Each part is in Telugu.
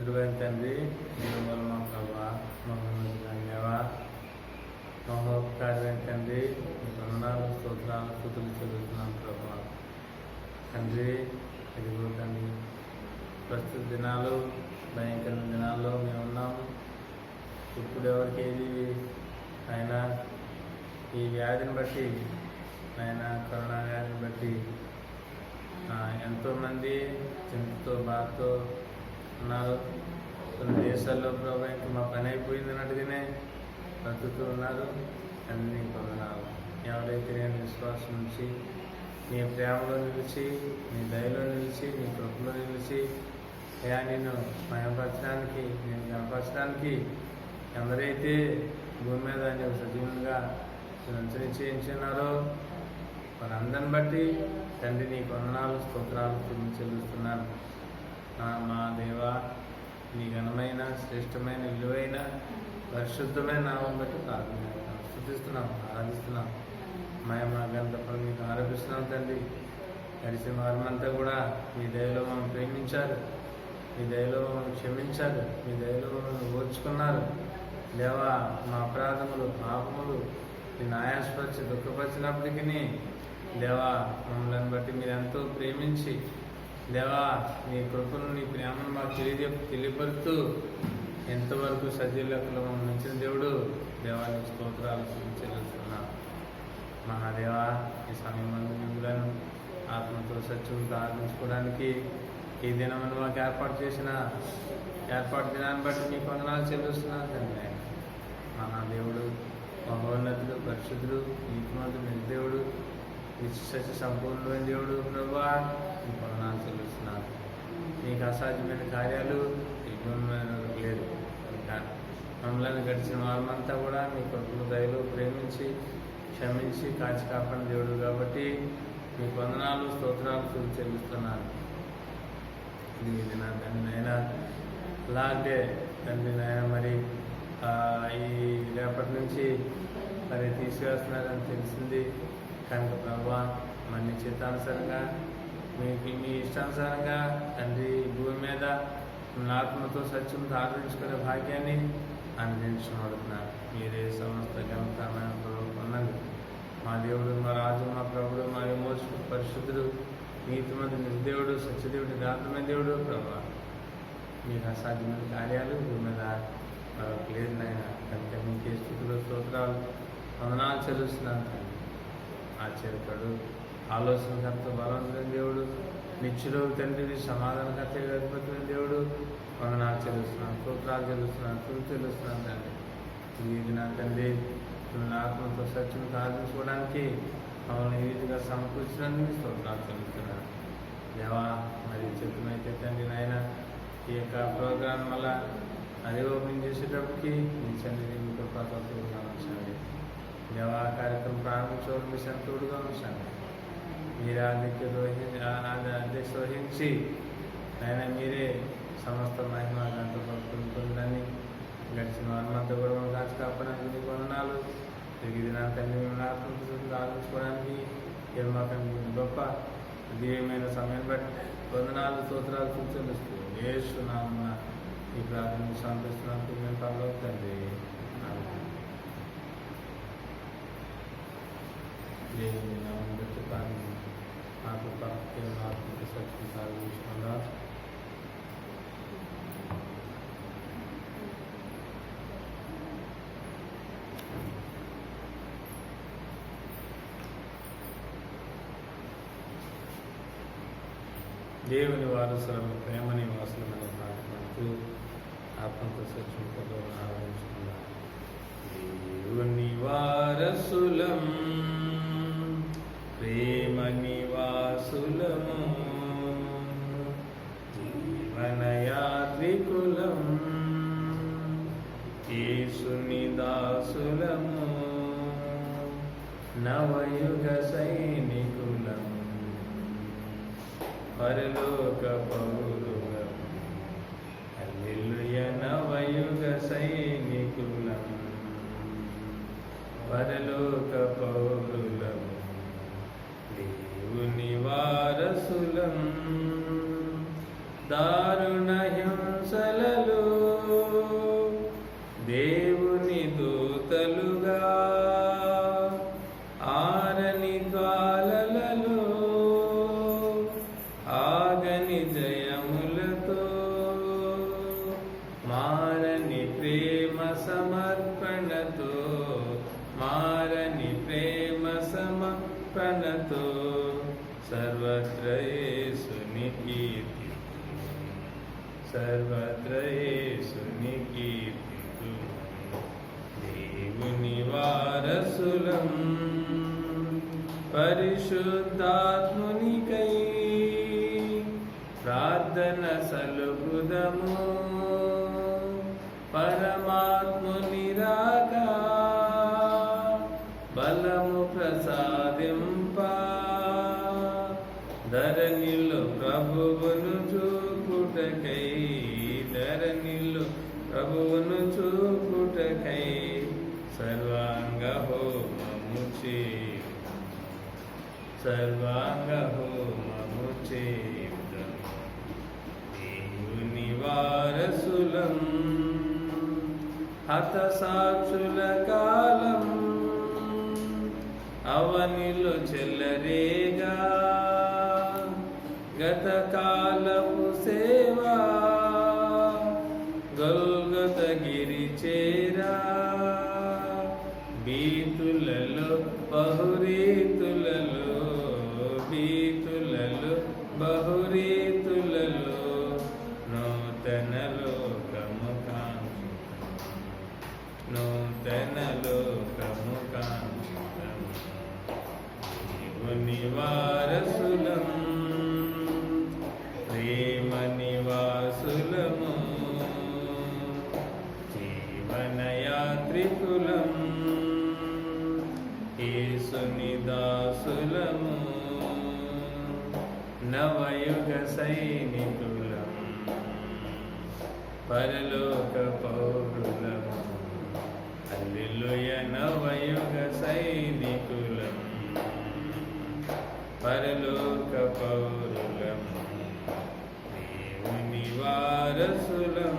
పరిశుద్ధుడైన తండ్రి, జీవముల మా ప్రభా, మమ్మల్ని ధన్యవా మహోపకారమైన తండ్రి, మీ వందనాలు, స్తోత్రాలు, స్తుతులు చెల్లిస్తున్నాం ప్రభా. తండ్రి, ఇదిగో తండ్రి, ప్రస్తుత దినాలు భయంకరమైన దినాల్లో మేము ఉన్నాము. ఇప్పుడు ఎవరికి ఏది ఆయన ఈ వ్యాధిని బట్టి, ఆయన కరోనా వ్యాధిని బట్టి ఎంతోమంది చింతతో బాధతో ఉన్నారు. కొన్ని దేశాల్లో ప్రభావ ఇంకా మా పని అయిపోయింది అన్నట్టుగానే బ్రతుకుతూ ఉన్నారు. అన్ని పొందనాలు. ఎవరైతే నేను విశ్వాసం నుంచి నీ ప్రేమలో నిలిచి, నీ దయలో నిలిచి, నీ కృపలో నిలిచి అయ్యా నేను మయపరచడానికి, నేను కనపరచడానికి ఎవరైతే భూమి మీద నీవు సజీవంగా సంచరించున్నారో వారందరిని బట్టి తండ్రి నీ వందనాలు, స్తోత్రాలు చెల్లిస్తున్నాను. మా దేవా, నీ ఘనమైన, శ్రేష్టమైన, విలువైన, పరిశుద్ధమైన నామం బట్టి స్తుతిస్తున్నాం, ఆరాధిస్తున్నాం. మా గంటప్పుడు మీకు ఆరోపిస్తున్నాం తండ్రి. గడిచిన వారమంతా కూడా మీ దయలో మమ్మల్ని ప్రేమించారు, మీ దయలో మమ్మల్ని క్షమించారు, మీ దయలో మమ్మల్ని ఓర్చుకున్నారు. దేవా, మా అపరాధములు, పాపములు నేను ఆయాసపరిచి దుఃఖపరిచినప్పటికీ దేవా మమ్మల్ని బట్టి మీరు ఎంతో ప్రేమించి దేవా నీ కృపను, నీ ప్రేమను మాకు తెలియపరుస్తూ ఎంతవరకు సజీవులకు మమ్మల్ని ఉంచిన దేవుడు దేవానికి స్తోత్రాలు చెల్లిస్తున్నాం. మహాదేవా, ఈ సమయంలో మిమ్మలను ఆత్మతో సత్యంతో ఆరాధించుకోవడానికి ఈ దినమును మాకు ఏర్పాటు దినాన్ని బట్టి మీ వందనాలు చెల్లిస్తున్నాను తండ్రి. మహాదేవుడు, మహోన్నతుడు, పరిశుద్ధుడు, నీతిమంతుడు, నిర్దేవుడు, సత్య సంపూర్ణమైన దేవుడు ప్రభువా, మీ వందనాలు చెల్లిస్తున్నాను. మీకు అసాధ్యమైన కార్యాలు ఈ భూమి మీద లేదు. మమ్మల్ని గడిచిన వారమంతా కూడా మీ కొడుకులు దయలు ప్రేమించి క్షమించి కాచి కాపాడిన దేవుడు కాబట్టి మీకు వందనాలు, స్తోత్రాలు చెల్లిస్తున్నాను. ఇది నా తండ్రి నాయన, అలాగే తండ్రి నాయన మరి ఈ రేపటి నుంచి మరి తీసివేస్తున్నారని తెలిసింది కనుక ప్రభావ మరి నీ చిత్తానుసారంగా మీ ఇష్టానుసారంగా తండ్రి భూమి మీద ఆత్మతో సత్యంతో ఆదరించుకునే భాగ్యాన్ని అందించబడుతున్నారు. మీరే సమస్త ఘనతమైన ఉన్నది. మా దేవుడు, మా రాజు, మా ప్రభుడు, మా విమోచకుడు, పరిశుద్ధుడు, నీతిమంతుడు, నిర్దేవుడు, సత్యదేవుడు, యథార్థమైన దేవుడు ప్రభావ. మీకు అసాధ్యమైన కార్యాలు భూమి మీద మరొక లేదు నాయన. కనుక మీకే స్థుతులు, స్తోత్రాలు, వందనాలు చెల్లిస్తున్నాను తండ్రి. ఆశ్చర్యపడు, ఆలోచనకర్త, బలవంతుడైన దేవుడు, నిత్యుడు తండ్రి, సమాధానకర్త, అధిపతులైన దేవుడు, వందనాలు చెల్లిస్తున్నాను, స్తోత్రాలు చెల్లిస్తున్నాను, స్తుతులు చెల్లిస్తున్నాను తండ్రి. ఇది నా తండ్రి, మిమ్మల్ని ఆత్మతో సత్యంతో ఆదరించుకోవడానికి మమ్మల్ని ఈ రీతిగా సమకూర్చినందుకు స్తోత్రాలు చెల్లిస్తున్నాను. దేవా, మరి చిత్తమైతే తండ్రి నాయన ఈ యొక్క ప్రోగ్రాం వల్ల అది ఓపెన్ చేసేటప్పటికి మీ తండ్రి మీకు కృపగా ఉంచండి. దేవా, కార్యక్రమం ప్రారంభించడం మీ సంతోడుగా ఉంచండి. మీరే అధ్యక్ష వహించి ఆయన మీరే సమస్త మహిమ గంట పొందని గడిచిన వారమంతా కూడా మనం కాచి కాపాడానికి మీకు వందనాలు. తిరిగి దినాన్ని మిమ్మల్ని ఆలోచించుకోవడానికి మాకు గొప్ప దివ్యమైన సమయం బట్టి వందనాలు, స్తోత్రాలు చెల్లిస్తూ యేసునామమున ఈ ప్రార్థన సంతరిస్తున్నప్పుడు మేము పరలోకండి. దేవుని నామం బట్టి నాకు ఆత్మక సత్యం సాధించుకుందా. దేవుని వారసులను, ప్రేమ నివాసులను ప్రార్థిస్తూ ఆత్మతో సత్యంతో ఆరాధించుకుందాం. దేవుని వారసులం, ప్రేమ నివాసులము, జీవనయాత్రికులం, యేసుని దాసులము, నవయుగ సైనికులం, పరలోక పౌరులం, హల్లెలూయా నవయుగ సైనికులం, పరలోక పౌరులం, దేవుని వారసులం, దారుణ హింసల సర్వత్ర యేసుని కీర్తింతుము. దేవుని వారసులం పరిశుద్ధాత్మునికై ప్రార్థన సలుపుదము. పరమాత్ముని రాక బలము ప్రసాదింప ధరణిలో ప్రభువును చూపుటకై, ధరణిలో ప్రభువును చూపుటకై సర్వాంగ హోమము చేయుదము, సర్వాంగ హోమము చేయుదము. దేవుని వారసులం హతసాక్షుల కాలం అవనిలో చెల్లరేగా గతకాలపు సేవా గొల్గొతగిరి చేరా బీతులలో బహురీతులలో, బీతులలో బహురీతులలో నూతన లోకము కాంక్షితము, నూతన లోకము కాంక్షితము. దేవుని వారసులం ప్రేమ నివాసులము జీవనయాత్రికులం యేసుని దాసులము నవయుగ సైనికులం పరలోక పౌరులము. హల్లెలూయా. నవయుగ సైనికులం పరలోక పౌరులము దేవుని వారసులం.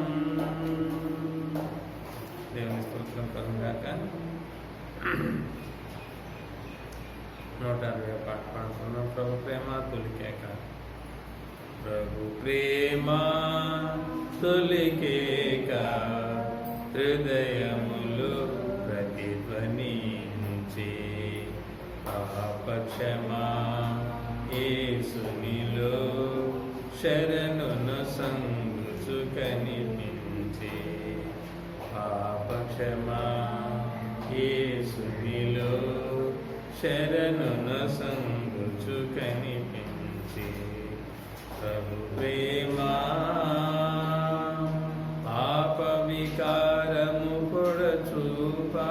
దేవుని స్తోత్రం కలుగాక. 160 పాట పాడుతున్నాం. ప్రభు ప్రేమ తొలికేక, ప్రభు ప్రేమ తొలికేక హృదయములు ప్రతిధ్వనించి పాపక్షమా యేసునిలో శరణును సంగుచు కనిపించి, పాపక్షమా యేసునిలో శరణును సంగుచు కనిపించి, ప్రభు ప్రేమ పాప వికారము పొడచూపా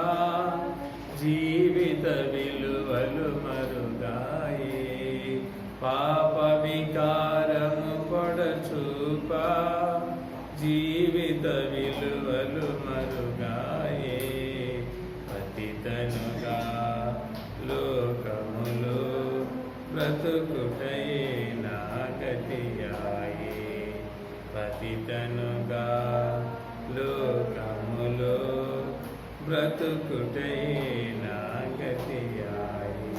జీవిత విలువలు మరుగాయే, పాప వికారము పొడచూపా జీవిత విలువలు మరుగాయే. పతితనుగా లోకములో బ్రతుకుటయే నా గతియాయే, పతితనుగా లోకములో బ్రతుకుటయే నా గతియాయే.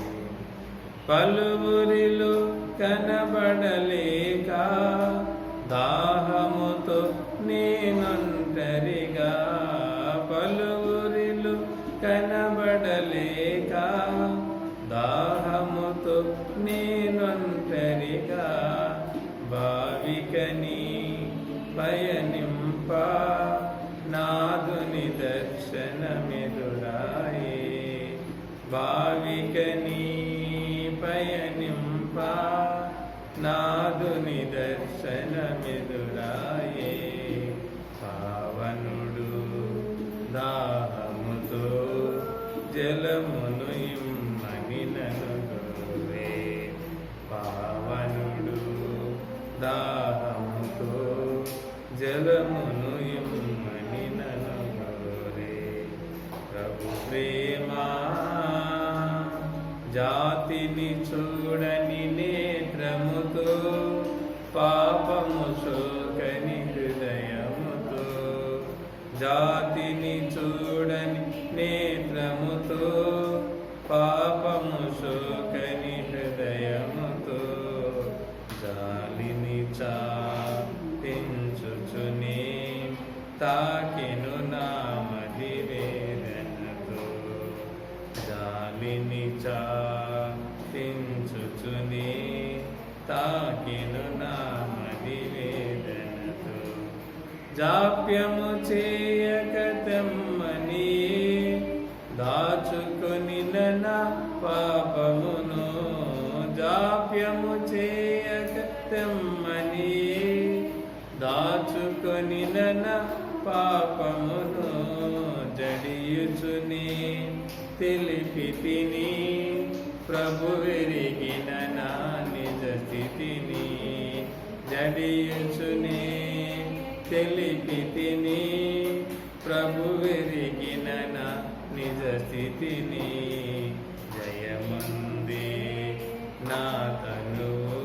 పలువురిలో కనబడలేక దాహముతో నేనొంటరిగా, పలువురిలో కనబడలేక దాహముతో నేనొంటరిగా, భావికని పయనింప నాదుని దర్శనమెదురాయే, భావికని పయనింప నాదుని దర్శనమెదురాయే. పావనుడు దాహముతో జలమును ఇమ్మని నన్ను గోరే, పావనుడు దాహముతో జలమును ఇమ్మని నన్ను గోరే. ప్రభు ప్రేమ జాతిని చూడని నేత్రముతో, పాపము శోకని హృదయముతో, జాతిని చూడని నేత్రముతో, పాపము శోకని హృదయముతో, జాలిని చాటించుచునే తాకిను నామది వేదనతో, జాలిని చాటించుచునే తాకిను నామది వేదనతో. జాప్యము చేయక తెమ్మని దాచుకొని నా పాపమును. జాప్యము చేయక తెమ్మని దాచుకొని నా పాపమును. జడియుచుని తెలిపి తిని ప్రభు వెరిగిన నా నిజ స్థితిని. జడియుచుని తెలిపి తిని ప్రభు వెరిగిన నా నిజ స్థితిని. జయమంది నా తనువు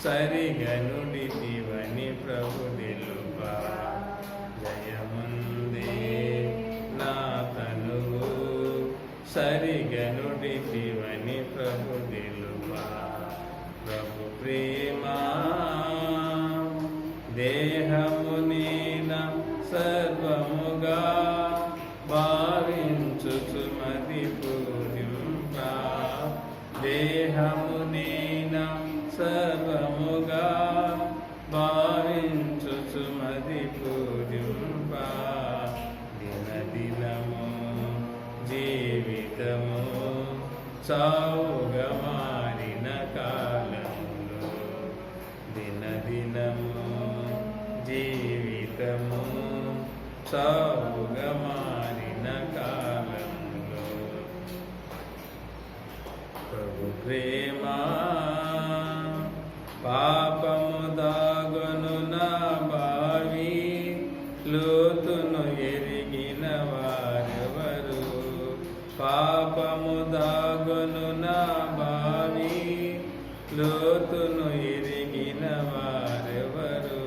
సరిగనుడితివని ప్రభు తెలుపా. జయమంది నా తనువు సరిగనుడితివని ప్రభు తెలుపా. ప్రభు ప్రేమా దేహమునేన సర్వముగా భావించుచుమది పూజింపా. దేహమునేన సర్వముగా భావించుచుమది పూజింపా. దినదినము జీవితము సావుగా మారిన కాలంలో. దినదినము జీవితము సావుగా మారిన కాలంలో. ప్రభు ప్రేమా పాపము దాగును నా బావి లోతును ఎరిగిన వారెవరు. పాపము దాగును నా బావి లోతును ఎరిగిన వారెవరు.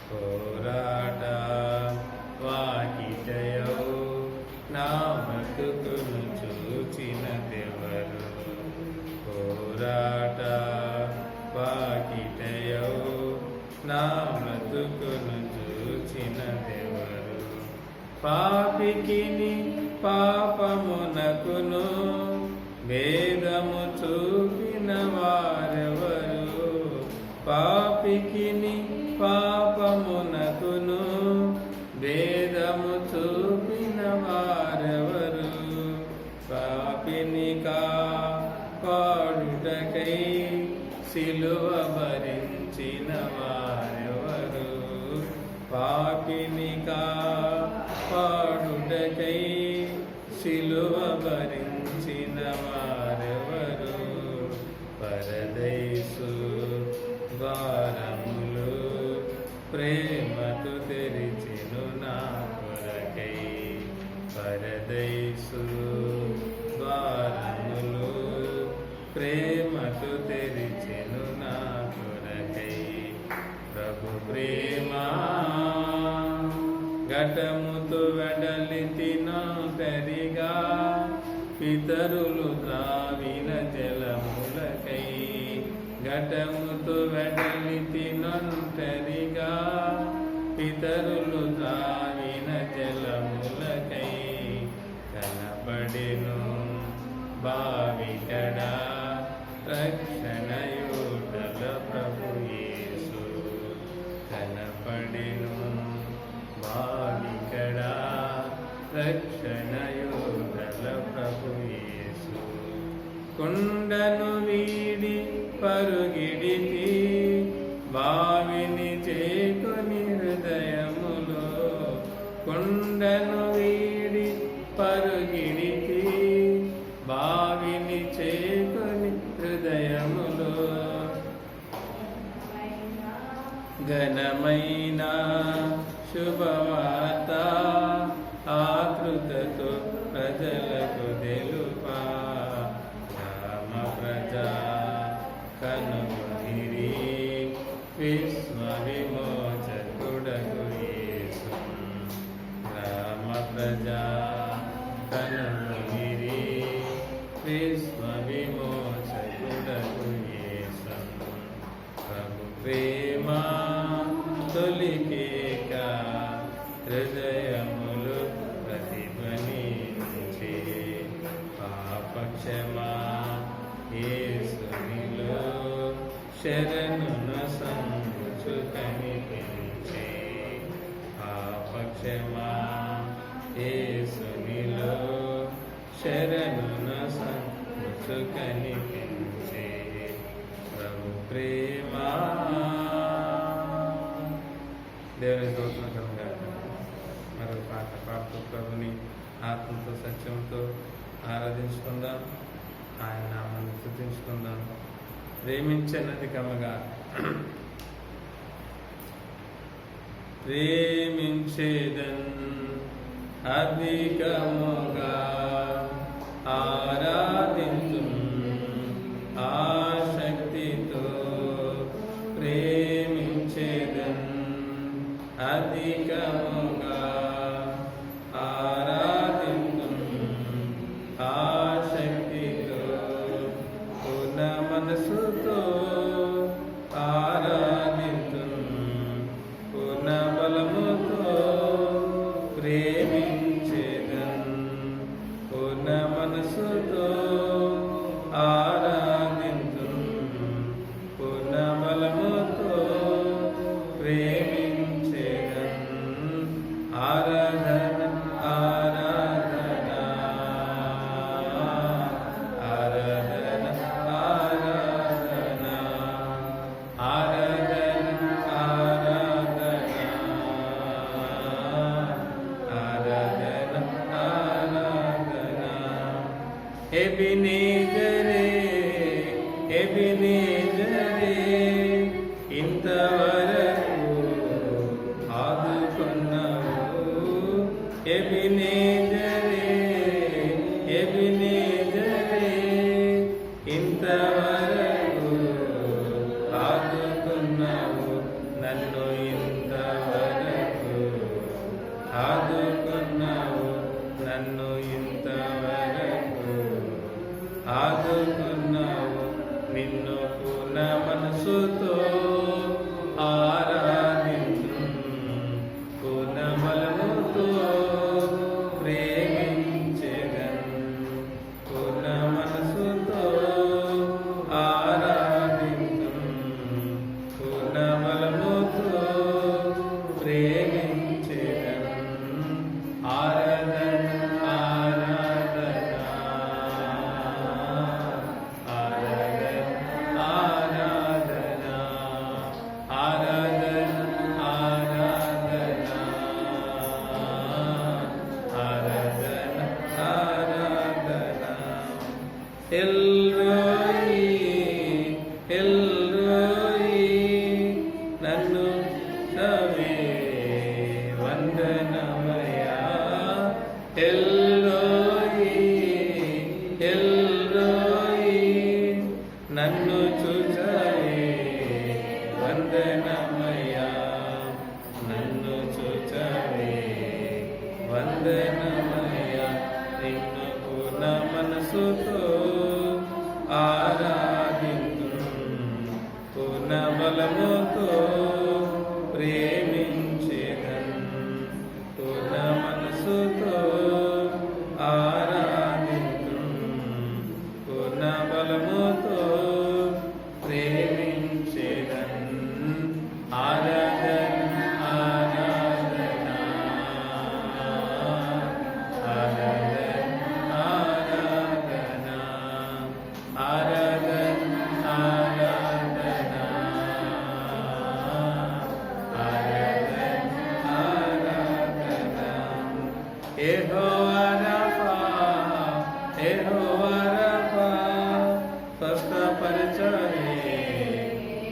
పోరాట వాకిటయౌ నా బ్రతుకును చూచిన దేవరు. పోరాట వాకిటయౌ నా బ్రతుకును చూచిన దేవరు. పాపికిని పాపమునకును భేదము చూపిన వారెవరు. పాపికిని పాపమునకును భేదము చూపిన వారెవరు. పాపిని కాపాడుటకై సిలువ భరించిన వారెవరు. పాపిని కాపాడుటకై సిలువ భరించిన వారెవరు. పరదైసు ద్వారములు ప్రేమతో తెరిచెను నా కొరకై. పరదైసు ద్వారములు ప్రేమతో తెరిచెను నా కొరకై. ప్రభు ప్రేమా ఘటముతో వెడలితినొంటరిగా పితరులు త్రావిన జలములకై. ఘటముతో వెడలితినొంటరిగా పితరులు త్రావిన జలములకై. కనబడెను బావికడా రక్షణయూటల ప్రభు యేసు. కనపడెను బావికడా రక్షణయూటల ప్రభు యేసు. కుండను వీడి పరుగిడితి బావిని చేకొని హృదయములో. కుండను వీడి పరుగిడితి బావిని చేకొని హృదయములో. ఘనమైన శుభవార్త ఆకృతతో ప్రజలకు తెలుపా. రామ ప్రజా కనుగొనిరి విశ్వ విమోచకుడకు యేసు. రామ ప్రజా కనుగొనిరి విశ్వ విమోచకుడకు యేసు. ప్రభు ప్రేమా తొలికేక హృదయములు ప్రతిధ్వనించే. పాపక్షమా యేసునిలో శరణున సంచు కనిపించే. సత్యమా యేసునిలో శరణున సంతు కనిపించే ప్రభు ప్రేమ. దేవుని స్తోత్రం. మరొక పాట పాడుతూ ప్రభుని ఆత్మతో సత్యంతో ఆరాధించుకుందాం, ఆయన నామాన్ని స్తుతించుకుందాం. ప్రేమించనధికముగా ప్రేమించేదన్ అధికముగా ఆరాధించు ఆశక్తితో ప్రేమించేదన్ అధికముగా ఆరాధించు ఆశక్తితో పూర్ణ మనసుతో ఆరాధించు పూర్ణ బలముతో ప్రేమించేదన్ పూర్ణ మనసుతో ఆరాధించు పూర్ణ బలముతో ప్రేమించేదన్. ఆరాధన ఆరాధన ఆరాధన ఆరాధన ఆరాధన ఆరాధన ఆరాధన. ఎబినేజరే ఎబినేజరే ఇంతవరకు ఆదుకున్నావు. ఎబినేజరే ఎబినేజరే ఇంతవరకు ఆదుకున్నావు నన్ను. ఇంతవరకు ఆదుకున్నావు నన్ను. ఇంతవరకు ఆదుకున్నావు నిన్ను. పూర్ణ మనసుతో ఆరాధించు పూర్ణ బలముతో ప్రేమించెదన్. పూర్ణ మనసుతో ఆరాధించు పూర్ణ బలముతో ప్రేమించెదన్. ఆరాధన ఆరాధన ఆరాధన ఆరాధన ఆరాధన ఆరాధన ఆరాధన. ఎల్రోయి ఎల్రోయి నన్ను సవే వందనమయా. ఎల్రోయి ఎల్రోయి నన్ను చూచవే వందనమయా. నన్ను చూచవే వందనమయా. నిన్ను పూర్ణ మనసుతో ఆరాధించు పూర్ణ బలముతో ప్రేమించెదన్. పూర్ణ మనసుతో ఆరాధించు పూర్ణ బలముతో ప్రేమించెదన్. ఆరాధన ఆరాధన ఆరాధన ఆరాధన ఆరాధన ఆరాధన ఆరాధన ఆరాధన. యెహోవా రఫా యెహోవా రఫా స్వస్థపరచవే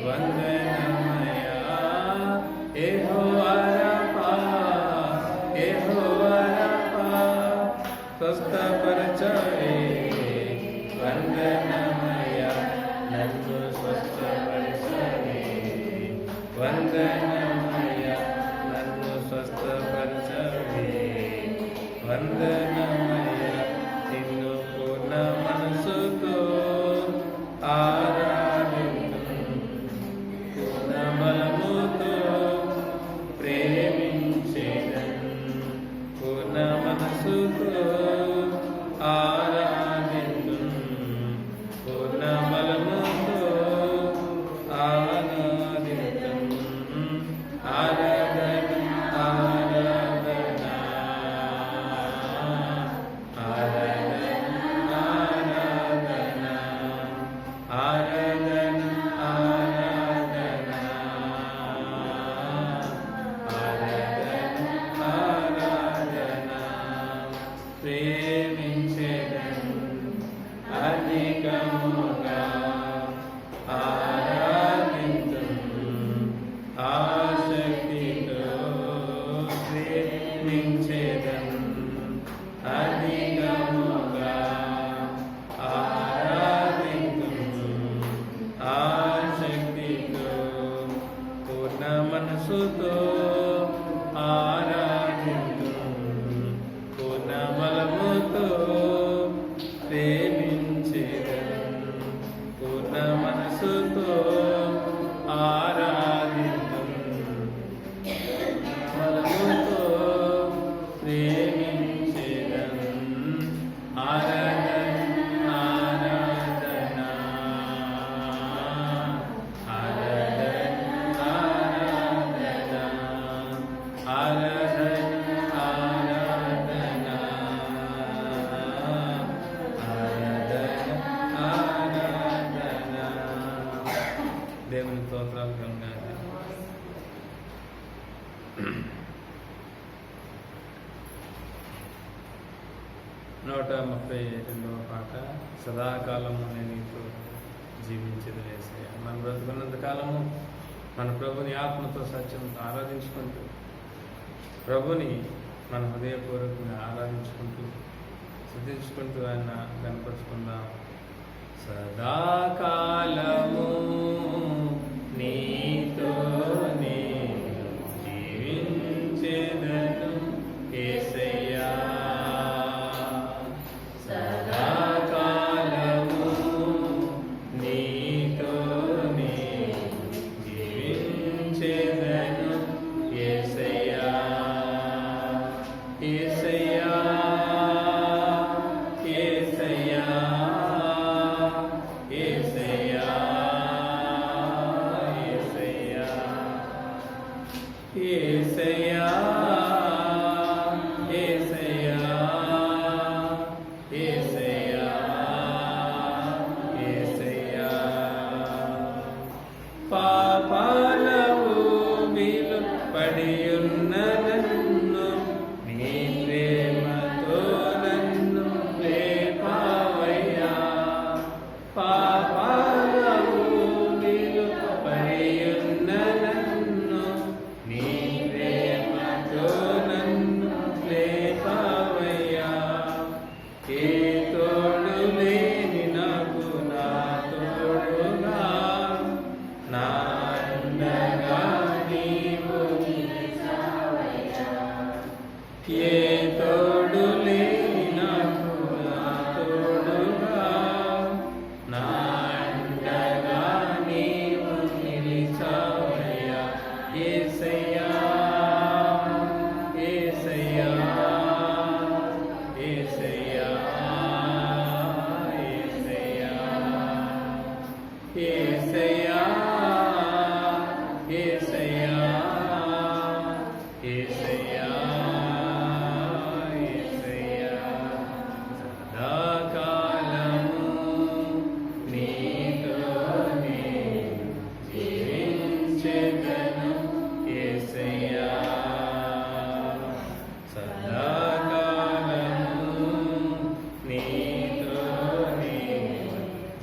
వందనమయా. యెహోవా రఫా యెహోవా రఫా స్వస్థపరచవే వందనమయా. నన్ను స్వస్థపరచవే వందనమయా. నన్ను స్వస్థపరచవే వందనమయా. నిన్ను పూర్ణ మనసుతో ఆరాధించు పూర్ణ బలముతో ప్రేమించెదన్. పూర్ణ మనసుతో ఆరాధించు పూర్ణ బలముతో ఆరాధించు. ఆరాధన ఆరాధన ప్రేమించెదను అధికముగా ఆరాధింతును ఆసక్తితో పూర్ణ మనసుతో ఆరాధింతును పూర్ణ బలముతో ప్రేమించెదను పూర్ణ మనసుతో ఆరాధింతును బలముతో ప్రేమించెదను ఆరాధన ఆరాధన ఆరాధన ఆరాధన ఆరాధన ఆరాధన దేవుని స్తోత్రాలు కలుగుగాక. 132వ పాట. సదాకాలము నేను నీతో జీవించేది యేసయ్యా. మన బ్రతుకున్నంత కాలము మన ప్రభుని ఆత్మతో సత్యంతో ఆరాధించుకుంటూ ప్రభుని మన హృదయపూర్వకంగా ఆరాధించుకుంటూ స్తుతించుకుంటూ ఆయన కనపరుచుకుందాం. సదాకాలము నీతో నేను జీవించెదను యేసయ్యా. సదాకాలము నీతో నేను జీవించెదను యేసయ్యా. యేసయ్యా యేసయ్యా యేసయ్యా యేసయ్యా యేసయ్యా యేసయ్యా యేసయ్యా పాపాల భూమిలో పడియున్న నన్ను నీ ప్రేమతో నన్ను లేపావయ్యా. పాపాల భూమిలో పడియున్న నన్ను నీ ప్రేమతో నన్ను లేపావయ్యా. ఏ తోడు లేని నాకు నా తోడుగా నా అండగా నీవు నిలిచావయ్యా. ఏ తోడు లేని నాకు నా తోడుగా నా అండగా నీవు నిలిచావయ్యా. యేసయ్యా యేసయ్యా యేసయ్యా యేసయ్యా యేసయ్యా యేసయ్యా యేసయ్యా. సదాకాలము నీతో నేను జీవించెదను యేసయ్యా. సదాకాలము నీతో నేను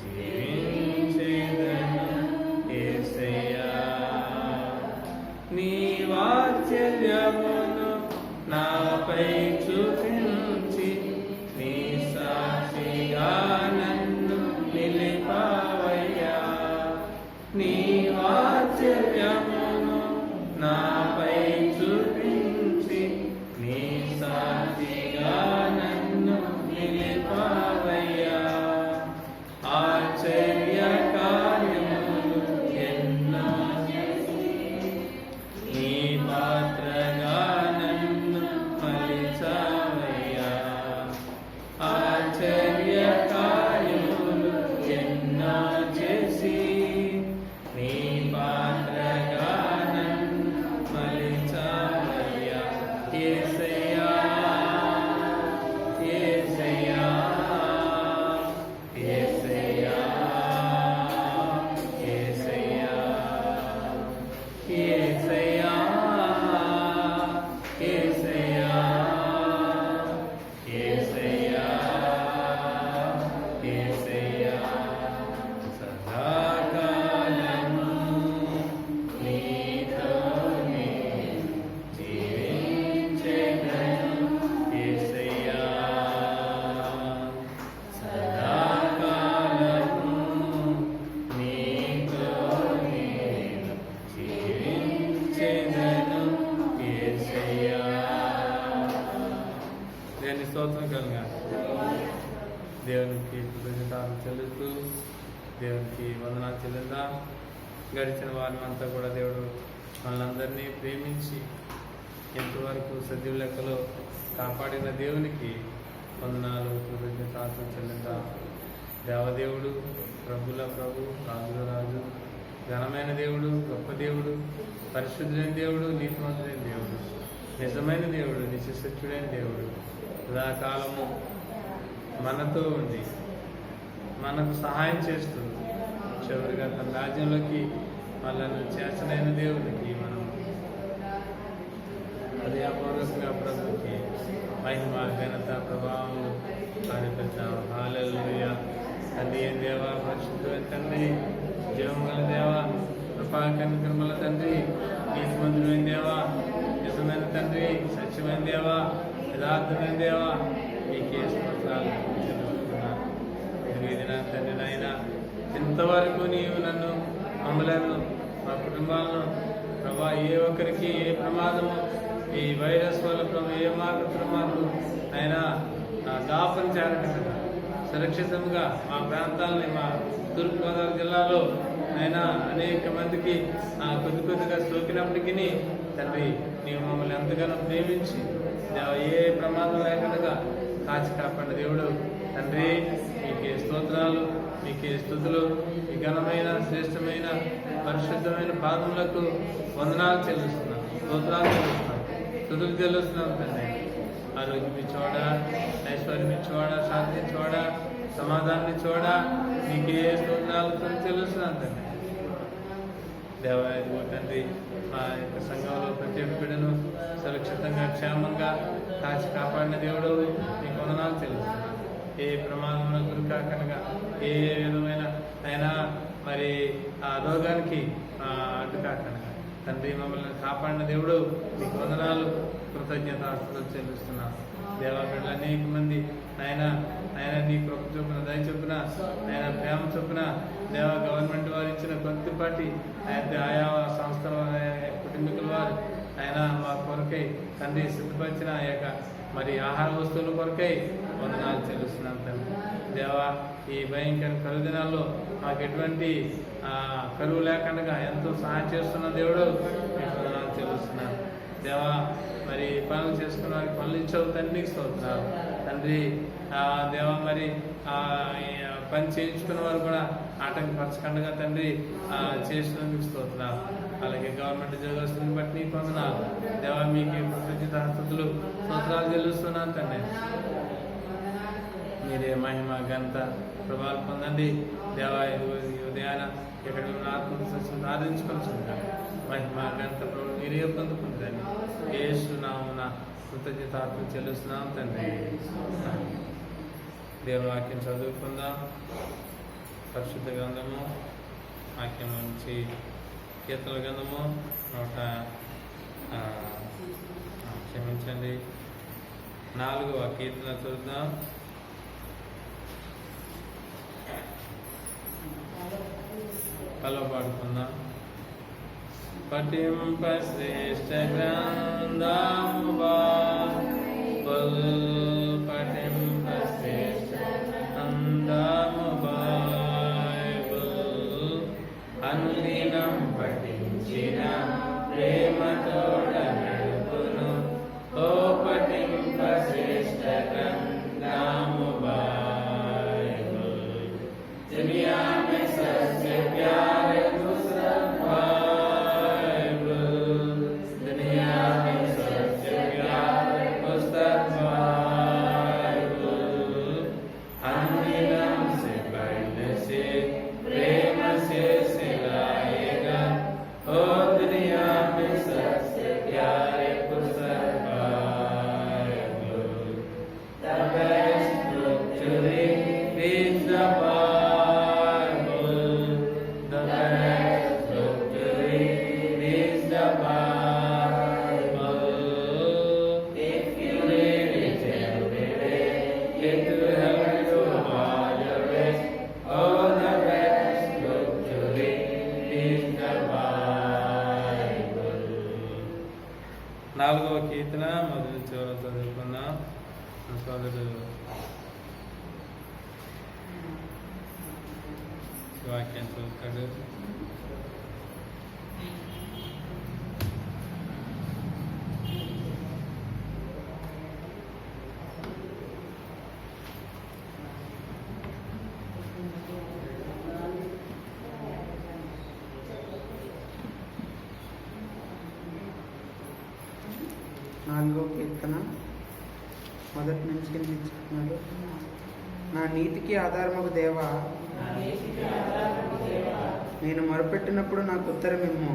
జీవించెదను యేసయ్యా. నీ వాత్సల్యమును నాపై చూపించి నీ సాక్షిగా నన్ను నిలిపావయ్యా. నీ వాత్సల్యమును నాపై చూపించి నీ సాక్షిగా నన్ను నిలిపావయ్యా. ఆశ్చర్య కార్యములు ఎన్నో చేసి నీ పాత్రగా నన్ను మలిచావయ్యా. దేవుని స్తోత్రం కలుగా. దేవునికి కృతజ్ఞతలు చెల్లిస్తూ దేవునికి వందనాలు చెల్లిద్దాం. గడిచిన వారిని అంతా కూడా దేవుడు మనందరినీ ప్రేమించి ఎంతవరకు సజీవ లెక్కలో కాపాడిన దేవునికి వందనాలు కృతజ్ఞతలు చెల్లిద్దాం. దేవదేవుడు, ప్రభుల ప్రభు, రాజుల రాజు, ఘనమైన దేవుడు, గొప్ప దేవుడు, పరిశుద్ధులైన దేవుడు, నీతిమంతులైన దేవుడు, నిజమైన దేవుడు, నిత్యసత్యుడైన దేవుడు, సదాకాలము మనతో ఉండి మనకు సహాయం చేస్తూ చివరిగా తన రాజ్యంలోకి వాళ్ళను చేర్చలేని దేవుడికి మనం హృదయపూర్వకంగా ప్రభుకి మహిమ ఘనత ప్రభావం ఆడిపెట్టాం. హల్లెలూయా. తండ్రి అయిన దేవా, పరిశుద్ధమైన తండ్రి, జీవం గల దేవా, కృపల తండ్రి, నీతిమంతుడైన దేవా, నిజమైన తండ్రి, సత్యమైన దేవా, యథార్థమైన దేవా, మీకే స్తోత్రాలు చెల్లిస్తున్నాను. తండ్రి నాయన, ఇంతవరకు నీవు నన్ను, మమ్మలను, మా కుటుంబాలను ప్రభా ఏ ఒక్కరికి ఏ ప్రమాదము, ఈ వైరస్ వల్ల ప్రభు ఏ మార్పు ప్రమాదం అయినా దాపం చేరకుండా సురక్షితంగా మా ప్రాంతాలని, మా తూర్పుగోదావరి జిల్లాలో అయినా అనేక మందికి కొద్దిగా సోకినప్పటికీ తండ్రి నీవు మమ్మల్ని ఎంతగానో ప్రేమించి ఏ ప్రమాదం లేకుండా కాచి కాపాడు దేవుడు. తండ్రి మీకే స్తోత్రాలు, మీకే స్తుతులు, ఈ ఘనమైన శ్రేష్టమైన పరిశుద్ధమైన పాదములకు వందనాలు చెల్లిస్తున్నాం, స్తోత్రాలు చెల్లిస్తున్నాం, స్తుతులు చెల్లిస్తున్నాం. తండ్రి ఆరోగ్యం ఇచ్చోడ, ఐశ్వర్యం ఇచ్చోడ, శాంతి ఇచ్చోడ, సమాధానం ఇచ్చోడ, మీకే స్తోత్రాలు చెల్లిస్తున్నాం. తండ్రి దేవాలయ తండ్రి మా యొక్క సంఘంలో ప్రతి ఒక్క బిడ్డను సురక్షితంగా క్షేమంగా కాచి కాపాడిన దేవుడు మీకు వందనాలు చెల్లిస్తున్నాను. ఏ ప్రమాదంలో గురి కాకుండా ఏ విధమైన అయినా మరి ఆ రోగానికి అడ్డు కాకుండా తండ్రి మమ్మల్ని కాపాడిన దేవుడు మీకు వందనాలు, కృతజ్ఞతాస్తులు చెల్లిస్తున్నాను. దేవా బిడ్డలు అనేక మంది ఆయన నీ కృప చొప్పున, దయ చొప్పున, ఆయన ప్రేమ చొప్పున దేవా గవర్నమెంట్ వారు ఇచ్చిన కొద్దిపాటి ఆయా సంస్థల కుటుంబీకుల వారు ఆయన మా కొరకై తండ్రి సిద్ధపరిచిన ఆ యొక్క మరి ఆహార వస్తువుల కొరకై వందనాలు చెల్లిస్తున్నాం. తండ్రి దేవా ఈ భయంకర కరువు దినాల్లో మాకు ఎటువంటి కరువు లేకుండా ఎంతో సహాయం చేస్తున్న దేవుడు మీకు వందనాలు చెల్లిస్తున్నాను. దేవా మరి పనులు చేసుకున్న వారికి పనులు ఇచ్చావు తండ్రి, స్తోత్రాలు. తండ్రి దేవా మరి పని చేయించుకున్న వారు కూడా ఆటంకపరచకుండా తండ్రి చేసినందుకు స్తోత్రాలు. అలాగే గవర్నమెంట్ ఉద్యోగస్తులను బట్టి నీకు వందనాలు దేవా, మీకు కృతజ్ఞతాస్తుతులు స్తోత్రాలు చెల్లిస్తున్నాను. తండ్రి మీరే మహిమ ఘనత ప్రభావాలు పొందండి దేవా. ఉదయాన ఎక్కడ ఆత్మ సాధించుకొచ్చుకుంటాం. మహిమ ఘనత ప్రభు మీరే పొందుకుంటాను. యేసు నామమున కృతజ్ఞతాస్తుతులు చెల్లిస్తున్నాం. తండ్రి దేవుని వాక్యం చదువుకుందాం. పరిశుద్ధ గ్రంథము వాక్యం నుంచి కీర్తనల గ్రంథము 4వ కీర్తన చూద్దాం. పాడుకుందాం. పఠింప శ్రేష్ఠ గ్రంథము బైబిల్, పఠింప శ్రేష్ఠ గ్రంథము బైబిల్, అనుదినం పఠించిన ప్రేమతోడ నడుపును. ఓ పఠింప శ్రేష్ఠ గ్రంథము బైబిల్, దునియా మే సబ్సే ప్యారే పుస్తక్ బైబిల్, దునియా మే సబ్సే ప్యారే పుస్తక్ బైబిల్, అనుదినం से पढ़ने से प्रेम से सिलाएगा. ओ दुनिया में सबसे प्यारे पुस्तक Bible, the best book to read is the Bible, the best book to read is the Bible. If you read it every day, it will help you all your ways. Oh, the best book to read is the Bible. 4వ కీర్తన మొదటి చివర చదువుకున్నాం. మా సోదరుడు వాక్యం చదువుతాడు. నాలుగో కీర్తన మొదటి నుంచి కిందించుకున్నాడు. నా నీతికి ఆధారముకు దేవా, నేను మొరపెట్టినప్పుడు నాకు ఉత్తరమిమ్ము.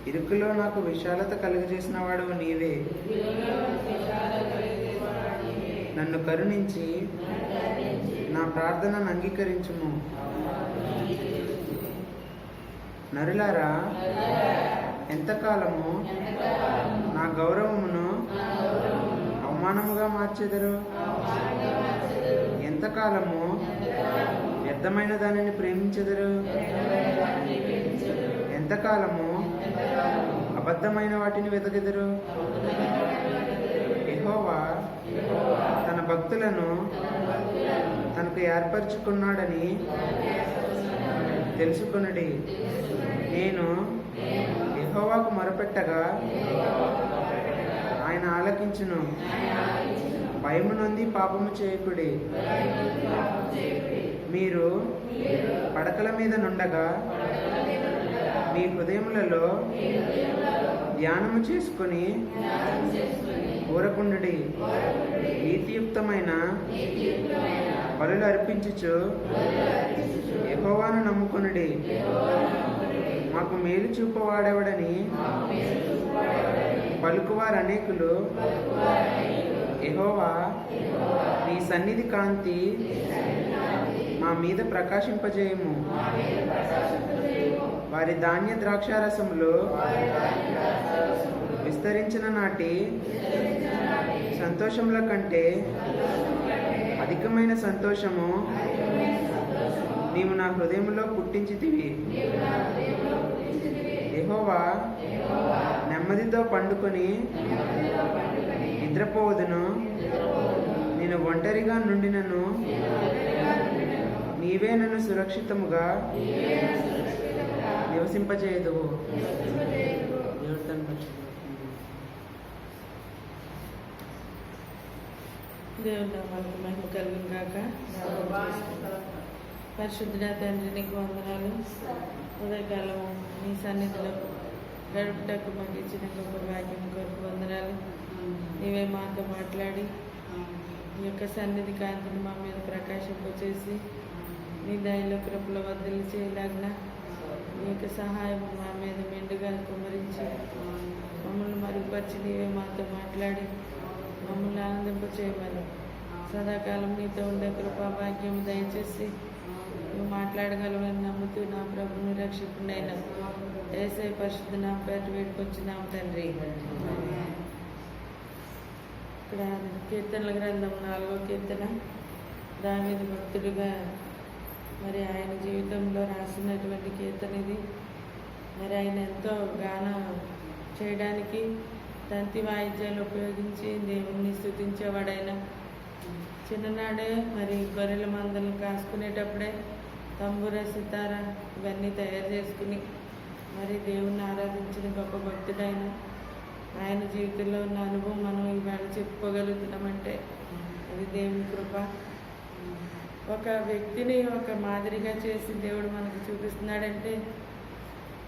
ఇరుకులో నాకు విశాలత కలుగజేసిన వాడు నీవే. నన్ను కరుణించి నా ప్రార్థనను అంగీకరించుము. నరులారా, ఎంతకాలము నా గౌరవమును అవమానముగా మార్చెదరు? ఎంతకాలము వ్యర్థమైన దానిని ప్రేమించెదరు? ఎంతకాలము అబద్ధమైన వాటిని వెతకెదరు? యెహోవా తన భక్తులను తనకు ఏర్పరచుకున్నాడని తెలుసుకొనుడి. నేను యెహోవాకు మొరపెట్టగా ఆయన ఆలకించును. భయము నొంది పాపము చేయకుడి. మీరు పడకల మీద నుండగా మీ హృదయములలో ధ్యానము చేసుకొని ఊరకుండుడి. నీతియుక్తమైన బలులు అర్పించుచు యెహోవాను నమ్ముకొనుడి. మాకు మేలు చూపవాడెవడని పలుకువారు అనేకులు. యెహోవా, నీ సన్నిధి కాంతి మా మీద ప్రకాశింపజేయము. వారి ధాన్య ద్రాక్షారసములో విస్తరించిన నాటి సంతోషముల కంటే అధికమైన సంతోషము నీవు నా హృదయంలో పుట్టించితివి. యెహోవా, నెమ్మదితో పండుకొని నిద్రపోవదును. నేను ఒంటరిగా నుండినను నీవే నన్ను సురక్షితముగా నివసింపజేయదువు. దేవుని నామానికి మహిమ కలుగును గాక. పరిశుద్ధుడా తండ్రి, నీకు వందనాలు. ఉదయకాలము నీ సన్నిధిలో గడుపుటకు మాకు ఇచ్చిన గొప్ప భాగ్యం కొరకు వందనాలు. నీవే మాతో మాట్లాడి నీ యొక్క సన్నిధి కాంతిని మా మీద ప్రకాశింపచేసి నీ దయలో కృపల వద్దలు చేయలాగిన నీ యొక్క సహాయం మా మీద మెండుగా కుమరించి మమ్మల్ని మరుగుపరిచి నీవే మాతో మాట్లాడి మమ్మల్ని ఆనందింపచేయమని సదాకాలం నీతో ఉండే కృపా భాగ్యం దయచేసి నువ్వు మాట్లాడగలవని నమ్ముతూ నా ప్రభుని రక్షకుడైన యేసయ్య పరిశుద్ధ నామం పేరు వేడుకొచ్చున్నాం తండ్రి. ఇక్కడ కీర్తనల గ్రంథం 4వ కీర్తన దావీదు భక్తుడుగా మరి ఆయన జీవితంలో రాసినటువంటి కీర్తన ఇది. మరి ఆయన ఎంతో గానం చేయడానికి తంతి వాయిద్యాలు ఉపయోగించి దేవుణ్ణి స్తుతించేవాడైన చిన్ననాడే మరి గొర్రెల మందలను కాసుకునేటప్పుడే తంబూర సితార ఇవన్నీ తయారు చేసుకుని మరి దేవుణ్ణి ఆరాధించిన గొప్ప భక్తుడైన ఆయన జీవితంలో ఉన్న అనుభవం మనం ఇవాళ చెప్పుకోగలుగుతున్నామంటే అది దేవుని కృప. ఒక వ్యక్తిని ఒక మాదిరిగా చేసి దేవుడు మనకు చూపిస్తున్నాడంటే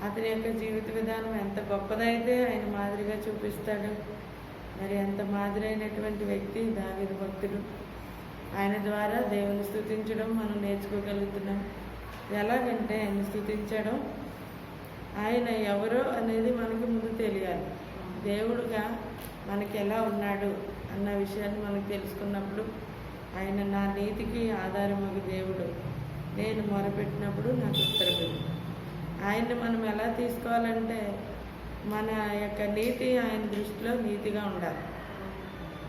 అతని యొక్క జీవిత విధానం ఎంత గొప్పదైతే ఆయన మాదిరిగా చూపిస్తాడు. మరి ఎంత మాదిరైనటువంటి వ్యక్తి దావీదు భక్తుడు. ఆయన ద్వారా దేవుని స్తుతించడం మనం నేర్చుకోగలుగుతున్నాం. ఎలాగంటే ఆయన స్తుతించడం, ఆయన ఎవరో అనేది మనకు ముందు తెలియాలి. దేవుడుగా మనకి ఎలా ఉన్నాడు అన్న విషయాన్ని మనకు తెలుసుకున్నప్పుడు ఆయన నా నీతికి ఆధారమగు దేవుడు, నేను మొరపెట్టినప్పుడు నాకు ఉత్తరమివ్వు. ఆయన్ని మనం ఎలా తీసుకోవాలంటే మన యొక్క నీతి ఆయన దృష్టిలో నీతిగా ఉండాలి.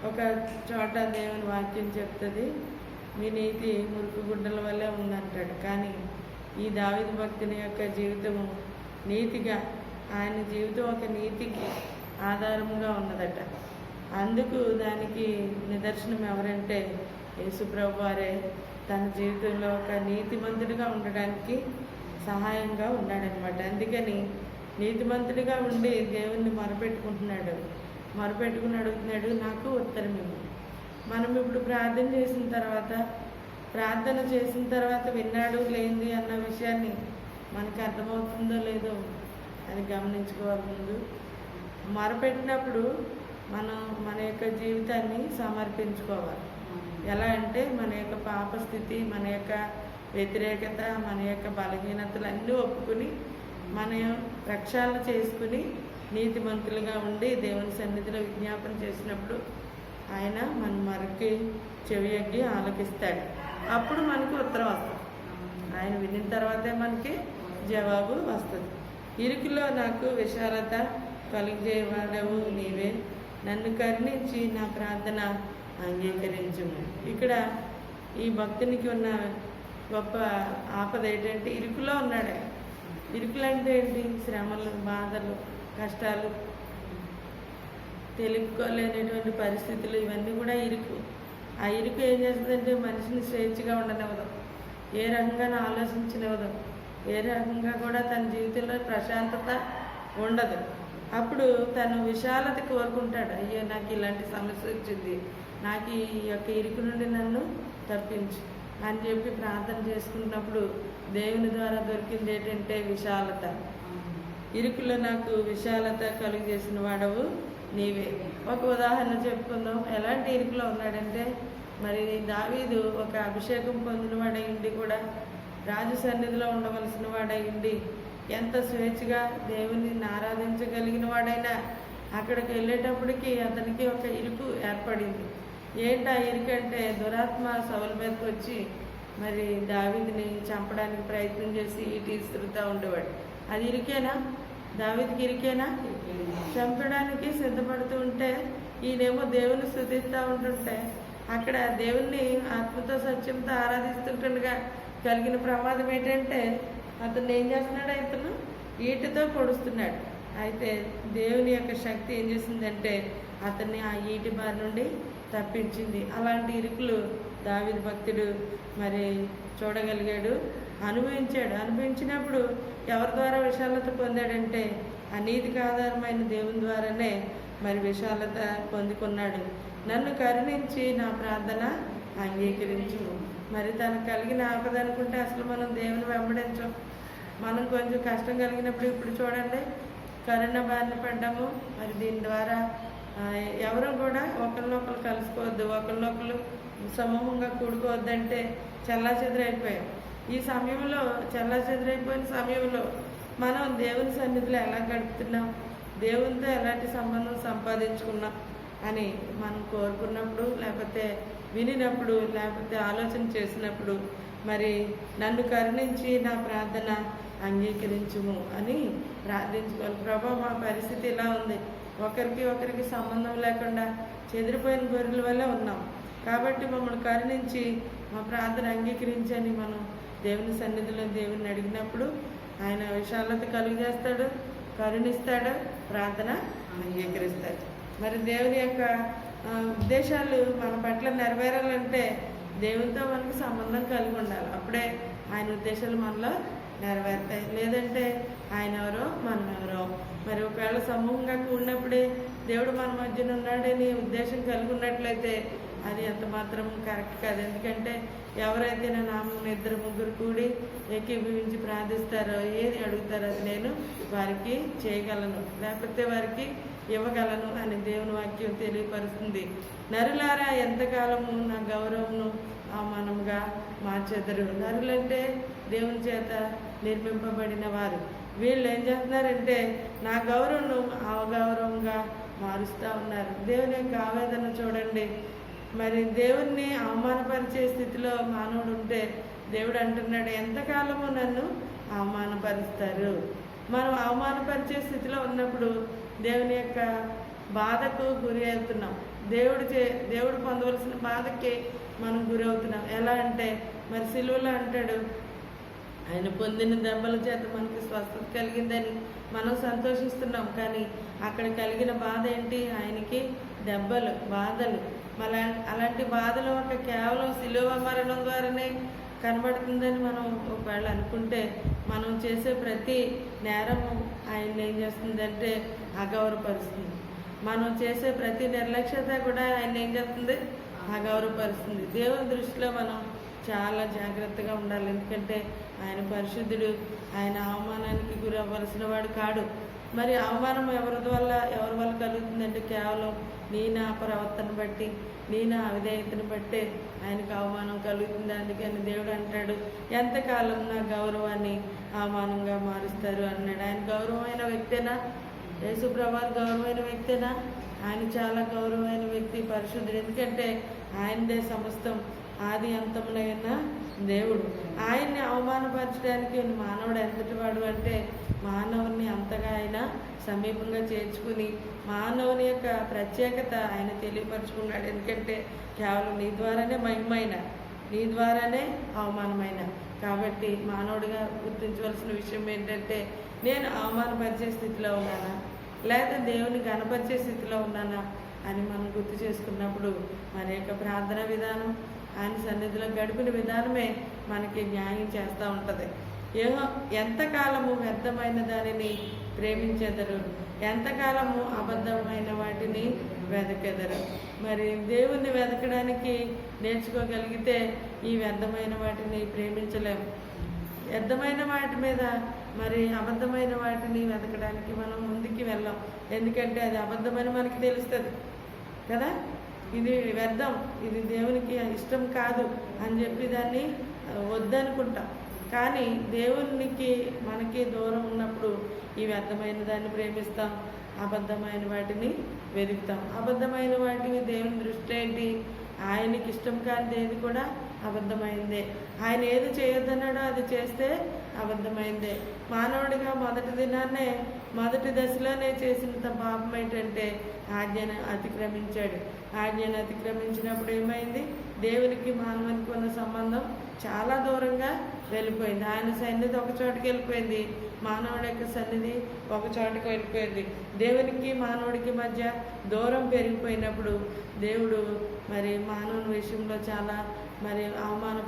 ఒక చోట దేవుని వాక్యం చెప్తుంది, మీ నీతి మురికి గుడ్డల వల్లే ఉందంటాడు. కానీ ఈ దావీదు భక్తుని యొక్క జీవితము నీతిగా, ఆయన జీవితం ఒక నీతికి ఆధారముగా ఉన్నదట. అందుకు దానికి నిదర్శనం ఎవరంటే యేసుప్రభు వారే తన జీవితంలో ఒక నీతిమంతుడిగా ఉండడానికి సహాయంగా ఉన్నాడనమాట. అందుకని నీతిమంతుడిగా ఉండి దేవుణ్ణి మొరపెట్టుకుంటున్నాడు, అడుగుతున్నాడు, నాకు ఉత్తరం ఇవ్వు. మనం ఇప్పుడు ప్రార్థన చేసిన తర్వాత విన్నాడు లేనిది అన్న విషయాన్ని మనకి అర్థమవుతుందో లేదో అది గమనించుకోవాలి. ముందు మొరపెట్టినప్పుడు మనం మన యొక్క జీవితాన్ని సమర్పించుకోవాలి. ఎలా అంటే మన యొక్క పాపస్థితి, మన యొక్క వ్యతిరేకత, మన యొక్క బలహీనతలు అన్నీ ఒప్పుకుని మన ప్రక్షాళన చేసుకుని నీతిమంతులుగా ఉండి దేవుని సన్నిధిలో విజ్ఞాపన చేసినప్పుడు ఆయన మన మరొకి చెవియగ్గి ఆలకిస్తాడు. అప్పుడు మనకి ఉత్తరం వస్తుంది. ఆయన విన్న తర్వాతే మనకి జవాబు వస్తుంది. ఇరుకులో నాకు విశాలత కలిగజేయవాడవు నీవే, నన్ను కరుణించి నా ప్రార్థన అంగీకరించుము. ఇక్కడ ఈ భక్తునికి ఉన్న గొప్ప ఆపద ఏంటంటే ఇరుకులో ఉన్నాడు. ఇరుకులు అంటే ఏంటి? శ్రమలు, బాధలు, కష్టాలు, తెలుపుకోలేనటువంటి పరిస్థితులు, ఇవన్నీ కూడా ఇరుకు. ఆ ఇరుకు ఏం చేస్తుందంటే మనిషిని స్వేచ్ఛగా ఉండనివ్వదు, ఏ రకంగా ఆలోచించనివ్వదు, ఏ రకంగా కూడా తన జీవితంలో ప్రశాంతత ఉండదు. అప్పుడు తను విశాలత కోరుకుంటాడు. అయ్యో నాకు ఇలాంటి సమస్య వచ్చింది, నాకు ఈ యొక్క ఇరుకు నుండి నన్ను తప్పించు అని చెప్పి ప్రార్థన చేసుకున్నప్పుడు దేవుని ద్వారా దొరికింది ఏంటంటే విశాలత. ఇరుకులో నాకు విశాలత కలుగజేసిన వాడవు నీవే. ఒక ఉదాహరణ చెప్పుకుందాం. ఎలాంటి ఇరుకులో ఉన్నాడంటే, మరి దావీదు ఒక అభిషేకం పొందిన వాడై ఉండి కూడా రాజు సన్నిధిలో ఉండవలసిన వాడై ఉండి ఎంత స్వేచ్ఛగా దేవుని ఆరాధించగలిగిన వాడైనా అక్కడికి వెళ్ళేటప్పటికి అతనికి ఒక ఇరుకు ఏర్పడింది. ఏంటి ఆ ఇరుకు అంటే, దురాత్మ సౌలు మీదకి వచ్చి మరి దావీదుని చంపడానికి ప్రయత్నం చేసి ఈటి ఇస్తురుతూ ఉండేవాడు. అది ఇరికేనా? దావీదుకి ఇరికేనా? చంపడానికి సిద్ధపడుతూ ఉంటే ఈయనేమో దేవుని స్తుతిస్తూ ఉంటుంటే అక్కడ దేవుణ్ణి ఆత్మతో సత్యంతో ఆరాధిస్తుంటుండగా కలిగిన ప్రమాదం ఏంటంటే అతను ఏం చేస్తున్నాడు? ఇతను ఈటితో పొడుస్తున్నాడు. అయితే దేవుని యొక్క శక్తి ఏం చేసిందంటే అతన్ని ఆ ఈటి బారి నుండి తప్పించింది. అలాంటి ఇరుకులు దావీదు భక్తుడు మరి చూడగలిగాడు, అనుభవించినప్పుడు ఎవరి ద్వారా విశాలత పొందాడంటే అనీతికి ఆధారమైన దేవుని ద్వారానే మరి విశాలత పొందుకున్నాడు. నన్ను కరుణించి నా ప్రార్థన అంగీకరించు. మరి తనకు కలిగిన ఆపద అనుకుంటే అసలు మనం దేవుని వెంబడించం. మనం కొంచెం కష్టం కలిగినప్పుడు ఇప్పుడు చూడండి, కరోనా బారిన పడ్డాము. మరి దీని ద్వారా ఎవరు కూడా ఒకరినొకరు కలుసుకోవద్దు, ఒకరినొకరు సమూహంగా కూడుకోవద్దంటే చెల్లాచెదురైపోయాం. ఈ సమయంలో చెల్లాచెదురైపోయిన సమయంలో మనం దేవుని సన్నిధిలో ఎలా గడుపుతున్నాం, దేవునితో ఎలాంటి సంబంధం సంపాదించుకున్నాం అని మనం కోరుకున్నప్పుడు, లేకపోతే వినినప్పుడు, లేకపోతే ఆలోచన చేసినప్పుడు మరి నన్ను కరుణించి నా ప్రార్థన అంగీకరించుము అని ప్రార్థించుకోవాలి. ప్రభా మా పరిస్థితి ఇలా ఉంది, ఒకరికి సంబంధం లేకుండా చెదిరిపోయిన గొర్రెల వల్ల ఉన్నాం కాబట్టి మమ్మల్ని కరుణించి మా ప్రార్థన అంగీకరించని మనం దేవుని సన్నిధిలో దేవుని అడిగినప్పుడు ఆయన విశాలత కలుగజేస్తాడు, కరుణిస్తాడు, ప్రార్థన అంగీకరిస్తాడు. మరి దేవుని యొక్క ఉద్దేశాలు మన పట్ల నెరవేరాలంటే దేవునితో మనకి సంబంధం కలిగి ఉండాలి. అప్పుడే ఆయన ఉద్దేశాలు మనలో నెరవేరుతాయి. లేదంటే ఆయన ఎవరో మనం ఎవరో. మరి ఒకవేళ సమూహంగా కూడినప్పుడే దేవుడు మన మధ్యన ఉన్నాడని ఉద్దేశం కలిగి ఉన్నట్లయితే అది ఎంత మాత్రం కరెక్ట్ కాదు. ఎందుకంటే ఎవరైతే నా నామం 2-3 కూడి ఏకీభవించి ప్రార్థిస్తారో, ఏది అడుగుతారో అది నేను వారికి చేయగలను, లేకపోతే వారికి ఇవ్వగలను అని దేవుని వాక్యం తెలియపరుస్తుంది. నరులారా ఎంతకాలము నా గౌరవమును అవమానంగా మార్చెదరు. నరులంటే దేవుని చేత నిర్మింపబడిన వారు. వీళ్ళు ఏం చేస్తున్నారంటే నా గౌరవం అవగౌరవంగా మారుస్తూ ఉన్నారు. దేవుని యొక్క ఆవేదన చూడండి. మరి దేవుణ్ణి అవమానపరిచే స్థితిలో మానవుడు ఉంటే దేవుడు అంటున్నాడు, ఎంతకాలము నన్ను అవమానపరుస్తారు. మనం అవమానపరిచే స్థితిలో ఉన్నప్పుడు దేవుని యొక్క బాధకు గురి అవుతున్నాం. దేవుడు పొందవలసిన బాధకి మనం గురి అవుతున్నాం. ఎలా అంటే మరి సిలువలో అంటాడు, ఆయన పొందిన దెబ్బల చేత మనకి స్వస్థత కలిగిందని మనం సంతోషిస్తున్నాం. కానీ అక్కడ కలిగిన బాధ ఏంటి? ఆయనకి దెబ్బలు, బాధలు. మళ్ళా అలాంటి బాధలు ఒక కేవలం శిలువ మరణం ద్వారానే కనబడుతుందని మనం ఒకవేళ అనుకుంటే, మనం చేసే ప్రతి నేరము ఆయన్ని ఏం చేస్తుందంటే అగౌరవపరుస్తుంది. మనం చేసే ప్రతి నిర్లక్ష్యత కూడా ఆయన ఏం చేస్తుంది? అగౌరవపరుస్తుంది. దేవుని దృష్టిలో మనం చాలా జాగ్రత్తగా ఉండాలి. ఎందుకంటే ఆయన పరిశుద్ధుడు. ఆయన అవమానానికి గురి అవ్వాల్సిన వాడు కాడు. మరి అవమానం ఎవరి వల్ల కలుగుతుందంటే కేవలం నీ నా ప్రవర్తన బట్టి, నీ నా అవిధేయతను బట్టే ఆయనకు అవమానం కలుగుతుంది. అందుకని దేవుడు అంటాడు, ఎంతకాలం నా గౌరవాన్ని అవమానంగా మారుస్తారు అన్నాడు. ఆయన గౌరవమైన వ్యక్తేనా? యేసుప్రభువు గౌరవమైన వ్యక్తేనా? ఆయన చాలా గౌరవమైన వ్యక్తి, పరిశుద్ధుడు. ఎందుకంటే ఆయనదే సమస్తం, ఆది అంతములైన దేవుడు. ఆయన్ని అవమానపరచడానికి మానవుడు ఎంతటి వాడు అంటే, మానవుని అంతగా ఆయన సమీపంగా చేర్చుకుని మానవుని యొక్క ప్రత్యేకత ఆయన తెలియపరుచుకున్నాడు. ఎందుకంటే కేవలం నీ ద్వారానే మహిమైన, నీ ద్వారానే అవమానమైన. కాబట్టి మానవుడిగా గుర్తించవలసిన విషయం ఏంటంటే, నేను అవమానపరిచే స్థితిలో ఉన్నానా, లేదా దేవుని గణపరిచే స్థితిలో ఉన్నానా అని మనం గుర్తు చేసుకున్నప్పుడు మన యొక్క ప్రార్థన విధానం, ఆయన సన్నిధిలో గడిపిన విధానమే మనకి న్యాయం చేస్తూ ఉంటుంది. ఎంతకాలము వ్యర్థమైన దానిని ప్రేమించెదరు, ఎంతకాలము అబద్ధమైన వాటిని వెదకెదరు. మరి దేవుణ్ణి వెతకడానికి నేర్చుకోగలిగితే ఈ వ్యర్థమైన వాటిని ప్రేమించలేము. వ్యర్థమైన వాటి మీద మరి అబద్ధమైన వాటిని వెతకడానికి మనం ముందుకు వెళ్ళాం. ఎందుకంటే అది అబద్ధమని మనకి తెలుస్తుంది కదా, ఇది వ్యర్థం, ఇది దేవునికి ఇష్టం కాదు అని చెప్పి దాన్ని వద్దనుకుంటాం. కానీ దేవునికి మనకి దూరం ఉన్నప్పుడు ఈ వ్యర్థమైన దాన్ని ప్రేమిస్తాం, అబద్ధమైన వాటిని వెతుకుతాం. అబద్ధమైన వాటిని దేవుని దృష్టి ఏంటి? ఆయనకి ఇష్టం కానిది ఏది కూడా అబద్ధమైందే. ఆయన ఏది చేయొద్దన్నాడో అది చేస్తే అబద్ధమైందే. మానవుడిగా మొదటి దశలోనే చేసినంత పాపం ఏంటంటే ఆజ్ఞను అతిక్రమించాడు. ఆజ్ఞను అతిక్రమించినప్పుడు ఏమైంది? దేవునికి మానవునికి ఉన్న సంబంధం చాలా దూరంగా వెళ్ళిపోయింది. ఆయన సన్నిధి ఒక చోటుకి వెళ్ళిపోయింది, మానవుడి యొక్క సన్నిధి ఒక చోటుకి వెళ్ళిపోయింది. దేవునికి మానవుడికి మధ్య దూరం పెరిగిపోయినప్పుడు దేవుడు మరి మానవుని విషయంలో చాలా మరి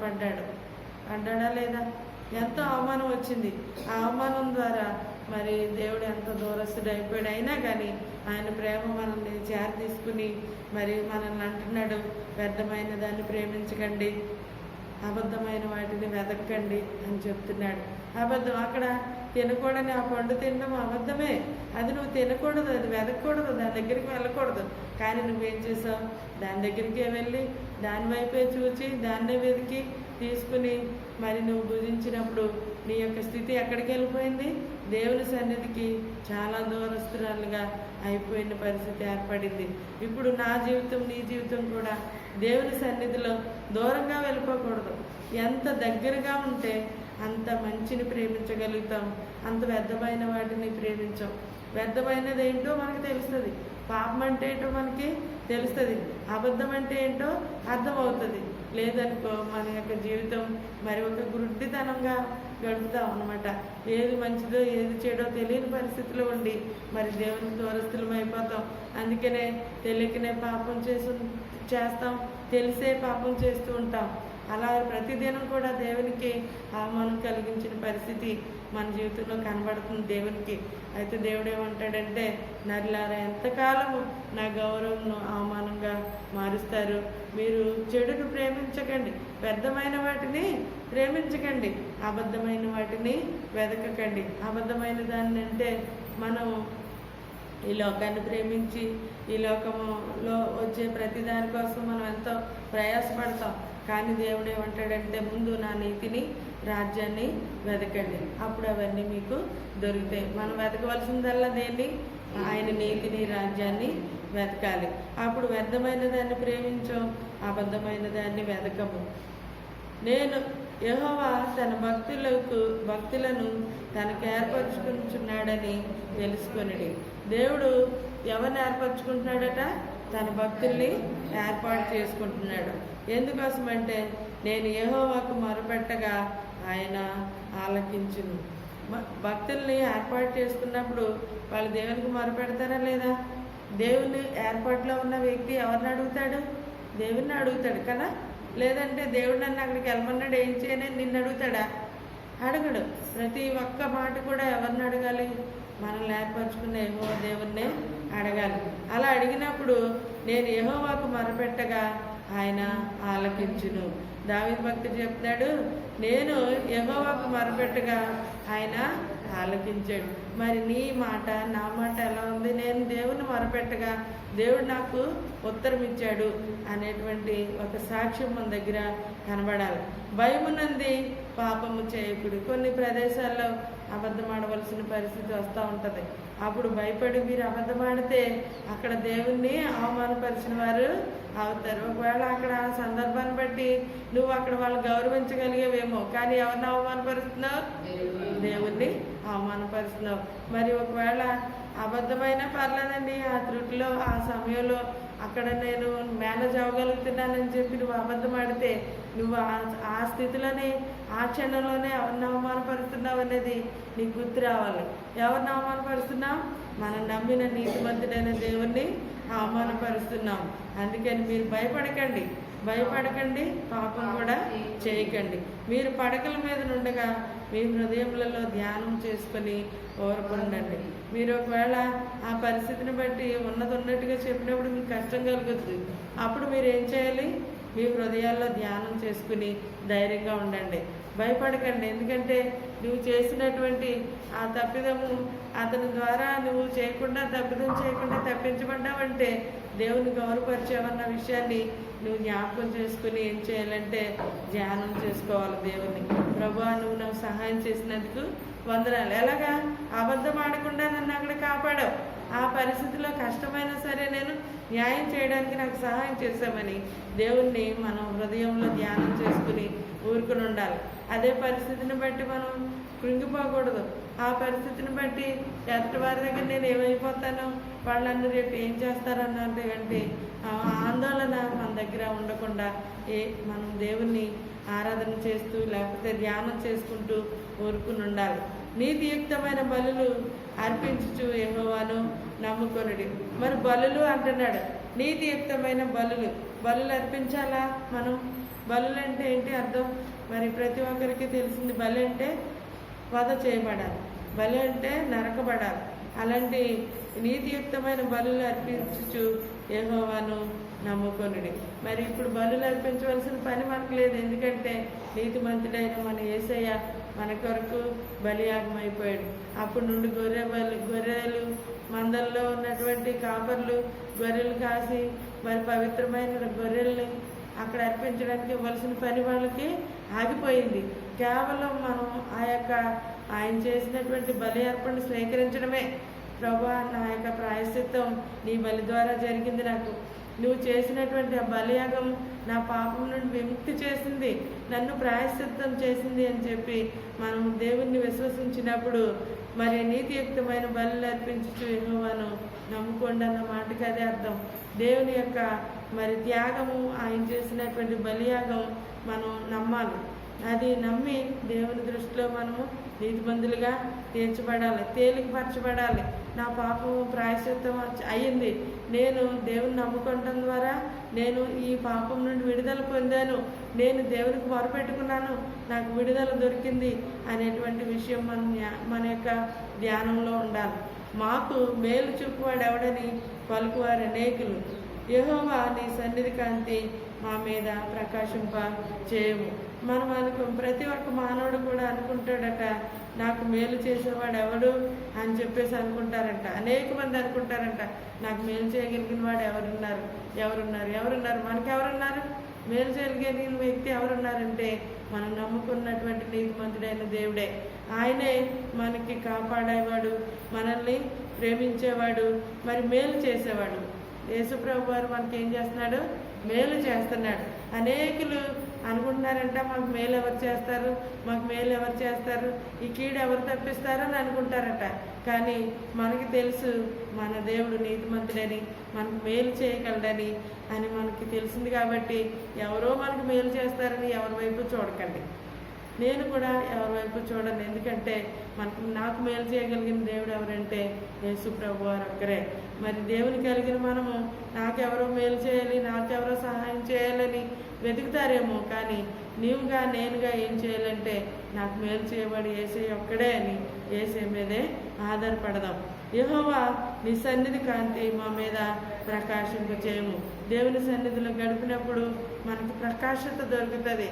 పడ్డాడా లేదా? ఎంతో అవమానం వచ్చింది. ఆ అవమానం ద్వారా మరి దేవుడు ఎంతో దూరస్తుడు అయిపోయాడు. అయినా కానీ ఆయన ప్రేమ మనల్ని చేర తీసుకుని మరి మనల్ని అంటున్నాడు, వ్యర్థమైన దాన్ని ప్రేమించకండి, అబద్ధమైన వాటిని వెతకండి అని చెప్తున్నాడు. అబద్ధం అక్కడ తినకూడని ఆ పండు తినడం అబద్ధమే. అది నువ్వు తినకూడదు, అది వెతకూడదు, దాని దగ్గరికి వెళ్ళకూడదు. కానీ నువ్వేం చేసావు? దాని దగ్గరికే వెళ్ళి దాని వైపే చూచి దాన్నే వెతికి తీసుకుని మరి నువ్వు భుజించినప్పుడు నీ యొక్క స్థితి ఎక్కడికి వెళ్ళిపోయింది? దేవుని సన్నిధికి చాలా దూరస్తురాలుగా అయిపోయిన పరిస్థితి ఏర్పడింది. ఇప్పుడు నా జీవితం, నీ జీవితం కూడా దేవుని సన్నిధిలో దూరంగా వెళ్ళిపోకూడదు. ఎంత దగ్గరగా ఉంటే అంత మంచిని ప్రేమించగలుగుతాం, అంత వ్యర్థమైన వాటిని ప్రేమించాం. వ్యర్థమైనది ఏంటో మనకు తెలుస్తుంది, పాపం అంటే ఏంటో మనకి తెలుస్తుంది, అబద్ధం అంటే ఏంటో అర్థమవుతుంది. లేదనుకో మన యొక్క జీవితం మరి ఒక గుడ్డితనంగా గడుపుతాం అన్నమాట. ఏది మంచిదో ఏది చెడో తెలియని పరిస్థితిలో ఉండి మరి దేవునికి దూరస్తులం అయిపోతాం. అందుకనే తెలియకనే పాపం చేస్తాం, తెలిసే పాపం చేస్తూ ఉంటాం. అలా ప్రతిదినం కూడా దేవునికి అవమానం కలిగించిన పరిస్థితి మన జీవితంలో కనబడుతుంది దేవునికి. అయితే దేవుడు ఏమంటాడంటే, నరులారా ఎంతకాలము నా గౌరవంను అవమానంగా మారుస్తారు? మీరు చెడును ప్రేమించకండి, వ్యర్థమైన వాటిని ప్రేమించకండి, అబద్ధమైన వాటిని వెతకకండి. అబద్ధమైన దాన్ని అంటే మనం ఈ లోకాన్ని ప్రేమించి ఈ లోకంలో వచ్చే ప్రతి దానికోసం మనం ఎంతో ప్రయాసపడతాం. కానీ దేవుడు ఏమంటాడంటే, ముందు నా నీతిని, రాజ్యాన్ని వెతకండి, అప్పుడు అవన్నీ మీకు దొరుకుతాయి. మనం వెతకవలసిందల్లా దేన్ని? ఆయన నీతిని, రాజ్యాన్ని వెతకాలి. అప్పుడు వ్యర్థమైన దాన్ని ప్రేమించాం, అబద్ధమైన దాన్ని వెతకము. నేను యెహోవా తన భక్తులను తనకు ఏర్పరచుకుంటున్నాడని తెలుసుకొనిడి. దేవుడు ఎవరిని ఏర్పరచుకుంటున్నాడట? తన భక్తుల్ని ఏర్పాటు చేసుకుంటున్నాడు. ఎందుకోసమంటే, నేను యెహోవాకు మొరపెట్టగా ఆయన ఆలకించును. భక్తుల్ని ఏర్పాటు చేసుకున్నప్పుడు వాళ్ళు దేవునికి మొరపెడతారా లేదా? దేవుని ఏర్పాటులో ఉన్న వ్యక్తి ఎవరిని అడుగుతాడు? దేవుణ్ణి అడుగుతాడు కదా. లేదంటే దేవుడు నన్ను అక్కడికి వెళ్ళమన్నాడు ఏం చేయని నిన్ను అడుగుతాడా? అడగడు. ప్రతి ఒక్క మాట కూడా ఎవరిని అడగాలి? మనల్ని ఏర్పరచుకున్న యెహోవా దేవుణ్ణే అడగాలి. అలా అడిగినప్పుడు నేను యెహోవాకు మొరపెట్టగా ఆయన ఆలకించును. దావీదు భక్తుడు చెప్తాడు, నేను యెహోవాకు మొరపెట్టగా ఆయన ఆలకించాడు. మరి నీ మాట నా మాట ఎలా ఉంది? నేను దేవుని మొరపెట్టగా దేవుడు నాకు ఉత్తరం ఇచ్చాడు అనేటువంటి ఒక సాక్ష్యం మన దగ్గర కనబడాలి. భయమునంది పాపము చేయకుడు. కొన్ని ప్రదేశాల్లో అబద్ధం ఆడవలసిన పరిస్థితి వస్తూ ఉంటుంది. అప్పుడు భయపడి మీరు అబద్ధం ఆడితే అక్కడ దేవుణ్ణి అవమానపరిచిన వారు అవుతారు. ఒకవేళ అక్కడ ఆ సందర్భాన్ని బట్టి నువ్వు అక్కడ వాళ్ళు గౌరవించగలిగేవేమో, కానీ ఎవరిని అవమానపరుస్తున్నావు? దేవుణ్ణి అవమానపరుస్తున్నావు. మరి ఒకవేళ అబద్ధమైనా పర్లేదండి, ఆ త్రుటిలో ఆ సమయంలో అక్కడ నేను మేనేజ్ అవ్వగలుగుతున్నానని చెప్పి నువ్వు అబద్ధం ఆడితే నువ్వు ఆ స్థితిలోనే ఆ క్షణంలోనే ఎవరిని అవమానపరుస్తున్నావు అనేది నీకు గుర్తు రావాలి. ఎవరిని అవమానపరుస్తున్నావు? మనం నమ్మిన నీతిమంతుడైన దేవుణ్ణి అవమానపరుస్తున్నాం. అందుకని మీరు భయపడకండి, పాపం కూడా చేయకండి. మీరు పడకల మీద నుండగా మీ హృదయములలో ధ్యానం చేసుకొని ఓర్పండి. మీరు ఒకవేళ ఆ పరిస్థితిని బట్టి ఉన్నట్టుగా చెప్పినప్పుడు మీకు కష్టం కలుగుతుంది. అప్పుడు మీరు ఏం చేయాలి? మీ హృదయాల్లో ధ్యానం చేసుకుని ధైర్యంగా ఉండండి. భయపడకండి. ఎందుకంటే నువ్వు చేసినటువంటి ఆ తప్పిదము అతని ద్వారా నువ్వు తప్పిదం చేయకుండా తప్పించబడ్డావంటే దేవుని గౌరవపరిచావన్న విషయాన్ని నువ్వు జ్ఞాపకం చేసుకుని ఏం చేయాలంటే ధ్యానం చేసుకోవాలి దేవుని. ప్రభువా, నువ్వు నాకు సహాయం చేసినందుకు వందనాలు. ఎలాగా? అబద్ధం ఆడకుండా నన్ను అక్కడ కాపాడావు. ఆ పరిస్థితిలో కష్టమైనా సరే నేను న్యాయం చేయడానికి నాకు సహాయం చేశామని దేవుణ్ణి మనం హృదయంలో ధ్యానం చేసుకుని ఊరుకుని ఉండాలి. అదే పరిస్థితిని బట్టి మనం కృంగిపోకూడదు. ఆ పరిస్థితిని బట్టి ఎదుటి వారి దగ్గర నేను ఏమైపోతాను, వాళ్ళందరూ రేపు ఏం చేస్తారన్నటువంటి ఆందోళన మన దగ్గర ఉండకుండా మనం దేవుణ్ణి ఆరాధన చేస్తూ లేకపోతే ధ్యానం చేసుకుంటూ ఊరుకుని ఉండాలి. నీతియుక్తమైన బలులు అర్పించుచు యెహోవాను నమ్ముకొనుడి. మరి బలులు అంటున్నాడు, నీతియుక్తమైన బలులు అర్పించాలా మనం? బలులు అంటే ఏంటి అర్థం? మరి ప్రతి ఒక్కరికి తెలిసింది. బలి అంటే వధ చేయబడాలి, బలి అంటే నరకబడాలి. అలాంటి నీతియుక్తమైన బలులు అర్పించుచు యెహోవాను నమ్ముకొనుడి. మరి ఇప్పుడు బలులు అర్పించవలసిన పని మనకు లేదు. ఎందుకంటే నీతిమంతుడైన మన యేసయ్య మన కొరకు బలియాగం అయిపోయాడు. అప్పుడు నుండి గొర్రెలు మందల్లో ఉన్నటువంటి కాపర్లు గొర్రెలు కాసి మరి పవిత్రమైన గొర్రెల్ని అక్కడ అర్పించడానికి ఇవ్వాల్సిన పని వాళ్ళకి ఆగిపోయింది. కేవలం మనం ఆయన చేసినటువంటి బలి అర్పణ స్వీకరించడమే. ప్రభువా, నా యొక్క ప్రాయశ్చిత్తం నీ బలి ద్వారా జరిగింది. నువ్వు చేసినటువంటి ఆ బలియాగం నా పాపం నుండి విముక్తి చేసింది, నన్ను ప్రాయశ్చిత్తం చేసింది అని చెప్పి మనం దేవుణ్ణి విశ్వసించినప్పుడు మరి నీతియుక్తమైన బలులు అర్పించుచు యెహోవాను నమ్ముకోండి అన్న మాటకి అదే అర్థం. దేవుని యొక్క మరి త్యాగము, ఆయన చేసినటువంటి బలియాగం మనం నమ్మాలి. అది నమ్మి దేవుని దృష్టిలో మనము నీతిమంతులుగా తీర్చబడాలి, తేలికపరచబడాలి. నా పాపము ప్రాయశ్చిత్తం అయ్యింది, నేను దేవుని నమ్ముకోవడం ద్వారా నేను ఈ పాపం నుండి విడుదల పొందాను, నేను దేవునికి మొరపెట్టుకున్నాను, నాకు విడుదల దొరికింది అనేటువంటి విషయం మన యొక్క ధ్యానంలో ఉండాలి. మాకు మేలు చూపువాడు ఎవడని పలుకువారు అనేకులు. యెహోవా నీ సన్నిధి కాంతి మా మీద ప్రకాశింప చేయము. మనం ప్రతి ఒక్క మానవుడు కూడా అనుకుంటాడట, నాకు మేలు చేసేవాడు ఎవడు అని చెప్పేసి అనుకుంటారంట. అనేక మంది అనుకుంటారంట, నాకు మేలు చేయగలిగిన వాడు ఎవరున్నారు మనకెవరున్నారు? మేలు చేయగలిగిన వ్యక్తి ఎవరున్నారంటే మనం నమ్ముకున్నటువంటి నీతిమంతుడైన దేవుడే. ఆయనే మనకి కాపాడేవాడు, మనల్ని ప్రేమించేవాడు, మరి మేలు చేసేవాడు. యేసుప్రభు వారు మనకి ఏం చేస్తున్నాడు? మేలు చేస్తున్నాడు. అనేకులు అనుకుంటున్నారంట, మాకు మేలు ఎవరు చేస్తారు, ఈ కీడు ఎవరు తప్పిస్తారని అనుకుంటారట. కానీ మనకి తెలుసు మన దేవుడు నీతిమంతుడని, మనకు మేలు చేయగలడని అని మనకి తెలిసింది. కాబట్టి ఎవరో మనకు మేలు చేస్తారని ఎవరి వైపు చూడకండి. నేను కూడా ఎవరి వైపు చూడను. ఎందుకంటే నాకు మేలు చేయగలిగిన దేవుడు ఎవరంటే యేసు ప్రభు వారు ఒక్కరే. మరి దేవుని కలిగిన మనము నాకెవరో మేలు చేయాలి, నాకెవరో సహాయం చేయాలని వెతుకుతారేమో, కానీ నీవుగా నేనుగా ఏం చేయాలంటే నాకు మేలు చేయబడి యేసయ్య ఒక్కడే అని యేసయ్య మీదే ఆధారపడదాం. యెహోవా నీ సన్నిధి కాంతి మా మీద ప్రకాశింప చేయము. దేవుని సన్నిధిలో గడిపినప్పుడు మనకు ప్రకాశత దొరుకుతుంది.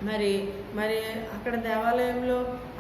మరి మరి అక్కడ దేవాలయంలో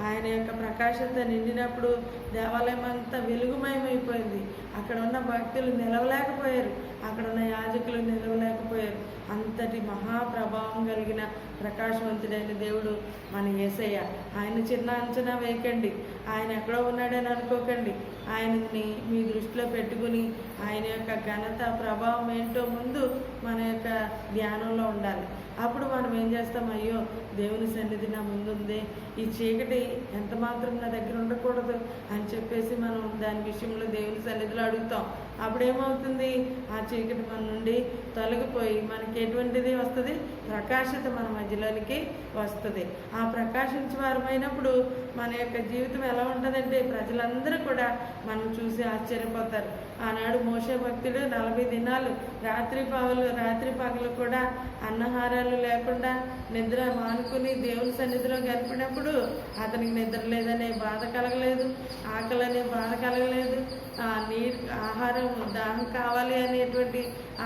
ఆయన యొక్క ప్రకాశత నిండినప్పుడు దేవాలయం అంతా వెలుగుమయమైపోయింది. అక్కడ ఉన్న భక్తులు నిలవలేకపోయారు, అక్కడ ఉన్న యాజకులు నిలవలేకపోయారు. అంతటి మహాప్రభావం కలిగిన ప్రకాశవంతుడైన దేవుడు మన యేసయ్య. ఆయన చిన్న అంచనా వేయకండి, ఆయన ఎక్కడో ఉన్నాడని అనుకోకండి. ఆయనని మీ దృష్టిలో పెట్టుకుని ఆయన యొక్క ఘనత ప్రభావం ఏంటో ముందు మన యొక్క ధ్యానంలో ఉండాలి. అప్పుడు మనం ఏం చేస్తాం, అయ్యో దేవుని సన్నిధి నా ముందుంది, ఈ చీకటి ఎంత మాత్రం నా దగ్గర ఉండకూడదు అని చెప్పేసి మనం దాని విషయంలో దేవుని సన్నిధిలో అడుగుతాం. అప్పుడేమవుతుంది, ఆ చీకటి మన నుండి తొలగిపోయి మనకి ఎటువంటిది వస్తుంది, ప్రకాశత మన మధ్యలోనికి వస్తుంది. ఆ ప్రకాశించే వారమైనప్పుడు మన యొక్క జీవితం ఎలా ఉంటుందంటే ప్రజలందరూ కూడా మనం చూసి ఆశ్చర్యపోతారు. ఆనాడు మోషే భక్తుడు 40 దినాలు రాత్రి పగలు కూడా అన్నహారాలు లేకుండా నిద్ర మానుకుని దేవుని సన్నిధిలో గడిపినప్పుడు అతనికి నిద్ర లేదనే బాధ కలగలేదు, ఆకలి అనే బాధ కలగలేదు, ఆహారం దాహం కావాలి అనేటువంటి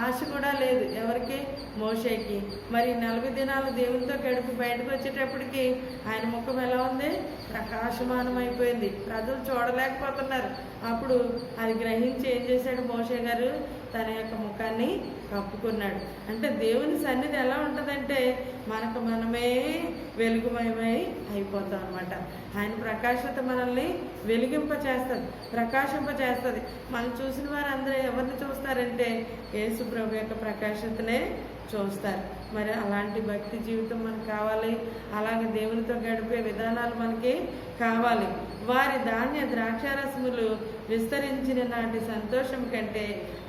ఆశ కూడా లేదు ఎవరికి, మోషేకి. మరి 40 దినాలు దేవునితో గడిపి బయటకు వచ్చేటప్పటికి ఆయన ముఖం ఎలా ఉంది, ప్రకాశమానం అయిపోయింది. ప్రజలు చూడలేకపోతున్నారు. అప్పుడు అది గ్రహించి ఏం చేశాడు మోషే గారు, తన యొక్క ముఖాన్ని కప్పుకున్నాడు. అంటే దేవుని సన్నిధి ఎలా ఉంటుందంటే మనకు మనమే వెలుగుమయమై అయిపోతాం అనమాట. ఆయన ప్రకాశత మనల్ని వెలిగింపచేస్తుంది, ప్రకాశింపచేస్తుంది. మనం చూసిన వారందరూ ఎవరిని చూస్తారంటే యేసు ప్రభు యొక్క ప్రకాశతనే చూస్తారు. మరి అలాంటి భక్తి జీవితం మనకు కావాలి, అలాగే దేవునితో గడిపే విధానాలు మనకి కావాలి. వారి ధాన్య ద్రాక్షారసములు విస్తరించిన నాటి సంతోషం కంటే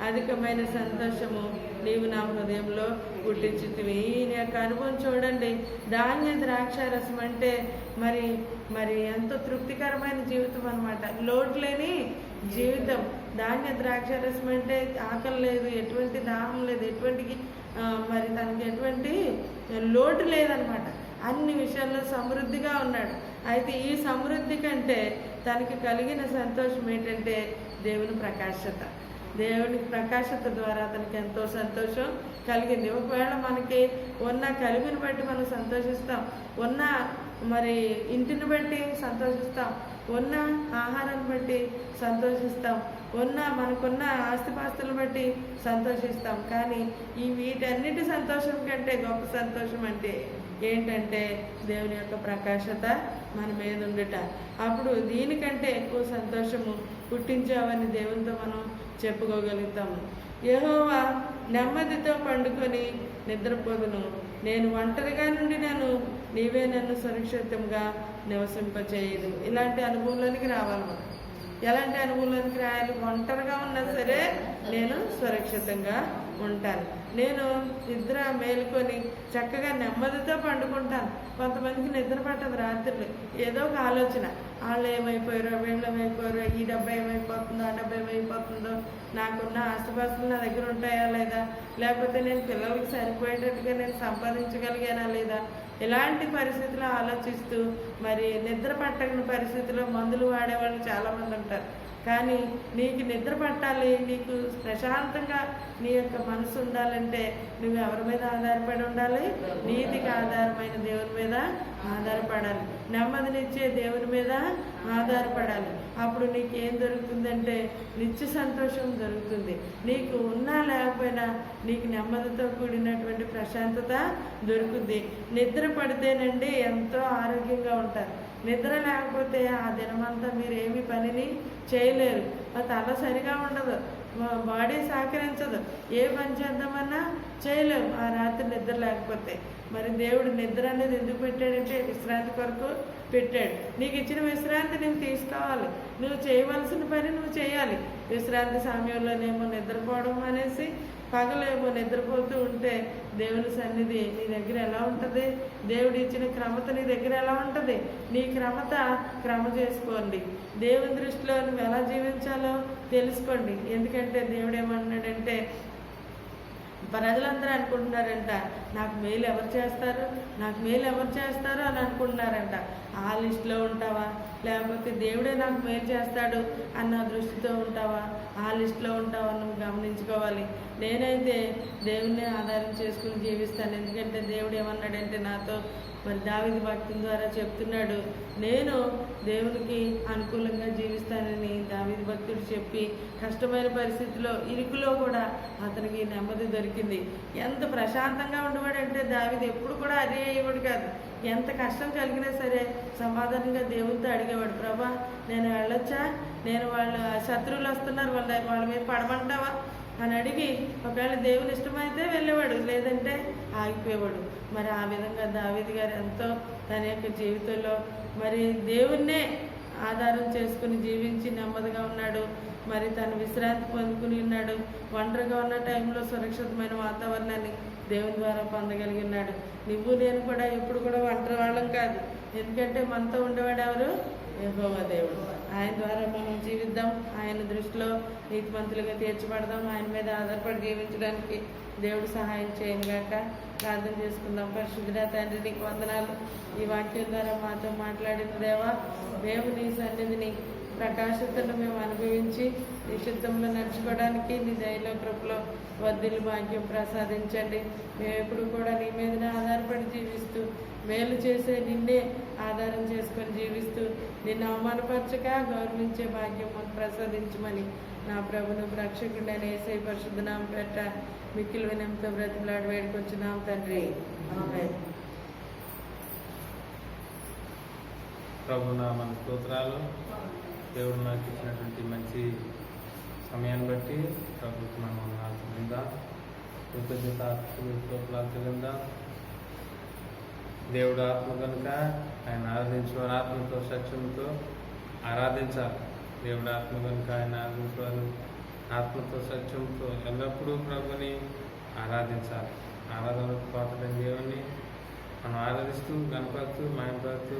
అధికమైన సంతోషము నీవు నా హృదయంలో పుట్టించితివి. ఈయన యొక్క అనుభవం చూడండి. ధాన్య ద్రాక్షారసం అంటే మరి మరి ఎంతో తృప్తికరమైన జీవితం అనమాట, లోటు లేని జీవితం. ధాన్య ద్రాక్షారసం అంటే ఆకలి లేదు, ఎటువంటి దాహం లేదు, మరి తనకి ఎటువంటి లోటు లేదనమాట. అన్ని విషయాల్లో సమృద్ధిగా ఉన్నాడు. అయితే ఈ సమృద్ధి కంటే తనకి కలిగిన సంతోషం ఏంటంటే దేవుని ప్రకాశత. దేవుని ప్రకాశత ద్వారా అతనికి ఎంతో సంతోషం కలిగింది. ఒకవేళ మనకి ఉన్న కలిమిని బట్టి మనం సంతోషిస్తాం, ఉన్న మరి ఇంటిని బట్టి సంతోషిస్తాం, ఉన్న ఆహారాన్ని బట్టి సంతోషిస్తాం, మనకున్న ఆస్తిపాస్తులను బట్టి సంతోషిస్తాం. కానీ వీటన్నిటి సంతోషం కంటే గొప్ప సంతోషం అంటే ఏంటంటే దేవుని యొక్క ప్రకాశత మన మీద ఉండుట. అప్పుడు దీనికంటే ఎక్కువ సంతోషము పుట్టించావని దేవునితో మనం చెప్పుకోగలుగుతాము. యెహోవా నెమ్మదితో పండుకొని నిద్రపోదును, నేను ఒంటరిగా నుండి నీవే నన్ను సురక్షితంగా నివసింపచేయదు. ఇలాంటి అనుభవంలోనికి రావాలి మనం. ఎలాంటి అనుభవంలోనికి రాయాలి, ఒంటరిగా ఉన్నా సరే నేను సురక్షితంగా ఉంటాను, నేను నిద్ర మేలుకొని చక్కగా నెమ్మదితో పండుకుంటాను. కొంతమందికి నిద్ర పట్టదు రాత్రులు, ఏదో ఒక ఆలోచన, వాళ్ళు ఏమైపోయారో వీళ్ళు ఏమైపోయారో, ఈ డబ్బా ఏమైపోతుందో ఆ డబ్బా ఏమైపోతుందో, నాకున్న ఆస్తిపాస్తులు నా దగ్గర ఉంటాయా లేదా, లేకపోతే నేను పిల్లలకి సరిపోయేటట్టుగా నేను సంపాదించగలిగానా లేదా, ఇలాంటి పరిస్థితులు ఆలోచిస్తూ మరి నిద్ర పట్టని పరిస్థితిలో మందులు వాడేవాళ్ళు చాలామంది ఉంటారు. కానీ నీకు నిద్ర పట్టాలి, నీకు ప్రశాంతంగా నీ యొక్క మనసు ఉండాలంటే నువ్వు ఎవరి మీద ఆధారపడి ఉండాలి, నీతికి ఆధారమైన దేవుని మీద ఆధారపడాలి, నెమ్మదినిచ్చే దేవుని మీద ఆధారపడాలి. అప్పుడు నీకు ఏం దొరుకుతుందంటే నిత్య సంతోషం దొరుకుతుంది. నీకు ఉన్నా లేకపోయినా నీకు నెమ్మదితో కూడినటువంటి ప్రశాంతత దొరుకుతుంది. నిద్ర పడితేనండి ఎంతో ఆరోగ్యంగా ఉంటారు. నిద్ర లేకపోతే ఆ దినమంతా మీరు ఏమి పనిని చేయలేరు, తల సరిగా ఉండదు, బాడీ సహకరించదు, ఏ పని చేద్దామన్నా చేయలేము ఆ రాత్రి నిద్ర లేకపోతే. మరి దేవుడు నిద్ర అనేది ఎందుకు పెట్టాడంటే విశ్రాంతి కొరకు పెట్టాడు. నీకు ఇచ్చిన విశ్రాంతి నువ్వు తీసుకోవాలి, నువ్వు చేయవలసిన పని నువ్వు చేయాలి. విశ్రాంతి సమయంలోనేమో నిద్రపోవడం అనేసి పగలేమో నిద్రపోతూ ఉంటే దేవుని సన్నిధి నీ దగ్గర ఎలా ఉంటుంది? దేవుడు ఇచ్చిన క్రమత నీ దగ్గర ఎలా ఉంటుంది? నీ క్రమ చేసుకోండి. దేవుని దృష్టిలో నువ్వు ఎలా జీవించాలో తెలుసుకోండి. ఎందుకంటే దేవుడు ఏమన్నాడంటే, ప్రజలందరూ అనుకుంటున్నారంట నాకు మేలు ఎవరు చేస్తారు అని అనుకుంటున్నారంట. ఆ లిస్టులో ఉంటావా, లేకపోతే దేవుడే నాకు మేలు చేస్తాడు అన్న దృష్టితో ఉంటావా? ఆ లిస్టులో ఉంటావా? నువ్వు గమనించుకోవాలి. నేనైతే దేవుణ్ణి ఆధారం చేసుకుని జీవిస్తాను. ఎందుకంటే దేవుడు ఏమన్నాడంటే నాతో, మరి దావీదు భక్తుల ద్వారా చెప్తున్నాడు, నేను దేవునికి అనుకూలంగా జీవిస్తానని దావీదు భక్తుడు చెప్పి కష్టమైన పరిస్థితిలో ఇరుకులో కూడా అతనికి నెమ్మది దొరికింది. ఎంత ప్రశాంతంగా ఉండేవాడంటే దావీదు ఎప్పుడు కూడా అదే అయ్యేవాడు కాదు. ఎంత కష్టం కలిగినా సరే సమాధానంగా దేవునితో అడిగేవాడు, ప్రభా నేను వెళ్ళొచ్చా, నేను వాళ్ళ శత్రువులు వస్తున్నారు, వాళ్ళ మీద పడమంటావా అని అడిగి ఒకవేళ దేవుని ఇష్టమైతే వెళ్ళేవాడు, లేదంటే ఆగిపోయేవాడు. మరి ఆ విధంగా దావీదు గారు ఎంతో తన యొక్క జీవితంలో మరి దేవుణ్ణే ఆధారం చేసుకుని జీవించి నెమ్మదిగా ఉన్నాడు. మరి తను విశ్రాంతి పొందుకుని ఉన్నాడు. ఒంటరిగా ఉన్న టైంలో సురక్షితమైన వాతావరణాన్ని దేవుని ద్వారా పొందగలిగి ఉన్నాడు. నువ్వు నేను కూడా ఎప్పుడు కూడా ఒంటరి వాళ్ళం కాదు. ఎందుకంటే మనతో ఉండేవాడు ఎవరు? యెహోవా దేవుడు. ఆయన ద్వారా మనం జీవిద్దాం. ఆయన దృష్టిలో నీతిమంతులుగా తీర్చబడదాం. ఆయన మీద ఆధారపడి జీవించడానికి దేవుడు సహాయం చేయనుగాక. ప్రార్థన చేసుకుందాం. పరిశుద్ధుడా తండ్రి, నీకు వందనాలు. ఈ వాక్యం ద్వారా మాతో మాట్లాడిన దేవా, దేవుని సన్నిధిని ప్రకాశతను మేము అనుభవించి నీ చిత్తంలో నడుచుకోవడానికి నీ దయలో కృపలో వర్ధిల్లు భాగ్యం ప్రసాదించండి. మేము ఎప్పుడు కూడా నీ మీదనే ఆధారపడి జీవిస్తూ మేలు చేసే నిన్నే ఆధారం చేసుకొని జీవిస్తూ నిన్ను అవమానపరచక గౌరవించే భాగ్యం మాకు ప్రసాదించమని నా ప్రభును రక్షకుడైన యేసయ్య పరిశుద్ధ నామమున పేరట మిక్కిలి వినయంతో బ్రతిమలాడి వేడుకొచ్చున్నాం తండ్రి. ఆమేన్. ప్రభు నామ స్తోత్రాలు. దేవుడు నాకు ఇచ్చినటువంటి మంచి సమయాన్ని బట్టి ప్రభుత్వం మనం ఆశిద్దాం. స్తోత్రాలు చెల్లిద్దాం. దేవుడు ఆత్మ కనుక ఆయన ఆరాధించేవారు ఆత్మతో సత్యంతో ఆరాధించాలి. దేవుడు ఆత్మ కనుక ఆయన ఆరాధించేవారు ఆత్మతో సత్యంతో ఎల్లప్పుడూ ప్రభుని ఆరాధించాలి. ఆరాధనకు పాత్రమైన దేవుని మనం ఆరాధిస్తూ కనపడుతూ మాయపడుతూ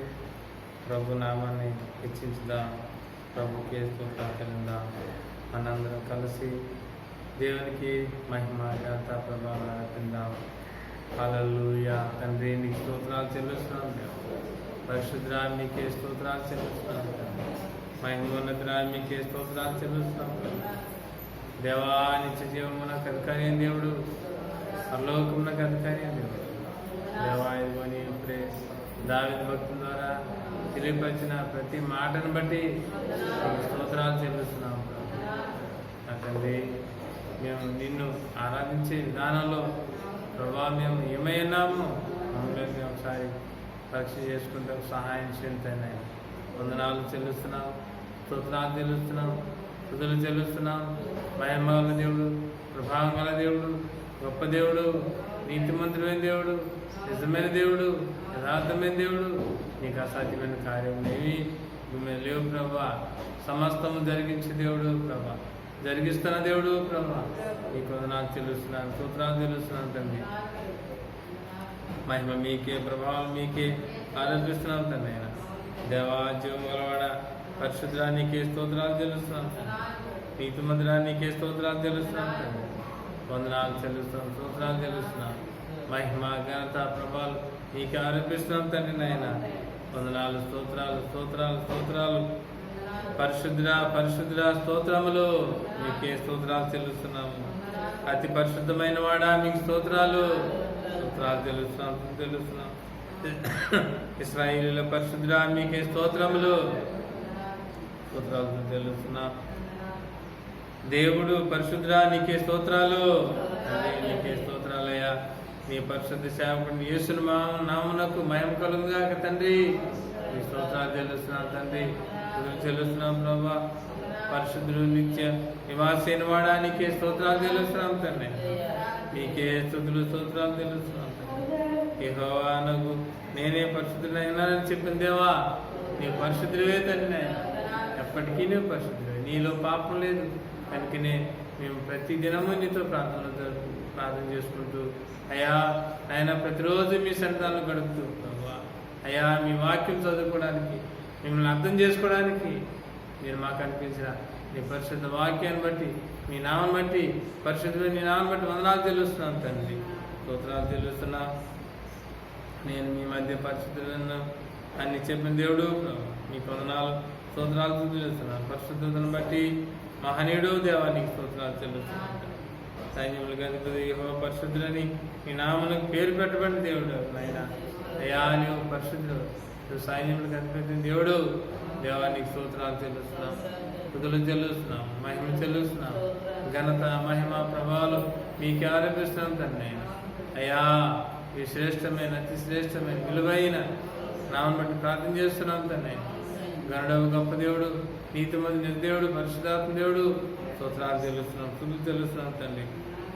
ప్రభు నామాన్ని హెచ్చించుదాం. ప్రభుకే స్తోత్రాలు. మనందరం కలిసి దేవునికి మహిమ ఘనత ప్రభావాలు అర్పిద్దాం. హల్లెలూయా. తండ్రి నీకు స్తోత్రాలు చెల్లిస్తున్నాం. పరిశుద్ధుడా నీకే స్తోత్రాలు చెల్లిస్తున్నాం. మహిమోన్నతుడా నీకే స్తోత్రాలు చెల్లిస్తున్నాం. దేవా నిత్య జీవమునకు అధికారి దేవుడు, పరలోకమునకు అధికారి దేవుడు. దేవా ఇదిగోని ఇప్పుడే దావీదు భక్తుల ద్వారా తెలియపరిచిన ప్రతి మాటను బట్టి స్తోత్రాలు చెల్లిస్తున్నాం. తండ్రి, మేము నిన్ను ఆరాధించే విధానంలో ప్రభావం మేము ఏమైనామో మమ్మల్ని ఒకసారి పరీక్ష చేసుకుంటే సహాయం చేయండి. వందనాలు చెల్లిస్తున్నాం, స్తోత్రాలు చెల్లిస్తున్నాం, స్తుతులు చెల్లిస్తున్నాం. మహిమ గల దేవుడు, ప్రభావం గల దేవుడు, గొప్ప దేవుడు, నీతిమంతుడైన దేవుడు, నిజమైన దేవుడు, యథార్థమైన దేవుడు, నీకు అసాధ్యమైన కార్యం ఏమి మిమ్మల్ని లేవు ప్రభా. సమస్తము జరిగించే దేవుడు ప్రభా, జరిగిస్తున్న దేవుడు ప్రభా. నీకు వందనాలు చెల్లిస్తున్నాను, స్తోత్రాలు చెల్లిస్తున్నాను తండ్రి. మహిమ మీకే, ప్రభావం మీకే ఆరాధిస్తున్నాం తండ్రి. అయినా దేవా జీవం గలవాడ పరిశుద్ధుడా నీకే స్తోత్రాలు చెల్లిస్తున్నాం. నీతిమంతుడా నీకే స్తోత్రాలు చెల్లిస్తున్నాం తండ్రి. వందనాలు చెల్లిస్తున్నాం, స్తోత్రాలు చెల్లిస్తున్నాం. మహిమ ఘనత ప్రభావాలు నీకే ఆరోపిస్తున్నాం తండ్రి. నాయన వందనాలు, స్తోత్రాలు స్తోత్రాలు స్తోత్రాలు. పరిశుద్ధుడా స్తోత్రములు మీకే స్తోత్రాలు చెల్లిస్తున్నాము. అతి పరిశుద్ధమైన వాడా మీకు స్తోత్రాలు తెలుస్తున్నాం. ఇశ్రాయేలీయుల పరిశుద్ధుడా మీకే స్తోత్రములు తెలుస్తున్నాం. దేవుడు పరిశుద్ధుడా నీకే స్తోత్రాలు, నీకే స్తోత్రాలయ్యా. నీ పరిశుద్ధ సేవకుడు యేసు నామమునకు మహిమ కలుగుగాక తండ్రి. నీ స్తోత్రాలు చెల్లిస్తున్నాం తండ్రి, చెల్లిస్తున్నాం ప్రభా. పరిశుద్ధుడు నిత్య నివాసైన వాడా నీకే స్తోత్రాలు చెల్లిస్తున్నాం తండ్రి. నీకే స్తుతులు స్తోత్రాలు చెల్లిస్తున్నాం. యెహోవా నాకు నేనే పరిశుద్ధుడైనానని చెప్పిన దేవా, నీ పరిశుద్ధుడివే తండ్రి. ఎప్పటికీ నువ్వు పరిశుద్ధుడివే, నీలో పాపం లేదు. కనుకనే మేము ప్రతి దినము నీతో ప్రార్థన చేసుకుంటూ అయ్యా ఆయన ప్రతిరోజు మీ సన్నిధానం గడుపుతూ ప్రభువా అయ్యా మీ వాక్యం చదువుకోవడానికి మిమ్మల్ని అర్థం చేసుకోవడానికి మీరు మాకు అనిపించిన నీ పరిశుద్ధ వాక్యాన్ని బట్టి మీ నామం బట్టి పరిశుద్ధులు నీ నామం బట్టి వందనాలు తెలుస్తున్నాను తండ్రి, స్తోత్రాలు తెలుస్తున్నా. నేను మీ మధ్య పరిశుద్ధులను అన్ని చెప్పిన దేవుడు మీకు వందనాలు స్తోత్రాలు తెలుస్తున్నాను. పరిశుద్ధతను బట్టి మహనీయుడు దేవానికి స్తోత్రాలు తెలుస్తున్నాను. సైన్యములు గదిపతి యెహోవా పరిశుద్ధులని నీ నామమునకు పేరు పెట్టబడిన దేవుడు నాయన. అయ్యా నీవు పరిశుద్ధుడు, నువ్వు సైన్యములు గదిపతి దేవుడు దేవానికి స్తోత్రాలు చెల్లిస్తున్నాం, స్తుతులు చెల్లిస్తున్నాం, మహిమ చెల్లిస్తున్నాం. ఘనత మహిమ ప్రభావాలు మీకే ఆరోపిస్తున్నాం తండ్రి. అయ్యా ఈ శ్రేష్టమైన అతి శ్రేష్టమైన విలువైన నామం బట్టి ప్రార్థన చేస్తున్నాం తండ్రి. గరుడవు గొప్ప దేవుడు, నీతిమంతుడు నిర్దేవుడు, పరిశుద్ధాత్మ దేవుడు స్తోత్రాలు చెల్లిస్తున్నాం, స్తుతులు చెల్లిస్తున్నాం తండ్రి.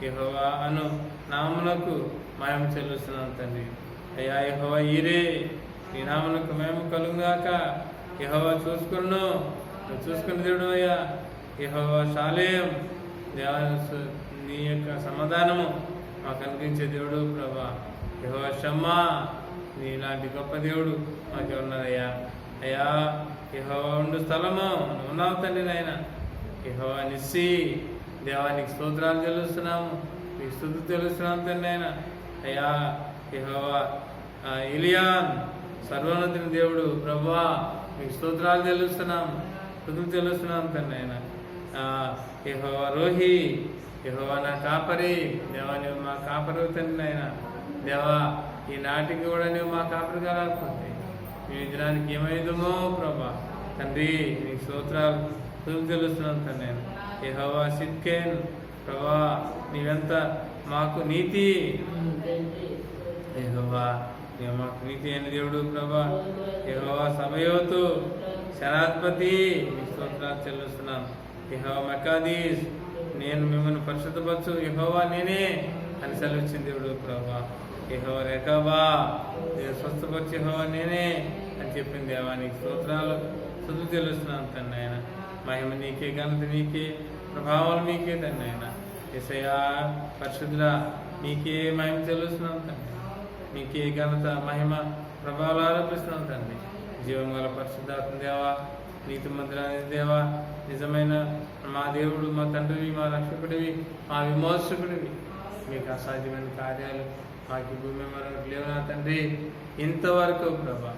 యెహోవా అను నామమునకు మహిమ చెల్లిస్తున్నాం తండ్రి. అయ్యా యెహోవా ఈరే నీ నామమునకు మహిమ కలుగుగాక. యెహోవా చూసుకును, నువ్వు చూసుకున్న దేవుడు అయ్యా. యెహోవా షాలేం దేవా, నీ యొక్క సమాధానము మాకు అనిపించే దేవుడు ప్రభా. యెహోవా షమ్మా, నీ ఇలాంటి గొప్ప దేవుడు మాకు ఉన్నారయ్యా. అయ్యా యెహోవా ఉండు స్థలము నువ్వు ఉన్నావు తండ్రి నాయన. యెహోవా నిస్సి దేవానికి స్తోత్రాలు తెలుస్తున్నాము, నీకు స్తుతి తెలుస్తున్నాం తండ్రి నాయన. అయ్యా యెహోవా ఎలియాన్ సర్వోన్నతుని దేవుడు ప్రభువా, మీకు స్తోత్రాలు తెలుస్తున్నాము, స్తుతులు తెలుస్తున్నాం తండ్రి నాయన. యెహోవా రోహి, యెహోవా నా కాపరి దేవా, నువ్వు మా కాపరి తండ్రి నాయన. దేవా ఈనాటికి కూడా నువ్వు మా కాపరిగా రాకపోతే మేము దినానికి ఏమైందమో ప్రభా తండ్రి, నీకు స్తోత్రాలు స్తుతులు తెలుస్తున్నాం తండ్రి నాయన. యెహోవా సిద్కేన్ ప్రభా, నీవెంత మాకు నీతి. యెహోవా నీవు మాకు నీతి అయిన దేవుడు ప్రభా. యెహోవా సమయోతు శరాధిపతి, నీకు స్తోత్రాలు చెల్లిస్తున్నాం. యెహోవా మకాదీస్, నేను మిమ్మల్ని పరిశుద్ధపరచు యెహోవా నేనే అని సెలవిచ్చిన దేవుడు ప్రభా. యెహోవా రేఖాబా, నేను స్వస్థపరిచి యెహోవా నేనే అని చెప్పిన దేవానికి స్తోత్రాలు స్తుతులు చెల్లిస్తున్నాం తండ్రి ఆయన. మహిమ నీకే, ఘనత నీకే, ప్రభావాలు మీకే తండ్రి ఆయన. యేసయ్యా పరిశుద్ధుల మీకే మహిమ చెల్లిస్తున్నాం తండ్రి, మీకే ఘనత మహిమ ప్రభావాలు ఆరోపిస్తున్నాం తండ్రి. జీవం గల పరిశుద్ధాత్మ దేవా, నీతిమంతులైన దేవా, నిజమైన మా దేవుడు, మా తండ్రివి, మా రక్షకుడివి, మా విమోచకుడివి. మీకు అసాధ్యమైన కార్యాలు మాకు భూమి మరొకటి లేవు నా తండ్రి. ఇంతవరకు ప్రభా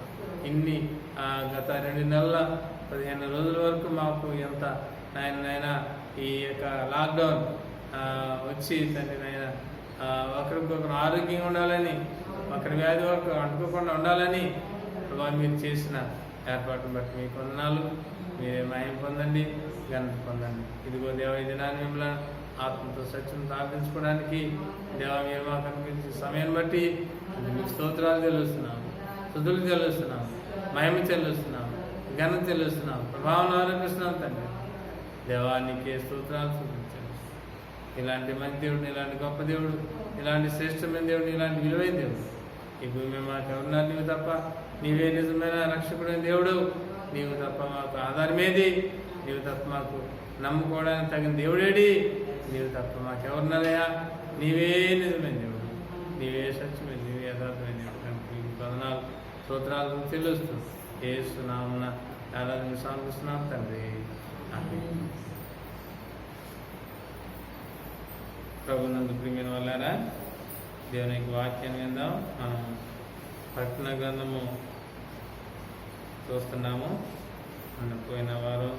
ఇన్ని గత 2 నెలల 15 రోజుల వరకు మాకు ఎంత నాయన ఈ యొక్క లాక్డౌన్ వచ్చి తండ్రి నాయన ఒకరికొకరు ఆరోగ్యంగా ఉండాలని, ఒకరి వ్యాధి వరకు అంటుకోకుండా ఉండాలని ప్రభా మీరు చేసిన ఏర్పాటును బట్టి మీకు వందనాలు. మీరే మహిమ పొందండి, ఘనత పొందండి. ఇదిగో దేవ ఈ దినాన్ని మిమ్మల్ని ఆత్మతో సత్యంతో ప్రార్థించుకోవడానికి దేవ మీరు మాకు అనిపించిన సమయాన్ని బట్టి మీకు స్తోత్రాలు చెల్లిస్తున్నాము, స్తుతులు చెల్లిస్తున్నాము, మహిమ చెల్లిస్తున్నాము, ఘనత చెల్లిస్తున్నాము, ప్రభావం ఆరోపిస్తున్నాం తండ్రి. దేవానికి స్తోత్రాలు చూపించండి. ఇలాంటి మంచి దేవుడు, ఇలాంటి గొప్ప దేవుడు, ఇలాంటి శ్రేష్టమైన దేవుడు, ఇలాంటి విలువైన దేవుడు ఈ భూమి మాకు ఎవరున్నారు? నీవు తప్ప. నీవే నిజమైన రక్షకుడైన దేవుడు. నీవు తప్ప మాకు ఆధారమేది? నీవు తప్ప మాకు నమ్ముకోవడానికి తగిన దేవుడేడి? నీవు తప్ప మాకెవరున్నారయ్యా? నీవే నిజమైన దేవుడు, నీవే సత్యమైన, నీవే యథార్థమైన దేవుడు. నీకు వందనాలు స్తోత్రాలు చెల్లిస్తూ యేసు నామమున ఆరాధన సమర్పిస్తున్నాం తండ్రి. ఆమేన్. ప్రభునందు ప్రియమైన వాళ్ళారా, దేవుని యొక్క వాక్యాన్ని విందాం. మనం ప్రకటన గ్రంథము చూస్తున్నాము. మనం పోయిన వారం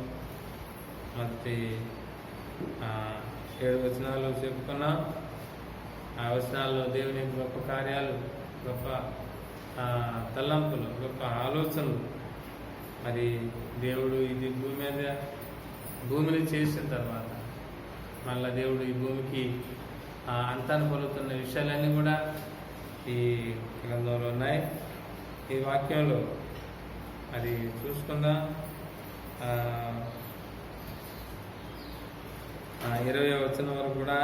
మొదటి 7 వచనాలు చెప్పుకున్నాం. ఆ వచనాల్లో దేవుని గొప్ప కార్యాలు, గొప్ప తలంపులు, గొప్ప ఆలోచనలు. మరి దేవుడు ఇది భూమిని చేసిన తర్వాత మళ్ళా దేవుడు ఈ భూమికి అంతాన్ని పలుకుతున్న విషయాలన్నీ కూడా ఈ గ్రంథంలో ఉన్నాయి. ఈ వాక్యంలో అది చూసుకుందాం. 20వ వచనం వరకు కూడా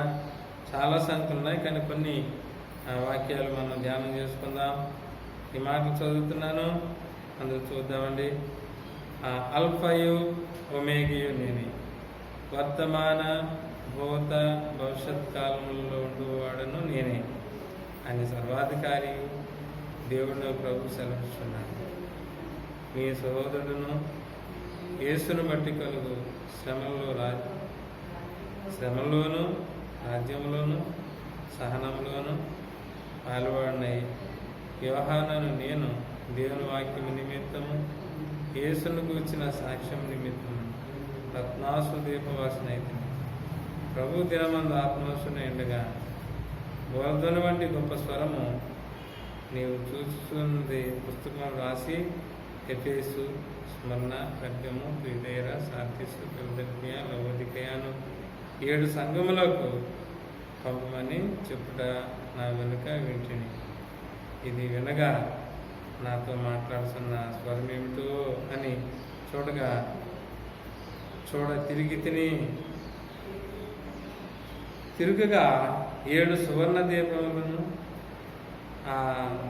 చాలా సంఖ్యలు ఉన్నాయి, కానీ కొన్ని వాక్యాలు మనం ధ్యానం చేసుకుందాం. ఈ మాటలు చదువుతున్నాను, అందరూ చూద్దామండి. అల్ఫయు ఒమేగియు నేనే, వర్తమాన భూత భవిష్యత్ కాలంలో ఉండేవాడను నేనే అని సర్వాధికారి దేవుడు ప్రభు సెలవిస్తున్నాడు. మీ సహోదరుడును యేసును బట్టి కలుగు శ్రమలోను రాజ్యంలోను సహనంలోను పాల్గొనై యోహానును నేను దేవుని వాక్యం నిమిత్తము యేసును గూర్చిన సాక్ష్యం నిమిత్తము రత్నాసు దీపవాసనైతే ప్రభు దినమందు ఆత్మవశుని ఎండగా బోధన వంటి గొప్ప స్వరము నీవు చూస్తున్నది పుస్తకం రాసి ఎఫెసు, స్మరణ, పెర్గము, త్రిదేర, సార్దిసు, ఫిలదెల్ఫియా, లవోదికయను 7 సంఘములకు పంపమని చెప్పుట నా వెనుక వింటిని. ఇది వినగా నాతో మాట్లాడుతున్న స్వరం ఏమిటో అని తిరుగుగా 7 సువర్ణ దీపములను ఆ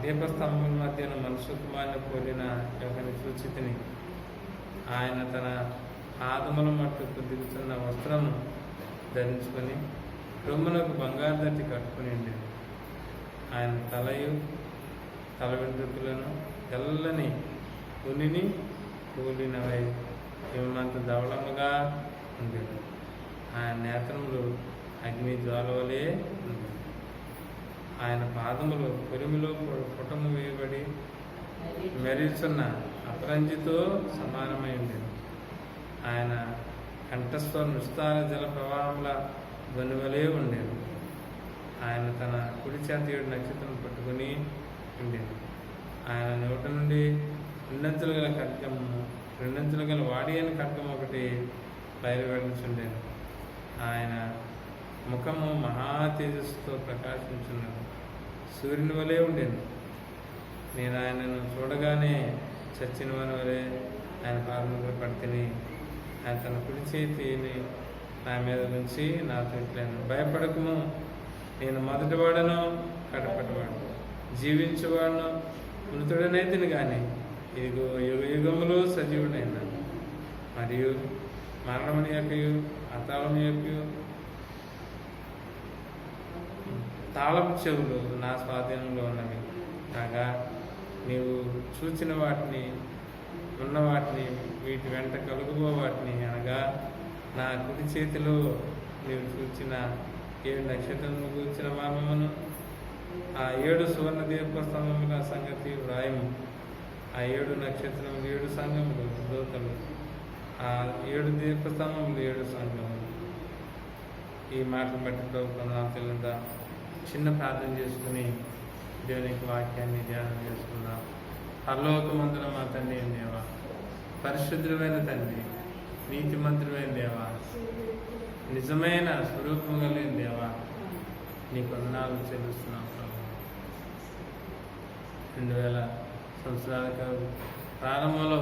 దీపస్తంభం మధ్యన మనుష్య కుమారుని పోలిన ఒకరిని సూచితిని. ఆయన తన పాదముల మట్టుకు దిగుతున్న వస్త్రము ధరించుకొని రొమ్మునకు బంగారు దట్టి కట్టుకుని ఉండేది. ఆయన తల వెంట్రుకలను తెల్లని ఉనిని కూలినవై హిమంత ధవళముగా ఉండేది. ఆయన నేత్రములు అగ్ని జ్వాలవలే ఉండేది. ఆయన పాదములు కొరిమిలో పుటము వేయబడి మెరుస్తున్న అపరంజితో సమానమై ఉండేది. ఆయన కంఠస్వరం విస్తార జల ప్రవాహంల ధ్వనివలే ఉండేది. ఆయన తన కుడి చేత 7 నక్షత్రం పట్టుకుని ఉండేది. ఆయన నోట నుండి 2 అంచులు గల ఖడ్గము 2 అంచులు గల వాడి అని ఖడ్గం ఒకటి బయలువెళ్ళుచుండేది. ఆయన ముఖము మహా తేజస్సుతో ప్రకాశించున్నది, సూర్యుని వలె ఉండేది. నేను ఆయనను చూడగానే చచ్చిన వాని వలె ఆయన పాదములపై పడితిని. ఆయన తన కుడి చేతిని నా మీద ఉంచి నాతో ఇట్లను, భయపడకము, నేను మొదటివాడను కడపటివాడు, జీవించేవాడును మృతుడనైతిని కానీ ఇదిగో యుగ యుగములో సజీవుడైనాను. మరియు మరణముని యొక్కయు అతాళము యొక్కయు తాళపు చెవులు నా స్వాధీనంలో ఉన్నవి. కాగా నీవు చూచిన వాటిని, ఉన్న వాటిని, వీటి వెంట కలుగుబో వాటిని, అనగా నా కుడి చేతిలో నీవు చూచిన 7 నక్షత్రములు కూర్చిన మర్మమును, ఆ 7 సువర్ణ దీపస్తంభముల సంగతి వ్రాయము. ఆ 7 నక్షత్రములు 7 సంఘములు దూతలు, ఆ 7 దీపస్తంభములు 7 సంఘములు. ఈ మాటను బట్టి ప్రభుత్వం తెలియదా చిన్న ప్రార్థన చేసుకుని దేవునికి వాక్యాన్ని ధ్యానం చేసుకుందాం. పరలోకమందున మా తండ్రి అయిన దేవా, పరిశుద్ధమైన తండ్రి, నీతిమంతుడైన దేవా, నిజమైన స్వరూపం కలిగిన దేవా, నీకు వందనాలు చెల్లిస్తున్నాం. 2000 సంవత్సరాల ప్రారంభంలో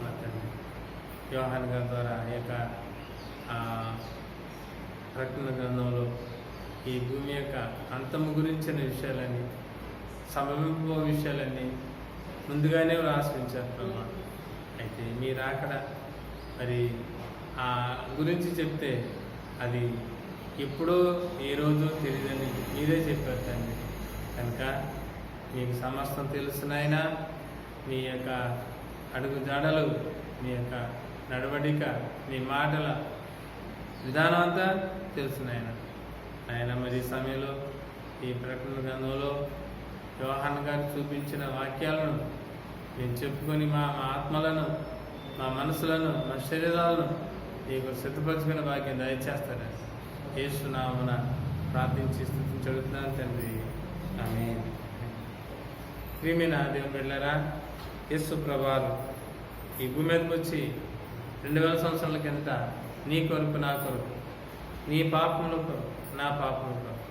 మా తండ్రి యోహాను గారి ద్వారా ఈ యొక్క ప్రకటన గ్రంథంలో ఈ భూమి యొక్క అంతము గురించిన విషయాలన్నీ, సమీప విషయాలన్నీ ముందుగానే రాసించారు ప్రభా. అయితే మీరు అక్కడ మరి ఆ గురించి చెప్తే అది ఎప్పుడో ఏ రోజు తెలియదని మీరే చెప్పారు తండ్రి. కనుక మీకు సమస్తం తెలుసునైనా మీ యొక్క అడుగు జాడలు, మీ యొక్క నడవడిక, మీ మాటల విధానం అంతా తెలుసునైనా. ఆయన మరి సమయంలో ఈ ప్రకటన గ్రంథంలో యోహాను గారు చూపించిన వాక్యాలను మేము చెప్పుకొని మా ఆత్మలను, మా మనసులను, మా శరీరాలను నీకు సిద్ధపరచుకునే భాగ్యం దయచేస్తారని యేసు నామమున ప్రార్థించి స్తుతించి అడుగుతున్నాను తండ్రి. ఆమేన్. ప్రియమైన దేవుని బిడ్డలారా, యేసు ప్రభువారు ఈ భూమి మీదకి వచ్చి 2000 సంవత్సరాల కిందట నీ కొరకు, నా కొరకు, నీ పాపముల కొరకు, నా పాపముల కొరకు,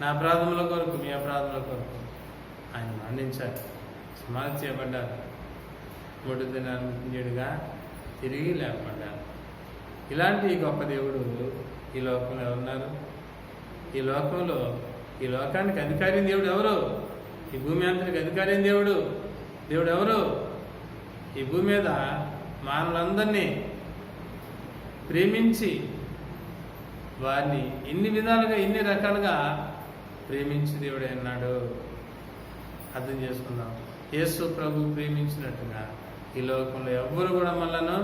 నా అపరాధముల కొరకు, మీ అపరాధముల కొరకు ఆయన మరణించారు, సమాధి చేయబడ్డారు, 3 దినాలు నిండుగా తిరిగి లేపబడ్డారు. ఇలాంటి గొప్ప దేవుడు ఈ లోకంలో ఎవరున్నారు? ఈ లోకంలో ఈ లోకానికి అధికారి దేవుడు ఎవరు? ఈ భూమి అంతటికి అధికారి దేవుడు ఎవరు? ఈ భూమి మీద మానవులందరినీ ప్రేమించి వారిని ఎన్ని విధాలుగా ఎన్ని రకాలుగా ప్రేమించి దేవుడే అన్నాడు. అర్థం చేసుకుందాం. యేసు ప్రభు ప్రేమించినట్టుగా ఈ లోకంలో ఎవ్వరు కూడా మనలను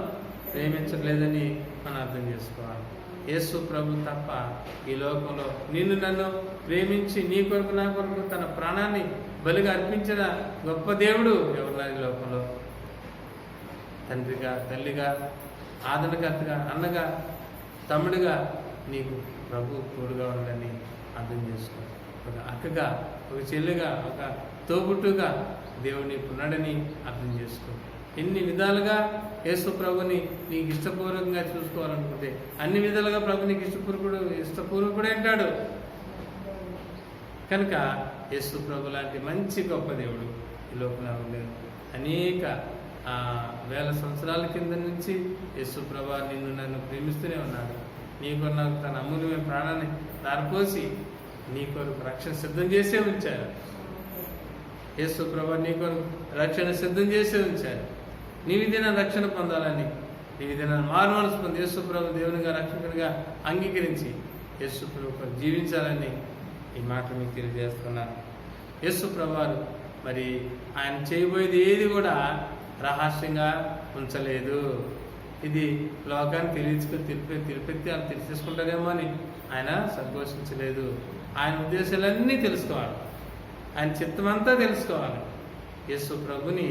ప్రేమించట్లేదని మనం అర్థం చేసుకోవాలి. యేసు ప్రభు తప్ప ఈ లోకంలో నిన్ను నన్ను ప్రేమించి నీ కొరకు నా కొరకు తన ప్రాణాన్ని బలిగా అర్పించిన గొప్ప దేవుడు ఎవరున్నారు ఈ లోకంలో? తండ్రిగా, తల్లిగా, ఆదరణకర్తగా, అన్నగా, తమ్ముడిగా నీకు ప్రభు తోడుగా ఉందని అర్థం చేసుకో. ఒక అక్కగా, ఒక చెల్లిగా, ఒక తోబుట్టుగా దేవుడు నీకు ఉన్నాడని అర్థం చేసుకో. ఎన్ని విధాలుగా యేసు ప్రభుని నీకు ఇష్టపూర్వకంగా చూసుకోవాలనుకుంటే అన్ని విధాలుగా ప్రభు నీకు ఇష్టపూర్వకుడే అంటాడు. కనుక యేసు ప్రభు లాంటి మంచి గొప్ప దేవుడు ఈ లోకంలో ఉండేది. అనేక వేల సంవత్సరాల కింద నుంచి యేసు ప్రభు నిన్ను నన్ను ప్రేమిస్తూనే ఉన్నాడు. నీ కొరకు తన అమూల్యమైన ప్రాణాన్ని దారిపోసి నీ కొరకు రక్షణ సిద్ధం చేసే ఉంచారు. యేసు ప్రభు నీ కొరకు రక్షణ సిద్ధం చేసే ఉంచారు. నీ విధిన రక్షణ పొందాలని, నీ విధిన మారుమనసు పొంది యేసు ప్రభు దేవునిగా రక్షకునిగా అంగీకరించి యేసు ప్రభు జీవించాలని ఈ మాటలు మీకు తెలియజేస్తున్నాను. యేసు ప్రభువారు మరి ఆయన చేయబోయేది ఏది కూడా రహస్యంగా ఉంచలేదు. ఇది లోకాన్ని తెలిపెత్తి వాళ్ళు తెలిసేసుకుంటారేమో అని ఆయన సంతోషించలేదు. ఆయన ఉద్దేశాలన్నీ తెలుసుకోవాలి, ఆయన చిత్తమంతా తెలుసుకోవాలి. యేసు ప్రభుని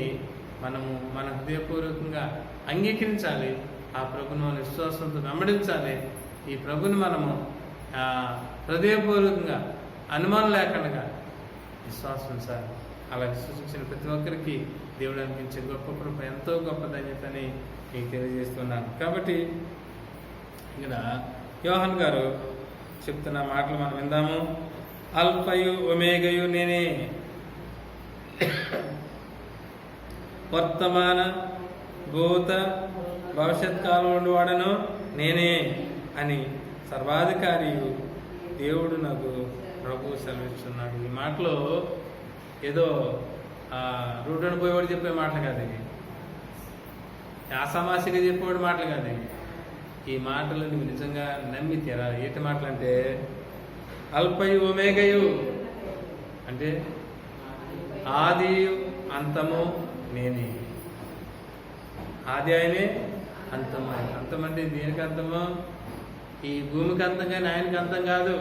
మనము మన హృదయపూర్వకంగా అంగీకరించాలి. ఆ ప్రభుని మన విశ్వాసంతో వెంబడించాలి. ఈ ప్రభుని మనము హృదయపూర్వకంగా అనుమానం లేకుండా విశ్వాసం ఉంచాలి. అలా విశ్వసించిన ప్రతి ఒక్కరికి దేవుడు అనిపించే గొప్ప కృప, ఎంతో గొప్ప ధన్యతని మీకు తెలియజేస్తున్నాను. కాబట్టి ఇక్కడ యోహాన్ గారు చెప్తున్న మాటలు మనం విందాము. అల్ఫయు ఒమేగయు నేనే, వర్తమాన భూత భవిష్యత్ కాలం వాడను నేనే అని సర్వాధికారి దేవుడు నాకు ప్రభు సెలవిస్తున్నాడు. ఈ మాటలో ఏదో రూటను పోయేవాడు చెప్పే మాటలు కాదు ఇవి, ఆసామాసిగా చెప్పేవాడు మాటలు కాదు ఇవి. ఈ మాటలు నువ్వు నిజంగా నమ్మి తీరాలి. ఏంటి మాటలు అంటే అల్పయు ఒమేగయు అంటే ఆది అంతము నేనే. ఆది ఆయనే, అంతము ఆయన. అంతం అంటే దేనికి అంతము? ఈ భూమికి అంతం కానీ ఆయనకి అంతం కాదు.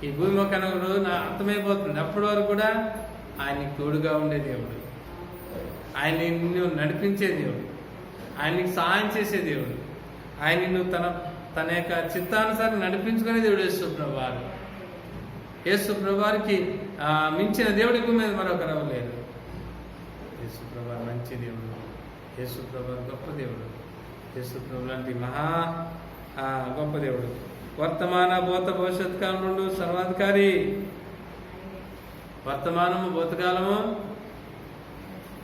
ఈ భూమి ఒక రోజు అంతమైపోతుంది. అప్పటి వరకు కూడా ఆయనకి తోడుగా ఉండే దేవుడు, ఆయన నిన్ను నడిపించే దేవుడు, ఆయనకి సహాయం చేసే దేవుడు, ఆయన నిన్ను తన యొక్క చిత్తానుసారం నడిపించుకునే దేవుడు యేసు ప్రభువారు. యేసు ప్రభువారికి మించిన దేవుడి భూమి మీద మరొకరు లేరు. యేసు ప్రభువారు మంచి దేవుడు, యేసు ప్రభువారు గొప్ప దేవుడు, యేసు ప్రభు లాంటి మహా గొప్ప దేవుడు. వర్తమాన భూత భవిష్యత్ కాలం నుండి సర్వాధికారి. వర్తమానము భూతకాలము,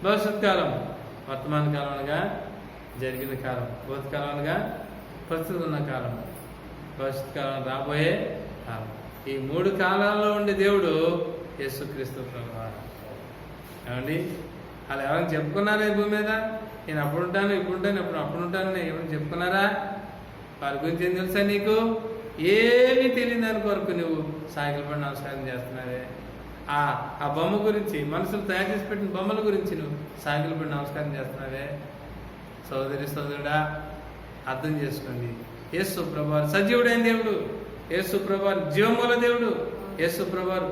భవిష్యత్ కాలము. వర్తమాన కాలం అనగా జరిగిన కాలం, భూతకాలం అనగా ప్రస్తుతం ఉన్న కాలం, భవిష్యత్ కాలం రాబోయే కాలం. ఈ 3 కాలాల్లో ఉండే దేవుడు యేసుక్రీస్తు ప్రభువారు. ఏమండి, అలా ఎవరైనా చెప్పుకున్నారా ఈ భూమి మీద? నేను అప్పుడు ఉంటాను, ఇప్పుడు ఉంటాను, అప్పుడు ఉంటాను ఎవరైనా చెప్పుకున్నారా? వారి గురించి ఏం తెలుసా నీకు? ఏమీ తెలియదు దాని కొరకు నువ్వు సాగిల పడి నమస్కారం చేస్తున్నావే. ఆ బొమ్మ గురించి, మనుషులు తయారు చేసి పెట్టిన బొమ్మల గురించి నువ్వు సాగిల పడి నమస్కారం చేస్తున్నావే. సోదరి సోదరుడా, అర్థం చేసుకోండి. యేసు ప్రభువారు సజీవుడైన దేవుడు, యేసు ప్రభువారు జీవమూల దేవుడు, యేసు ప్రభువారు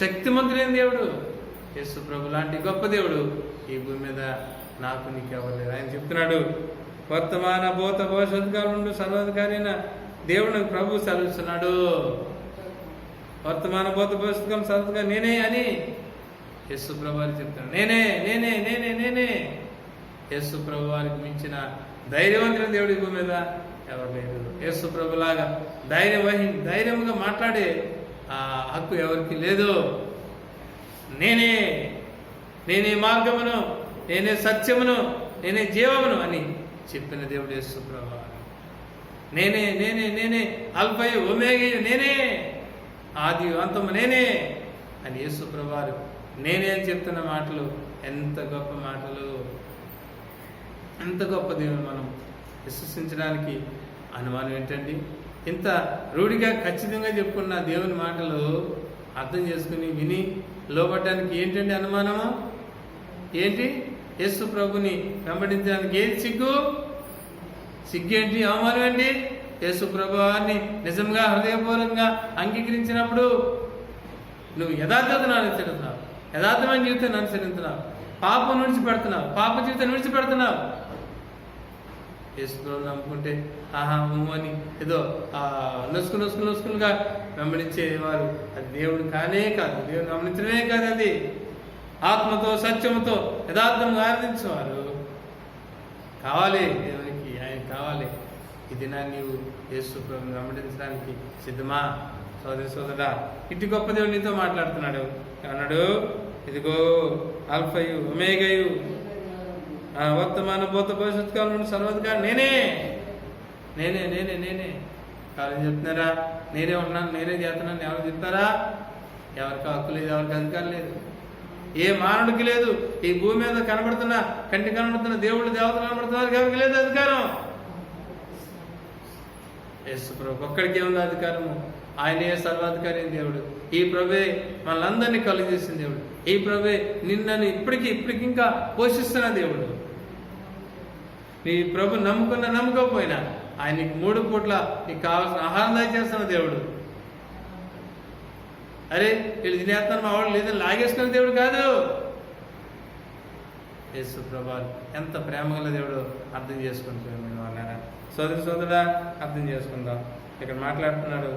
శక్తిమంతుడైన దేవుడు, యేసు ప్రభు లాంటి గొప్ప దేవుడు ఈ భూమి మీద నాకు నీకు ఎవరు. ఆయన చెప్తున్నాడు, వర్తమాన భూత భవిష్యత్ కాలం నుండి సర్వాధికారి అయిన దేవుడు ప్రభు సెలవిస్తున్నాడు. వర్తమాన భూత భవిష్యత్ కాలం సర్వాధికారి నేనే అని యేసు ప్రభు వారికి చెప్తున్నాడు. నేనే నేనే నేనే నేనే. యేసు ప్రభు వారికి మించిన ధైర్యవంతుల దేవుడి భూమి మీద ఎవరు లేరు. యేసు ప్రభులాగా ధైర్యంగా మాట్లాడే హక్కు ఎవరికి లేదు. నేనే మార్గమును, నేనే సత్యమును, నేనే జీవమును అని చెప్పిన దేవుడు యేసు ప్రభువారు. నేనే అల్ఫయు ఒమేగయు నేనే, ఆది అంతము నేనే అని యేసు ప్రభువారు నేనే అని చెప్తున్న మాటలు ఎంత గొప్ప మాటలు. ఎంత గొప్ప దేవుడు మనం విశ్వసించడానికి అనుమానం ఏంటండి? ఇంత రూఢిగా ఖచ్చితంగా చెప్పుకున్న దేవుని మాటలు అర్థం చేసుకుని విని లోబడడానికి ఏంటండి అనుమానము? ఏంటి? యేసు ప్రభుని వెంబడించడానికి ఏది సిగ్గు? సిగ్గేంటి? అవమానం ఏంటి? యేసు ప్రభువాన్ని నిజంగా హృదయపూర్వకంగా అంగీకరించినప్పుడు నువ్వు యథార్థతను అనుసరిస్తున్నావు, యథార్థమైన జీవితాన్ని అనుసరిస్తున్నావు, పాపం విడిచిపెడుతున్నావు, పాప జీవితాన్ని విడిచిపెడుతున్నావు. యేసు ప్రభువుని నమ్ముకుంటే ఆహా అని ఏదో నొసుకులుగా వెంబడించేవారు అది దేవుడు కానే కాదు, దేవుని గమనించడమే కాదు. అది ఆత్మతో సత్యముతో యథార్థంగా ఆరాధించేవారు కావాలి. దేవునికి ఆయన కావాలి. ఈ దినాన్ని నీవు యేసు ప్రభువుని వెంబడించడానికి సిద్ధమా? సోదరి సోదరా, ఇటు గొప్ప దేవుడు నీతో మాట్లాడుతున్నాడు. అన్నాడు, ఇదిగో ఆల్ఫయు ఒమేగయు, వర్తమాన భూత భవిష్యత్ కాలం నుండి సర్వధికారి నేనే నేనే నేనే నేనే కావాలని చెప్తున్నారా? నేనే ఉన్నాను, నేనే చేస్తున్నాను ఎవరు చెప్తారా? ఎవరికి హక్కు లేదు, ఎవరికి అధికారం లేదు, ఏ మానవుడికి లేదు. ఈ భూమి మీద కనబడుతున్న కంటి కనబడుతున్న దేవుళ్ళు దేవతలు కనబడుతున్నారు, ఎవరికి లేదు అధికారం. యేసు ప్రభు ఒక్కడికే ఉంది అధికారము. ఆయనే సర్వాధికారి దేవుడు. ఈ ప్రభువే మనలందరినీ కలుగజేసిన దేవుడు. ఈ ప్రభువే నిన్నని ఇప్పటికి ఇంకా పోషిస్తున్న దేవుడు. నీ ప్రభు నమ్మకపోయినా ఆయన నీకు 3 పూట్ల నీకు కావాల్సిన ఆహారం దయచేస్తున్న దేవుడు. అరే వీళ్ళు తినేస్తాను మా వాళ్ళు లేదని లాగేసుకున్న దేవుడు కాదు. యేసు ప్రభు ఎంత ప్రేమగల దేవుడు అర్థం చేసుకుంటున్నాను వాళ్ళారా. సోదరుడా, అర్థం చేసుకుందాం. ఇక్కడ మాట్లాడుతున్నాడు,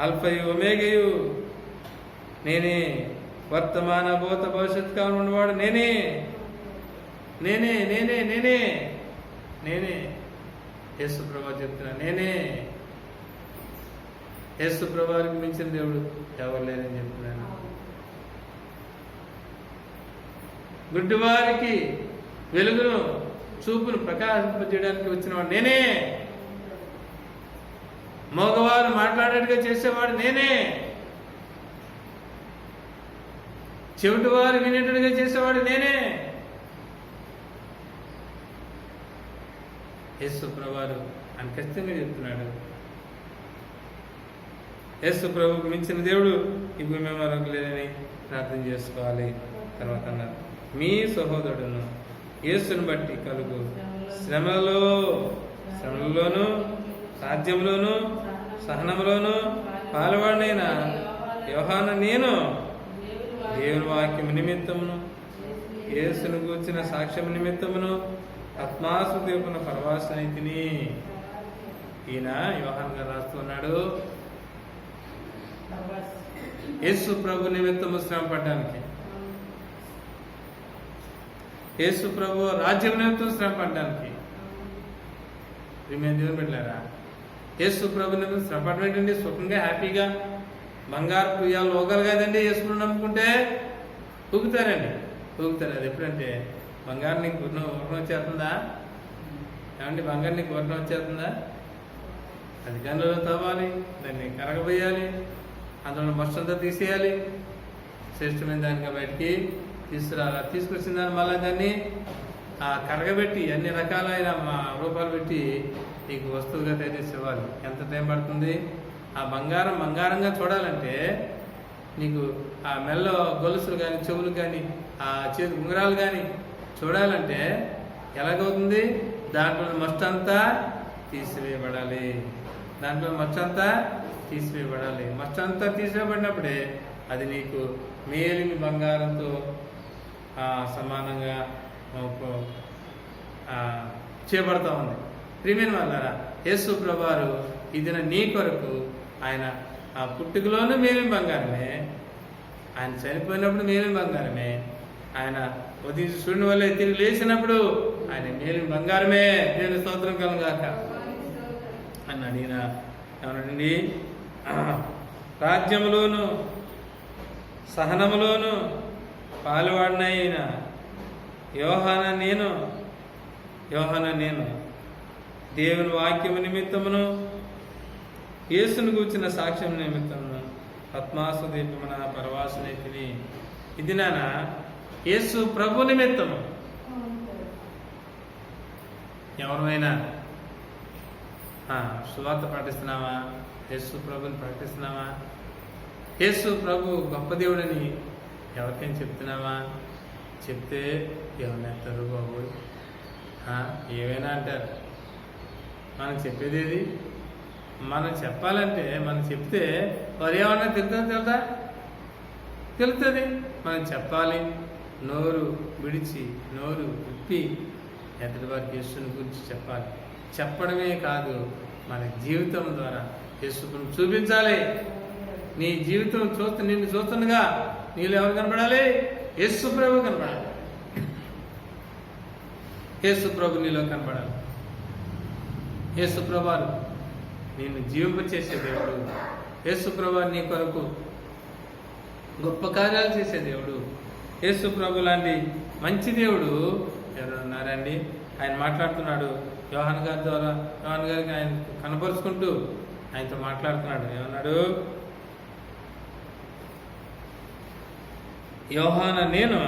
అల్ఫయు ఒమేగయు నేనే, వర్తమాన భూత భవిష్యత్ కాలం ఉన్నవాడు నేనే నేనే నేనే నేనే నేనే యేసు ప్రభు చెప్తున్నా, నేనే. యేసు ప్రభువుకి మించిన దేవుడు ఎవరు లేరని చెప్తున్నాను. గుడ్డివారికి వెలుగును చూపును ప్రకాశింపజేయడానికి వచ్చినవాడు నేనే. మగవారు మాట్లాడేట్టుగా చేసేవాడు నేనే. చెవిటి వారు వినేటట్టుగా చేసేవాడు నేనే. యేసు ప్రభువారు అని ఖచ్చితంగా చెప్తున్నాడు. యేసు ప్రభువుకు మించిన దేవుడు ఈ భూమి మరొక లేదని ప్రార్థన చేసుకోవాలి. తర్వాత అన్నారు, మీ సహోదరుడును యేసును బట్టి కలుగు శ్రమలలోను సాధ్యంలోను సహనంలోను పాలువాడినైన యోహాను నేను దేవుని వాక్యం నిమిత్తమును యేసును గూర్చిన సాక్ష్యం నిమిత్తమును ఆత్మాసుదేవున పరవాసనైతిని. ఈయన యోహాను గారు రాస్తున్నాడు, యేసు ప్రభు నిమిత్తము శ్రమ పడ్డానికి, యేసు ప్రభు రాజ్యం నిమిత్తం శ్రమ పడ్డానికి. మేము దేవుని పెట్టలేరా? యేసు ప్రభు నిమిత్తం శ్రమ పడడం ఏంటండి? సుఖంగా హ్యాపీగా బంగారు ప్రియాలు ఊగలు కాదండి. యేసును నమ్ముకుంటే ఊగుతారండి, ఊగుతారు. అది ఎప్పుడంటే బంగారు నీకు వర్ణం వచ్చేస్తుందా? ఏమంటే బంగారు నీకు వర్ణం వచ్చేస్తుందా? అది గన్నులో తవ్వాలి, దాన్ని కరగబోయాలి, అందులో మొత్తంతో తీసేయాలి, శ్రేష్టమైన దానిగా బయటికి తీసుకురావాలి. తీసుకొచ్చిన దాన్ని మళ్ళీ దాన్ని కరగబెట్టి అన్ని రకాలైన రూపాలు పెట్టి నీకు వస్తువుగా తయారు చేసి ఇవ్వాలి. ఎంత టైం పడుతుంది? ఆ బంగారంగా చూడాలంటే నీకు ఆ మెల్లో గొలుసులు కానీ, చెవులు కానీ, ఆ చేతి ఉంగరాలు కానీ చూడాలంటే ఎలాగవుతుంది? దాంట్లో మస్తంతా తీసివేయబడాలి. దాంట్లో మచ్చంతా తీసివేయబడాలి. మచ్చంతా తీసివేయబడినప్పుడే అది నీకు మేలిమి బంగారంతో సమానంగా చేపడతా ఉంది. ప్రియమైన వాళ్ళారా, యేసు ప్రభువారు ఈ దిన నీ కొరకు ఆయన ఆ పుట్టుకలోనూ మేలిమి బంగారమే, ఆయన చనిపోయినప్పుడు మేలిమి బంగారమే, ఆయన ఉదయం సూర్యుని వల్ల తిరిగి లేచినప్పుడు ఆయన మేలిమి బంగారమే. నేను స్తోత్రం కలుగాక అన్నాడు. ఈయన ఏమనండి, రాజ్యములోను సహనములోను పాలువాడినైన యోహాన నేను దేవుని వాక్యము నిమిత్తమును యేసును గూర్చిన సాక్ష్యం నిమిత్తమును ఆత్మాసు దీపమున పరవాసనైతిని. ఇది నాన్న యేసు ప్రభు నిమిత్తము ఎవరైనా సువార్త ప్రకటిస్తున్నావా? యేసు ప్రభుని ప్రకటిస్తున్నావా? యేసు ప్రభు గొప్ప దేవుడని ఎవరికైనా చెప్తున్నావా? చెప్తే ఎవరినేస్తారు బాబు? ఏమైనా అంటారు. మనం చెప్పేది ఏది? మనం చెప్పాలంటే మనం చెప్తే వారు ఏమన్నా తెలుస్తుంది. మనం చెప్పాలి, నోరు విడిచి నోరు విప్పి ఎదుటి వారికి యేసుని గురించి చెప్పాలి. చెప్పడమే కాదు, మన జీవితం ద్వారా యేసుని చూపించాలి. నీ జీవితం నిన్ను చూస్తుండగా నీళ్ళు ఎవరు కనపడాలి? యేసు ప్రభు కనపడాలి. యేసు ప్రభు నీలో కనపడాలి. యేసు ప్రభువారు నిన్ను జీవింపచేసే దేవుడు. యేసు ప్రభువారు నీ కొరకు గొప్ప కార్యాలు చేసే దేవుడు. యేసు ప్రభు లాంటి మంచి దేవుడు ఎవరు ఉన్నారండి? ఆయన మాట్లాడుతున్నాడు యోహాను గారి ద్వారా. యోహాను గారికి ఆయన కనపరుచుకుంటూ ఆయనతో మాట్లాడుతున్నాడు. ఏమన్నాడు? యోహాన నేను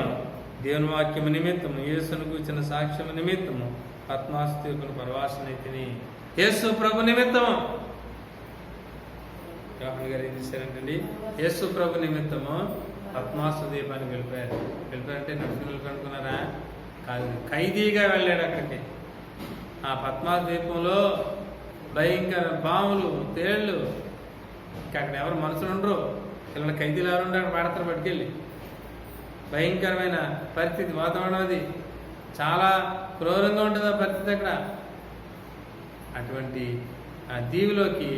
దేవుని వాక్యము నిమిత్తము యేసును కూర్చిన సాక్ష్యము నిమిత్తము పద్మాస్తీపును పరవాసనైతిని. యేసు ప్రభు నిమిత్తము. యోహాను గారు ఏం చేశారంటండి? యేసు ప్రభు నిమిత్తము పద్మాస్తు దీపాన్ని వెళ్ళిపోయారు. వెళ్ళిపోయారంటే నడుచుకుని కనుక్కున్నారా? కాదు, ఖైదీగా వెళ్ళాడు అక్కడికి. ఆ పద్మాస్తు దీపంలో భయంకర పాములు, తేళ్లు, ఇంకా అక్కడ ఎవరు మనుషులు ఉండరు. ఇలా ఖైదీలు ఎవరు ఉండే అక్కడ పడతారు పట్టుకెళ్ళి. భయంకరమైన పరిస్థితి, వాతావరణం అది చాలా క్రూరంగా ఉంటుంది ఆ పరిస్థితి అక్కడ. అటువంటి ఆ దీవిలోకి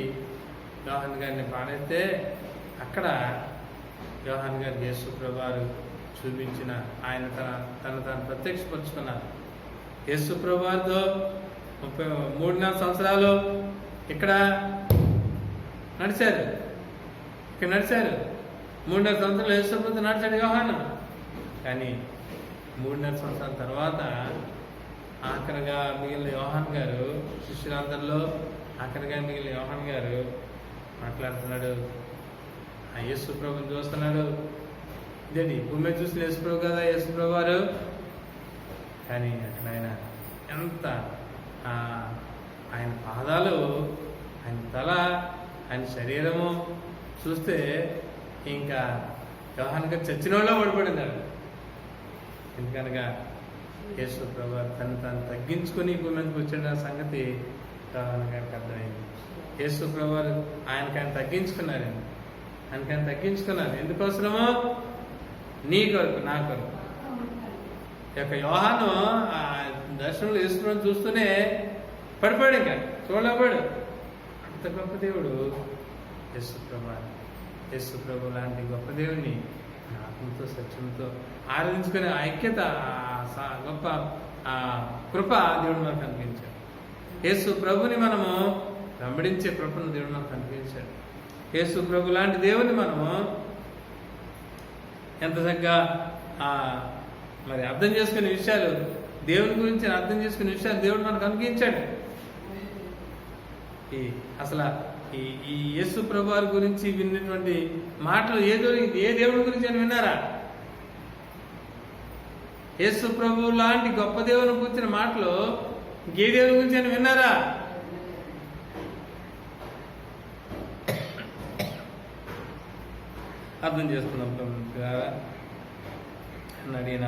యోహాను గారిని పాడేస్తే అక్కడ యోహాను గారు యేసు ప్రభువారు చూపించిన ఆయన తను ప్రత్యక్షపరుచుకున్నారు. యేసు ప్రభువారితో 33.5 సంవత్సరాలు ఇక్కడ నడిచారు. 3.5 సంవత్సరాలు యేసు ప్రభుతో నడిచాడు యోహాను. కానీ 3.5 సంవత్సరాల తర్వాత ఆఖరిగా మిగిలిన యోహాను గారు, శిష్యులందరిలో ఆఖరిగా మిగిలిన యోహాను గారు మాట్లాడుతున్నాడు. ఆ యేసు ప్రభుని చూస్తున్నాడు. ఇదేంటి భూమి చూసిన యేసు ప్రభు కదా యేసు ప్రభు వారు. కానీ అక్కడ ఆయన ఎంత ఆయన పాదాలు, ఆయన తల, ఆయన శరీరము చూస్తే ఇంకా యోహాను గారు చచ్చిన వాళ్ళ పడిపడిందాడు. ఎందుకనగా యేసు ప్రభు తను తగ్గించుకొని భూమి మీదకి వచ్చిన సంగతి యోహాను గారికి అర్థమైంది. యేసు ప్రభు ఆయన తగ్గించుకున్నారండి. ఆయనకైనా తగ్గించుకున్నారు. ఎందుకోసమో? నీ కొరకు, నా కొరకు. యొక్క యోహాను ఆ దర్శనంలో యేసు ప్రభు చూస్తూనే పడిపోయాడు, ఇంకా చూడలేపాడు. అంత గొప్ప దేవుడు యేసు ప్రభు. యేసు ప్రభు లాంటి గొప్ప దేవుడిని ఆత్మతో సత్యంతో ఆరాధించుకునే ఐక్యత, గొప్ప కృప దేవుడు మనకు కనిపించాడు. యేసు ప్రభుని మనము వెంబడించే కృపను దేవుడు మనకు కనిపించాడు. యేసు ప్రభు లాంటి దేవుని మనము ఎంత చక్కగా మరి అర్థం చేసుకునే విషయాలు, దేవుని గురించి అర్థం చేసుకునే విషయాలు దేవుడు మనకు అనుగ్రహించాడు. అసలు ఈ యేసు ప్రభు వారి గురించి విన్నటువంటి మాటలు ఏ దేవుడి గురించి అని విన్నారా? యేసు ప్రభు లాంటి గొప్ప దేవుని గురించిన మాటలు ఏ దేవుని గురించి అని విన్నారా? అర్థం చేసుకున్నాం. అడిగిన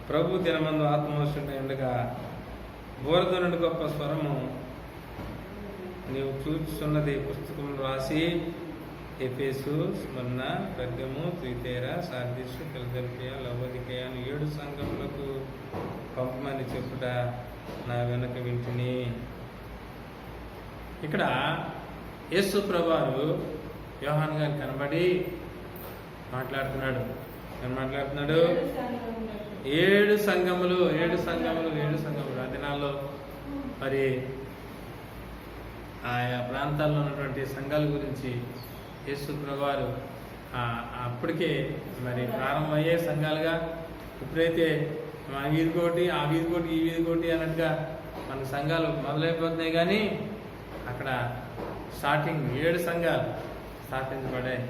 ప్రభు దినమందు ఆత్మవర్షుడై ఉండగా బోరద నుండి గొప్ప స్వరము నీవు చూచున్నది పుస్తకం రాసి ఎఫెసు, స్మరణ, పెర్గము, తుయితైర, సార్దిసు, ఫిలదెల్ఫియా, లవోదికయ 7 సంఘములకు పంపమని చెప్పుట నా వెనక వింటిని. ఇక్కడ యేసు ప్రభువారు యోహాను గారు కనబడి మాట్లాడుతున్నాడు. ఏం మాట్లాడుతున్నాడు? 7 సంఘములు. ఆ దినాల్లో మరి ఆయా ప్రాంతాల్లో ఉన్నటువంటి సంఘాల గురించి యేసు ప్రభువారు అప్పటికే మరి ప్రారంభమయ్యే సంఘాలుగా, ఎప్పుడైతే ఆ వీధి కోటి, ఆ వీధి కోటి, ఈ వీధి కోటి అన్నట్టుగా మన సంఘాలు మొదలైపోతున్నాయి. కానీ అక్కడ స్టార్టింగ్ 7 సంఘాలు స్థాపించబడ్డాయి.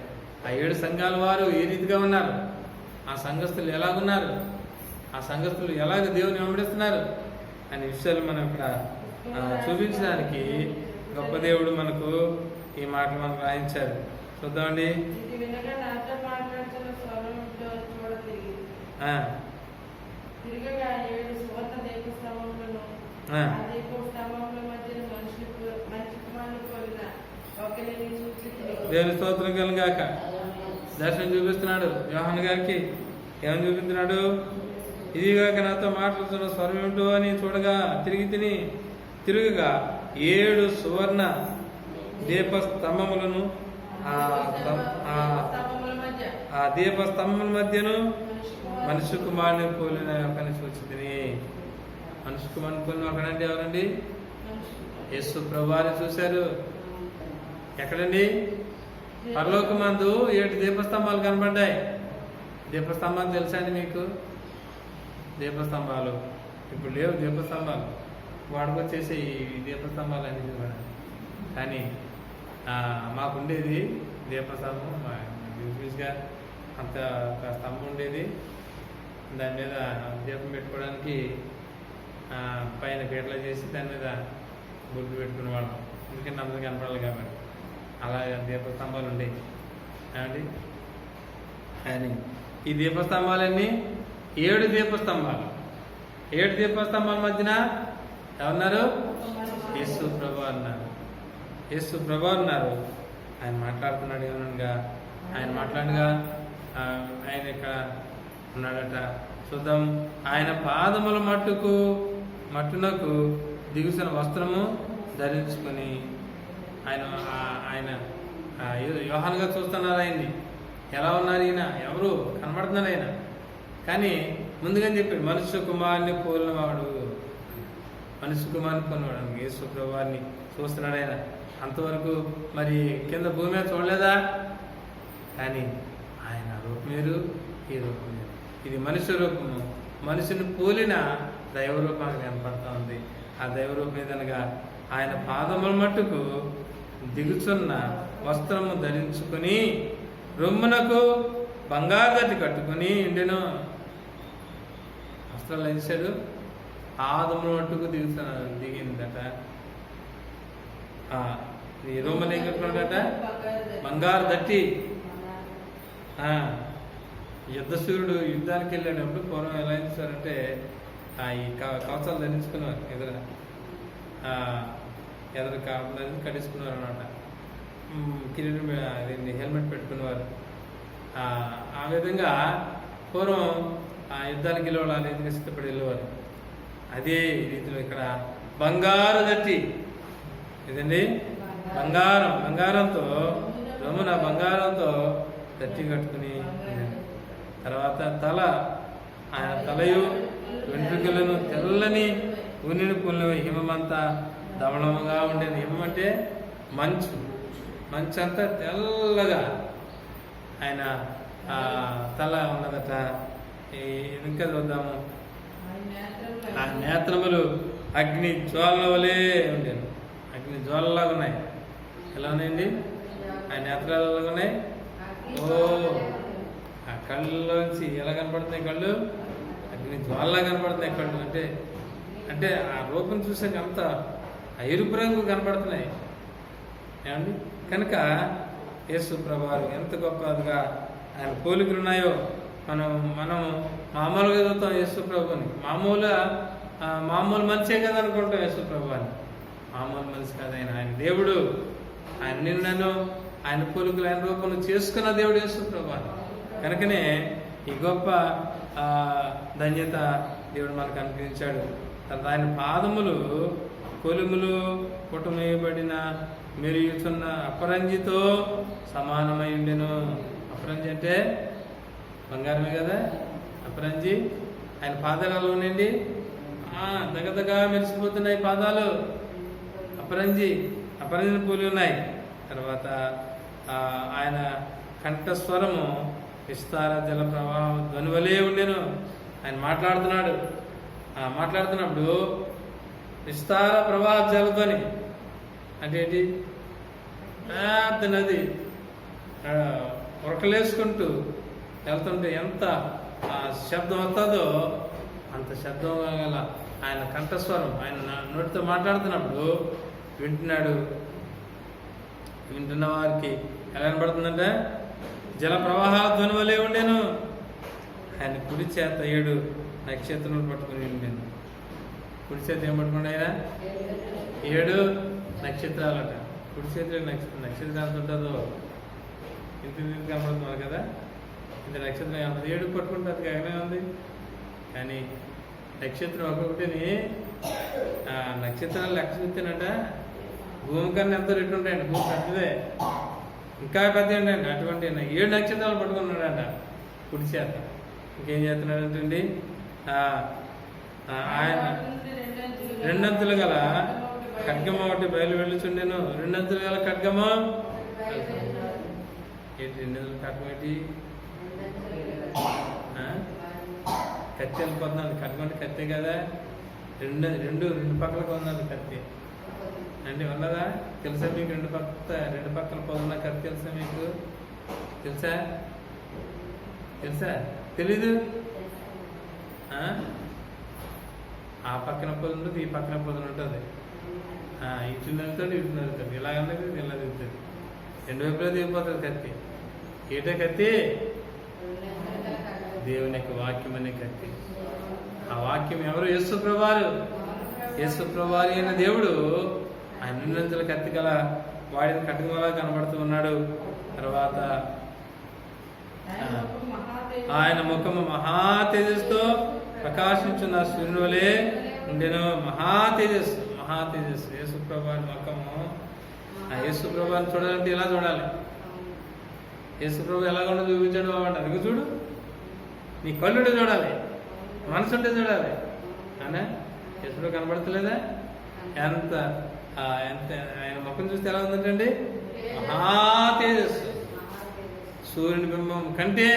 ఆ 7 సంఘాల వారు ఏ రీతిగా ఉన్నారు, ఆ సంఘస్థులు ఎలాగున్నారు, ఆ సంఘస్థులు ఎలాగ దేవుని వెంబడిస్తున్నారు అనే విషయాలు మనం ఇక్కడ చూపించడానికి గొప్ప దేవుడు మనకు ఈ మాటలు మనకు రాయించారు. చూద్దామండి. ఇది వినగా నాతో మాట్లాడుతున్న స్వరం తిరగగా 7 సువర్ణ దీపస్తంభములను, ఆ దీపస్తంభముల మధ్యన మనిషి కుమారుని పోలిన ఒకరిని చూచితిని. దేవుని స్తోత్రం కలుగాక. దర్శనం చూపిస్తున్నాడు యోహాను గారికి. ఏమని చూపిస్తున్నాడు? ఇదిగాక నాతో మాట్లాడుతున్న స్వరం ఏమిటో అని చూడగా తిరగగా 7 సువర్ణ దీపస్తంభములను, ఆ దీపస్తంభముల మధ్యను మనిషి కుమారుని పోలిన ఒకరిని చూచితిని. మనిషి కుమారుని పోలిన ఒకడంటే ఎవరండి? యేసు ప్రభువారిని చూశారు. ఎక్కడండి? పరలోకమందు 7 దీపస్తంభాలు కనబడ్డాయి. దీపస్తంభాలు తెలుసా అండి మీకు? దీపస్తంభాలు ఇప్పుడు లేవు. దీపస్తంభాలు వాడుకొచ్చేసి ఈ దీపస్తంభాలు అనేది కూడా. కానీ మాకుండేది దీపస్తంభం. యూజువల్గా అంత ఒక స్తంభం ఉండేది. దాని మీద దీపం పెట్టుకోవడానికి పైన పీటలు చేసి దాని మీద గుడ్డు పెట్టుకునేవాళ్ళం. ఎందుకంటే అందరికీ కనపడాలి కాబట్టి. అలా దీపస్తంభాలు ఉండేవి ఏమండి. కానీ ఈ దీపస్తంభాలన్నీ 7 దీపస్తంభాలు. 7 దీపస్తంభాల మధ్యన ఎవరున్నారు? యేసు ప్రభు అన్నారు. యేసు ప్రభు అన్నారు. ఆయన మాట్లాడుతున్నాడు. ఏమనగా ఆయన మాట్లాడగా ఆయన ఇక్కడ ఉన్నాడట. చూద్దాం. ఆయన పాదముల మట్టునకు దిగుసిన వస్త్రము ధరించుకొని ఆయన యోహానుగా చూస్తున్నారు. ఆయన్ని ఎలా ఉన్నారు? ఈయన ఎవరు? కనబడుతున్నాడు ఆయన. కానీ ముందుగా చెప్పాడు మనుష్య కుమారుని పోలినవాడు. మనుష్య కుమారుని పోలినవాడు యేసు ప్రభువారిని చూస్తున్నాడు ఆయన. అంతవరకు మరి కింద భూమి మీద చూడలేదా? కానీ ఆయన రూపం వేరు, ఈ రూపం వేరు. ఇది మనుష్య రూపము. మనిషిని పోలిన దైవ రూపానికి కనపడతా ఉంది. ఆ దైవ రూపం ఏదనగా ఆయన పాదముల మట్టుకు దిగుచున్న వస్త్రము ధరించుకొని రొమ్మునకు బంగారు గట్టి కట్టుకుని ఉండెను. వస్త్రాలు వేసాడు. పాదముల మట్టుకు దిగిందట. ఈ రొమ్మను ఏం కట్టుకున్నాడట? బంగారు దట్టి. యుద్ధశూరుడు యుద్ధానికి వెళ్ళేటప్పుడు పూర్వం ఎలా చేశారంటే ఈ కవచాలు ధరించుకున్నారు. ఎదురు కాకుండా కట్టించుకున్నారు అనమాట. కిరీటం హెల్మెట్ పెట్టుకునేవారు. ఆ విధంగా పూర్వం యుద్ధానికి వెళ్ళేవాళ్ళు ఆ రీతిగా సిద్ధపడి వెళ్ళేవారు. అదే రీతిలో ఇక్కడ బంగారు దట్టి. ఇదండి బంగారంతో రొమ్మున బంగారంతో దట్టి కట్టుకుని, తర్వాత ఆయన తలయు వెంట్రుకలను తెల్లని ఉనిని పుల్లని హిమమంతా ధవళముగా ఉండేది. హిమం అంటే మంచు అంతా తెల్లగా ఆయన తల ఉన్నదట. ఇంకా చూద్దాము. ఆ నేత్రములు అగ్ని జ్వాలల వలె ఉండేది. అగ్ని జ్వాలలాగా ఉన్నాయి. ఎలా ఉన్నాయండి? ఆ నేత్రాలు ఎలాగా ఉన్నాయి? ఆ కళ్ళలోంచి ఎలా కనపడుతున్నాయి? కళ్ళు అగ్ని జ్వాలలా కనపడుతున్నాయి. కళ్ళు అంటే ఆ రూపం చూసాక అంత ఎరుపు రంగు కనపడుతున్నాయి ఏమండి. కనుక యేసు ప్రభువారు ఎంత గొప్పగా ఆయన పోలికలు ఉన్నాయో మనం మామూలుగా చదువుతాం యేసు ప్రభుని. మామూలు మనిషే కదా అనుకుంటాం యేసు ప్రభుని. మామూలు మనిషి కాదు ఆయన. ఆయన దేవుడు. ఆయన నిన్నను ఆయన పోలికలు ఆయన రూపంలో చేసుకున్న దేవుడు యేసు ప్రభుని. కనుకనే ఈ గొప్ప ధన్యత దేవుడు మనకు అనుగ్రహించాడు. ఆయన పాదములు కొలుములు కుటుంబేయబడిన మెరుగుతున్న అపరంజితో సమానమై ఉండెను. అపరంజి అంటే బంగారమే కదా అపరంజి. ఆయన పాదాలలో ఉండండి దగదగా మెరిసిపోతున్నాయి పాదాలు. అపరంజిని పోలి ఉన్నాయి. తర్వాత ఆయన కంఠస్వరము విస్తార జల ప్రవాహం ధ్వనివలే ఉండెను. ఆయన మాట్లాడుతున్నప్పుడు విస్తార ప్రవాహ జలధ్వని అంటే ఏంటి? పెద్ద నది ఉరకలేసుకుంటూ వెళ్తుంటే ఎంత శబ్దం వస్తుందో అంత శబ్దం గల ఆయన కంఠస్వరం. ఆయన నోటితో మాట్లాడుతున్నప్పుడు వింటున్నాడు వింటున్న వారికి ఎలా కనబడుతుందంటే జల ప్రవాహాల ధ్వని వలె ఉండేను. ఆయన కుడి చేత 7 నక్షత్రాలు పట్టుకుని ఉండేను. కుడి చేత ఏం పట్టుకుని ఆయన 7 నక్షత్రాలట. కుడి చేతిలో నక్షత్రం ఎంత ఉంటుందో ఇంత కనబడుతున్నారు కదా. ఇంత నక్షత్రం ఎంత 7 పట్టుకుంటుంది కాగానే ఉంది. కానీ నక్షత్రం ఒక్కొక్కటిని నక్షత్రాలు లెక్క చూస్తేనట భూమి కన్నా ఎంతో రెట్టు ఉంటాయండి. భూమి పెద్దదే, ఇంకా పెద్ద ఉంటాయండి. అటువంటి 7 నక్షత్రాలు పట్టుకున్నాడంట కుడి చేత. ఇంకేం చేస్తున్నాడంటండి, ఆయన 2 అంతులు గల ఖడ్గమ ఒకటి బయలు వెళ్ళుచుండెను. 2 అంతులు గల ఖడ్గమ ఏంటి? 2 అంతుల ఖడ్గం ఏంటి? కత్తి వెళ్ళిపోతున్నాను. ఖడ్గం అంటే కత్తే కదా. రెండు పక్కలకు ఉన్నది కత్తి అంటే ఉన్నదా? తెలుసా మీకు? రెండు పక్కల పొందున్న కత్తి తెలుసా మీకు? తెలుసా? తెలీదు? ఆ పక్కన పొద్దు ఉంటుంది, ఈ పక్కన పొద్దున ఉంటుంది. ఇటు నడుతుంది, ఇటు నడుతుంది. ఇలా అన్నది ఇలా దిగుతుంది. 2 వైపులో దిగిపోతుంది కత్తి. ఏటే కత్తి? దేవుని యొక్క వాక్యం అనే కత్తి. ఆ వాక్యం ఎవరు? యేసు ప్రభువారు. యేసు ప్రభువారు అయిన దేవుడు ఆయన 2 అంచుల కత్తి గల వాడిన కట్టుకలా కనబడుతూ ఉన్నాడు. తర్వాత ఆయన ముఖము మహా తేజస్సుతో ప్రకాశించున్న సూర్యుని వలె ఉండెను. మహా తేజస్సు యేసు ప్రభువారి ముఖము. ఆ యేసు ప్రభువారిని చూడాలంటే ఇలా చూడాలి. యేసు ప్రభు ఎలాగొండ చూపించాడు బాబు అంటే అదిగో చూడు. నీ కళ్ళుంటే చూడాలి, మనసు ఉంటే చూడాలి. అనే ఎప్పుడు కనబడతలేదా? ఎంత ఆయన ముఖం చూస్తే ఎలా ఉందంటండి? మహా తేజస్సు. సూర్యుని బింబం కంటే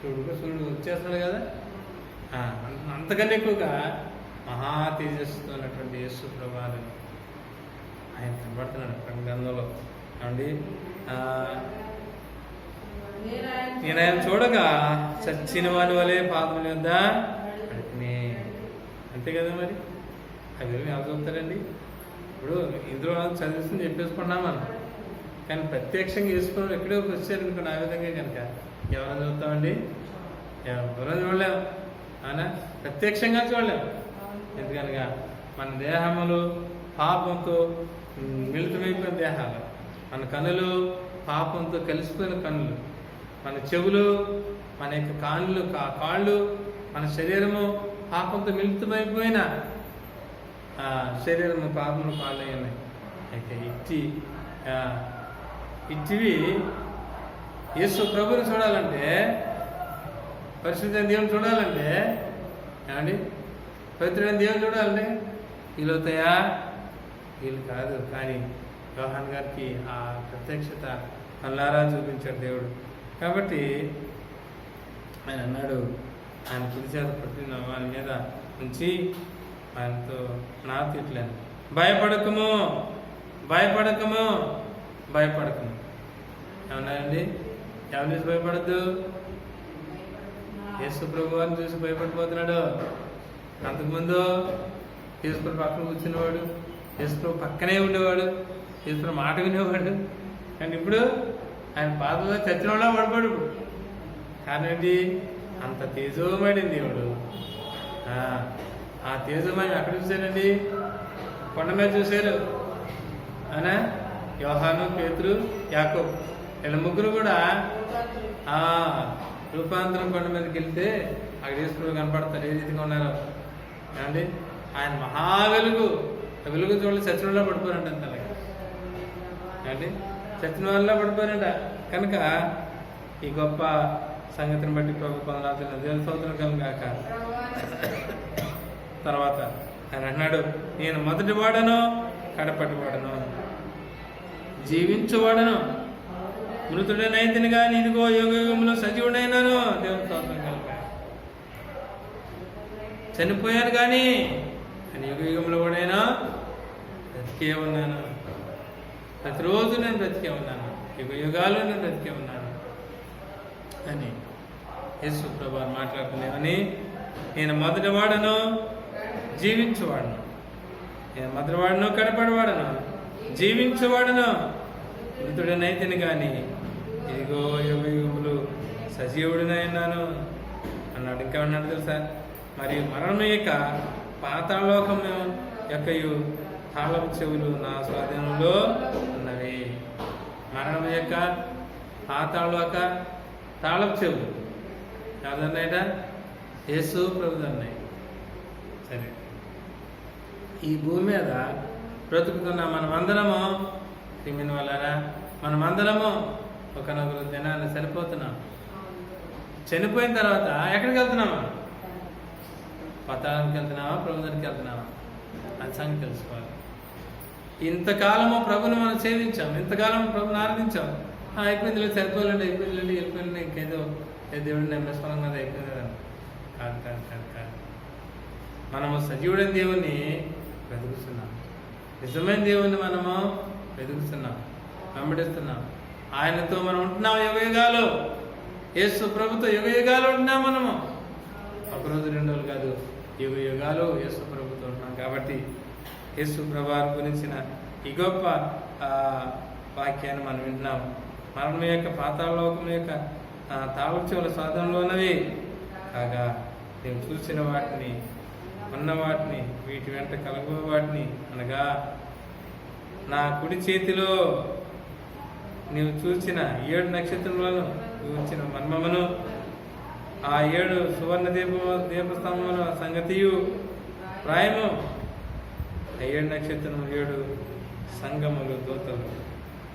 సూర్యుడు వచ్చేస్తున్నాడు కదా, అంతకన్నా ఎక్కువగా మహా తేజస్సుతో ఉన్నటువంటి యేసు ప్రభువారు ఆయన కనబడుతున్నాడు గ్రంథంలో. అండి నేను ఆయన చూడగా చచ్చిన వాని వలె పాదముల యొద్ద పడుకునే. అంతే కదా మరి. అవి ఎలా చూస్తారండి? ఇప్పుడు ఇందులో చదివిస్తుంది చెప్పేసుకున్నాం మనం. కానీ ప్రత్యక్షంగా వేసుకుని ఎక్కడో వచ్చారనుకోండి, ఆ విధంగా కనుక ఎవరైనా చూస్తామండి? ఎవరైనా చూడలేము. అవునా? ప్రత్యక్షంగా చూడలేము. ఎందుకనగా మన దేహములు పాపంతో మిళితమైపోయిన దేహాలు, మన కనులు పాపంతో కలిసిపోయిన కనులు, మన చెవులు, మన యొక్క కాళ్ళు, మన శరీరము పాపంతో మిళితమైపోయిన శరీరము పాపములు పాలై ఉన్నాయి. అయితే ఇట్టివి యేసు ప్రభుని చూడాలంటే, పరిశుద్ధమైన దేవుని చూడాలంటే, ఏమండి పవిత్రమైన దేవుని చూడాలంటే వీలవుతాయా? వీళ్ళు కాదు. కానీ యోహాన్ గారికి ఆ ప్రత్యక్షత కళ్ళారా చూపించాడు దేవుడు. కాబట్టి ఆయన అన్నాడు, ఆయన కుడి చేత పట్టిన వారి మీద ఉంచి ఆయనతో నా తిట్లను, భయపడకము ఏమన్నాయండి? ఎవరిని చూసి భయపడద్దు? యేసు ప్రభువారిని చూసి భయపడిపోతున్నాడు. అంతకుముందు యేసు ప్రభు పక్కన కూర్చునేవాడు, యేసు ప్రభు పక్కనే ఉండేవాడు, యేసు ప్రభు మాట వినేవాడు. కానీ ఇప్పుడు ఆయన పాపంలో చచ్చిన వాళ్ళ పడబడు. కారణం ఏంటి? అంత తేజోమయమైన దేవుడు. ఆ తేజోమయం ఎక్కడ చూశారండి? కొండ మీద చూశారు. అవునా? యోహాను, పేతురు, యాకోబు వీళ్ళ ముగ్గురు కూడా రూపాంతరం కొండ మీదకి వెళ్తే అక్కడ యేసు కనపడతారు. ఏ రీతిగా ఉన్నారో ఏమండి? ఆయన మహా వెలుగు చూడాలి. చచ్చిన పడిపోయారంట. అంతలాగా ఏమండి? చచ్చిన వాళ్ళ పడిపోయారంట. కనుక ఈ గొప్ప సంగతిని బట్టి ప్రభు కొందరు దేవుని స్తోత్రం కలుగాక. తర్వాత ఆయన అన్నాడు, నేను మొదటి వాడను, కడపటి వాడను, జీవించువాడను, మృతుడనైతిని కానీ ఇదిగో యుగంలో సజీవుడైనాను. దేవుని స్తోత్రం కలుగాక. చనిపోయాను కానీ యుగంలో కూడా బ్రతికే ఉన్నాను. ప్రతిరోజు నేను బ్రతికే ఉన్నాను, యుగాలు నేను బ్రతికే ఉన్నాను అని యేసు ప్రభువు మాట్లాడుతున్నానని. నేను మొదటి వాడను, జీవించువాడను. నేను మొదటి వాడను, కడపడివాడను, జీవించువాడను. మృతుడనైతిని కానీ ఇదిగో యుగ యుగములు సజీవుడినైనాను అన్నాడు. ఇంకా అన్నాడు తెలుసా, మరి మరణం యొక్క పాతాళలోకం యొక్కయు తాళపు చెవులు నా స్వాధీనంలో ఉన్నవి. మరణం యొక్క పాతాళలోక తాళపు చెవులు ఎవరిదన్నాయట? యేసు ప్రభుదన్నాయి. సరే, ఈ భూమి మీద బ్రతుకుతున్న మనమందరము తిమ్మిన వాళ్ళరా, మనమందరము ఒకనొకరు దినాన్ని సరిపోతున్నాం. చనిపోయిన తర్వాత ఎక్కడికి వెళ్తున్నామా? పతాళానికి వెళ్తున్నావా, ప్రభు దగ్గరికి వెళ్తున్నావా? అది సంగతి తెలుసుకోవాలి. ఇంతకాలము ప్రభుని మనం సేవించాం, ఇంతకాలం ప్రభుని ఆరాధించాం. అయిపోయింది లేదు, సరిపోలేండి, అయిపోయింది, వెళ్ళిపోయింది, ఇంకేదో దేవుడిని నమ్మేసుకోవడం కదా, అయిపోయింది కదా. కాదు కాదు కాదు కాదు. మనము సజీవుడైన దేవుణ్ణి వెతుకుతున్నాం, నిజమైన దేవుణ్ణి మనము వెతుకుతున్నాం, వెంబడిస్తున్నాం. ఆయనతో మనం ఉంటున్నాం యుగయుగాలు. యేసు ప్రభుతో యుగయుగాలు ఉంటున్నాం. మనము ఒకరోజు 2 రోజులు కాదు, యుగయుగాలు యేసు ప్రభుతో ఉంటున్నాం. కాబట్టి యేసు ప్రభువారి గురించిన ఈ గొప్ప వాక్యాన్ని మనం వింటున్నాం. మరణం యొక్క పాతాళలోకం యొక్క తాళపు చెవుల సాధనలో ఉన్నవి కాగా నేను చూసిన వాటిని, ఉన్న వాటిని, వీటి వెంట కలగో వాటిని, అనగా నా కుడి చేతిలో నీవు చూసిన 7 నక్షత్రములను చూచిన మర్మమును, ఆ 7 సువర్ణ దీపస్తంభముల సంగతియు ప్రాయము, 7 నక్షత్రము 7 సంగములు దూతలు,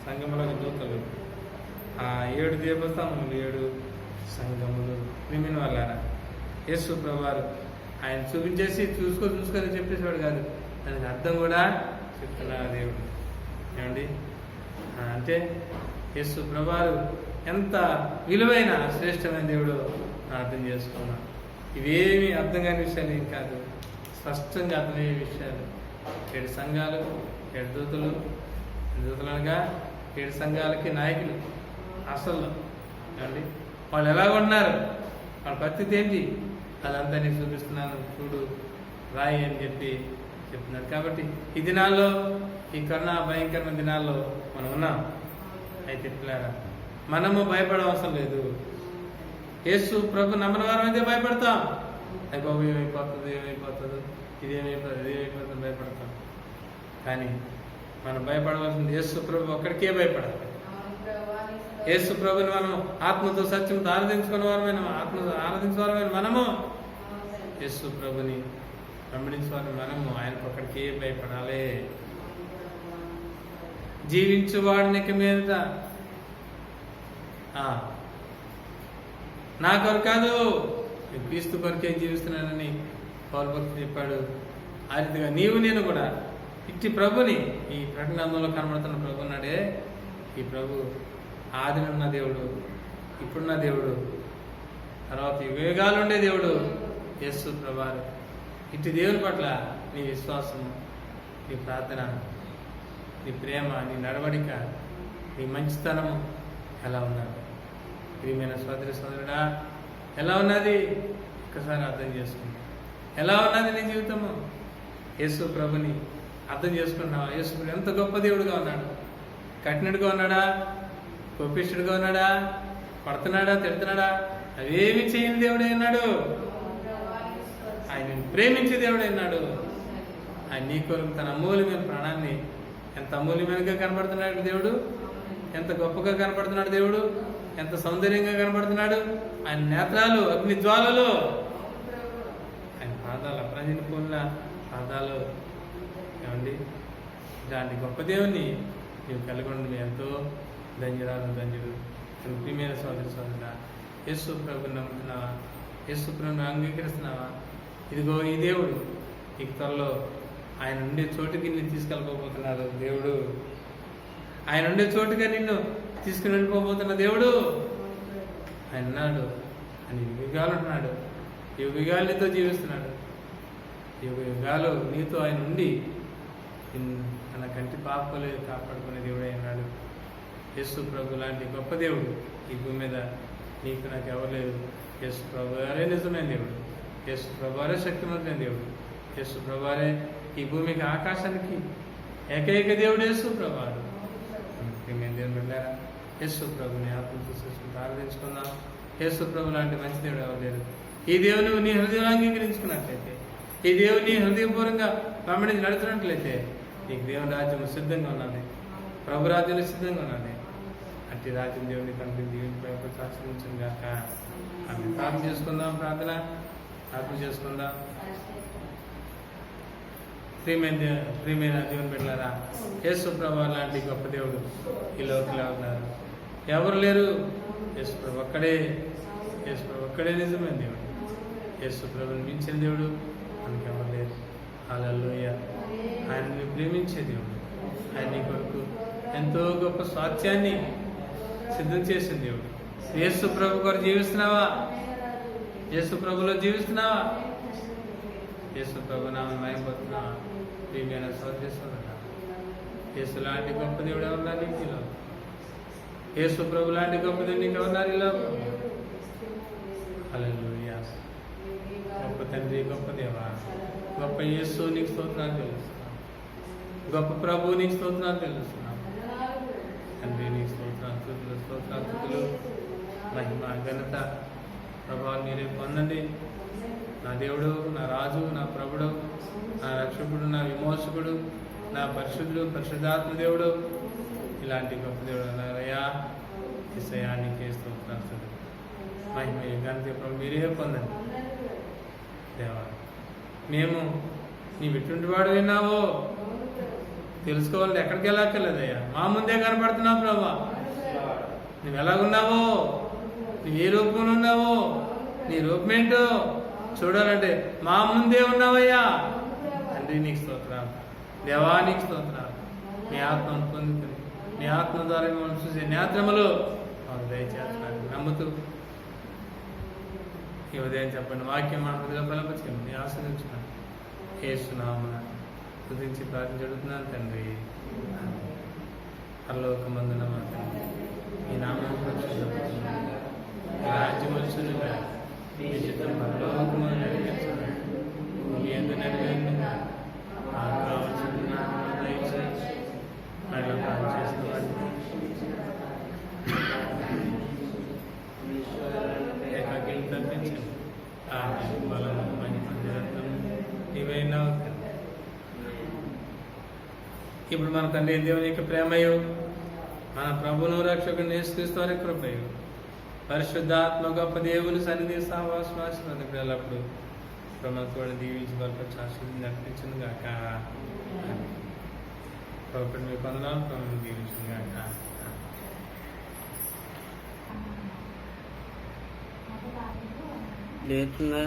సంగములకు దూతలు, ఆ 7 దీపస్తంభములు 7 సంగములు. నిమిన వాళ్ళారా, యేసు ప్రభువారు ఆయన చూపించేసి చూసుకొని చెప్పేసేవాడు కాదు, దానికి అర్థం కూడా చెప్తున్నారు దేవుడు. ఏమండి అంటే యేసు ప్రభువారు ఎంత విలువైన శ్రేష్టమైన దేవుడు అర్థం చేసుకున్నాం. ఇవేమి అర్థం కాని విషయాలు ఏం కాదు, స్పష్టంగా అర్థమయ్యే విషయాలు. 7 సంఘాలు, 7 దూతలు, దూతలనగా 7 సంఘాలకి నాయకులు. అసలు ఏమండి వాళ్ళు ఎలా ఉన్నారు, వాళ్ళ పరిస్థితి ఏంటి, అదంతా నేను చూపిస్తున్నాను, చూడు, రాయి అని చెప్పి చెప్తున్నారు. కాబట్టి ఈ దినాల్లో, ఈ కరోనా భయంకరమైన దినాల్లో మనం ఉన్నాం. అయితే పిల్లారా, మనము భయపడవసరం లేదు. యేసు ప్రభు నమ్మని వారం అయితే భయపడతాం. అయ్యి బాబు ఏమైపోతుంది, ఇదేమైపోతుంది భయపడతాం. కానీ మనం భయపడవలసింది యేసు ప్రభు ఒక్కడికే భయపడాలి. యేసు ప్రభుని మనం ఆత్మతో సత్యంతో ఆరాధించుకున్న వారమైన మనము యేసు ప్రభుని వెంబడించుకోవాలి. మనము ఆయనకు ఒక్కడికే భయపడాలి. జీవించువాడినిక మీదట నా కొరకు కాదు, క్రీస్తు కొరకే జీవిస్తున్నానని పౌలు భక్తుడు చెప్పాడు. ఆ రీతిగా నీవు నేను కూడా ఇట్టి ప్రభుని, ఈ ప్రకటనలో కనబడుతున్న ప్రభు ఉన్నాడే, ఈ ప్రభు ఆదినున్న దేవుడు, ఇప్పుడున్న దేవుడు, తర్వాత యుగాలు ఉండే దేవుడు యేసు ప్రభువారు. ఇట్టి దేవుని పట్ల నీ విశ్వాసము, నీ ప్రార్థన, నీ ప్రేమ, నీ నడవడిక, నీ మంచితనము ఎలా ఉన్నది? ప్రియమైన సోదరి సోదరుడా, ఎలా ఉన్నది? ఒక్కసారి అర్థం చేసుకుంటా. ఎలా ఉన్నది నీ జీవితము? యేసు ప్రభుని అర్థం చేసుకున్నావా? యేసు ప్రభు ఎంత గొప్ప దేవుడుగా ఉన్నాడు. కఠినుడిగా ఉన్నాడా? కోపిష్ఠుడిగా ఉన్నాడా? పడుతున్నాడా? తిడుతున్నాడా? అవేమి చేయని దేవుడే అన్నాడు. ఆయన ప్రేమించే దేవుడే అన్నాడు. ఆయన నీ కొరకు తన అమూల్యమైన ప్రాణాన్ని, ఎంత అమూల్యమైనగా కనబడుతున్నాడు దేవుడు, ఎంత గొప్పగా కనబడుతున్నాడు దేవుడు, ఎంత సౌందర్యంగా కనబడుతున్నాడు. ఆయన నేత్రాలు అగ్ని జ్వాలలు, ఆయన పాదాలు అపరాజిత పూల పాదాలు. ఏమండి, ఇలాంటి గొప్ప దేవుణ్ణి నీవు కలిగి ఉండి ఎంతో ధన్యుడు. ప్రియమైన సోదరి సోదరుడా, యేసు ప్రభుని నమ్ముతున్నావా? యేసు ప్రభుని అంగీకరిస్తున్నావా? ఇదిగో ఈ దేవుడు నీకు త్వరలో ఆయన ఉండే చోటుకి నిన్ను తీసుకెళ్ళిపోతున్నారు దేవుడు. ఆయన ఉండే చోటుగా నిన్ను తీసుకుని వెళ్ళిపోతున్న దేవుడు ఆయన ఉన్నాడు. అని యుగాలు ఉంటున్నాడు, యుగాలు నీతో జీవిస్తున్నాడు. యుగాలు నీతో ఆయన ఉండి తన కంటి పాపలే కాపాడుకునే దేవుడు అయినాడు. యేసు ప్రభు లాంటి గొప్ప దేవుడు ఈ భూమి మీద నీకు నాకు ఎవరు లేదు. యేసు ప్రభు వారే నిజమైన దేవుడు, యేసు ప్రభు వారే శక్తివంతమైన దేవుడు, యేసు ప్రభు వారే ఈ భూమికి ఆకాశానికి ఏకైక దేవుడు యేసు ప్రభు వారు. మేము దేవుని బిడ్డారా యేసు ప్రభుని ఆత్మతో చూసుకుని ప్రార్థించుకుందాం. యేసు ప్రభు లాంటి మంచి దేవుడు ఎవరు లేరు. ఈ దేవుని నీ హృదయంలో అంగీకరించుకున్నట్లయితే, ఈ దేవుని హృదయపూర్వకంగా వెంబడించి నడుచున్నట్లయితే నీకు దేవుని రాజ్యం సిద్ధంగా ఉన్నది, ప్రభు రాజ్యంలో సిద్ధంగా ఉన్నది. అట్టి రాజ్యం దేవుని కంటే దీవిని ఆశ్రయించను గాక. ఆమె ప్రార్థన చేసుకుందాం. ప్రార్థన చేసుకుందాం. ప్రియమైన దేవుని బిడ్డలారా, యేసు ప్రభు లాంటి గొప్ప దేవుడు ఈ లోకంలో ఉన్నారు, ఎవరు లేరు. యేసు ప్రభు ఒక్కడే నిజమైన దేవుడు. యేసు ప్రభుని మించిన దేవుడు మనకి ఎవరు లేరు. హల్లెలూయా. ఆయన్ని ప్రేమించే దేవుడు, ఆయన నీ కొరకు ఎంతో గొప్ప స్వాస్థ్యాన్ని సిద్ధం చేసిన దేవుడు. యేసు ప్రభు కొరకు జీవిస్తున్నావా? యేసు ప్రభులో జీవిస్తున్నావా? యేసు ప్రభు నామం మైపోతున్నావా? ప్రియమైన సోదరుడా, యేసు లాంటి గొప్ప దేవుడు ఎవరున్నారు నీలో? యేసు ప్రభు లాంటి గొప్ప దేవుడు నీకు ఎవరున్నారు ఈ లోకం? హల్లెలూయా. గొప్ప తండ్రి, గొప్ప దేవా, గొప్ప యేసు నీకు స్తోత్రాలు తెలుస్తున్నాం. గొప్ప ప్రభు నీకు స్తోత్రాలు తెలుస్తున్నాం. తండ్రి నీకు స్తోత్రాలు, మహిమ, ఘనత, ప్రభావం మీరే పొందండి. నా దేవుడు, నా రాజు, నా ప్రభుడు, నా రక్షకుడు, నా విమోచకుడు, నా పరిశుద్ధుడు, పరిశుద్ధాత్మ దేవుడు, ఇలాంటి గొప్ప దేవుడు అన్నారయ్యా. ఈసయానికి స్తోత్రాలు, మహిమ, ఘనత, ప్రభు మీరే పొందండి. దేవా, మేము నీ విట్టుంటి వాడు విన్నావో తెలుసుకోవాలని ఎక్కడికి వెళ్ళక్కర్లేదయ్యా, మా ముందే కనపడుతున్నావు ప్రభా. నువ్వు ఎలాగున్నావో, నువ్వు ఏ రూపంలో ఉన్నావో, నీ రూపమేంటో చూడాలంటే మా ముందే ఉన్నావయ్యా. తండ్రి నీకు స్తోత్రాలు, దేవా నీకు స్తోత్రాలు. నీ ఆత్మను పొందుతుంది, నీ ఆత్మ ద్వారా మిమ్మల్ని చూసే నేత్రములు మాకు దయచేస్తున్నాను. నమ్ముతూ ఈ ఉదయం చెప్పండి వాక్యం మా హృదయంలో బలపరిచండి. నీ ఆశ్రయించున్నాను యేసునామమున స్తుతించి ప్రార్థించుతున్నాను తండ్రి. పరలోకమందున మా తండ్రి, ఈ నామం పరిశుద్ధపరచబడును, రాజ్యం వచ్చునుగా, నీ చిత్తం పరలోకమందు నెరవేర్చును, భూమి యందు నెరవేరునుగా. మాకు కావలసిన ఆహారం దయచేసి మరలా పాపం చేసిన వాటిని ఏకాకిని తప్పించండి. ఆజ్ఞ, బలము, మహిమ, నిరంతరము నీవైనా. ఇప్పుడు మన తండ్రి దేవుని యొక్క ప్రేమయు, మన ప్రభువును రక్షకుని యేసుక్రీస్తు వారి కృపయు, పరిశుద్ధాత్మ గొప్ప దేవుని సన్నిధి సహవాసమాసినందుకు ఎల్లప్పుడు ప్రభుత్వాన్ని దీవించి బలపరిచి ఆశీర్వదించి నడిపించును గాక. ప్రభుత్వం మీకు వందనాలు, ప్రభుత్వం దీవించును గాక. లేతుందా?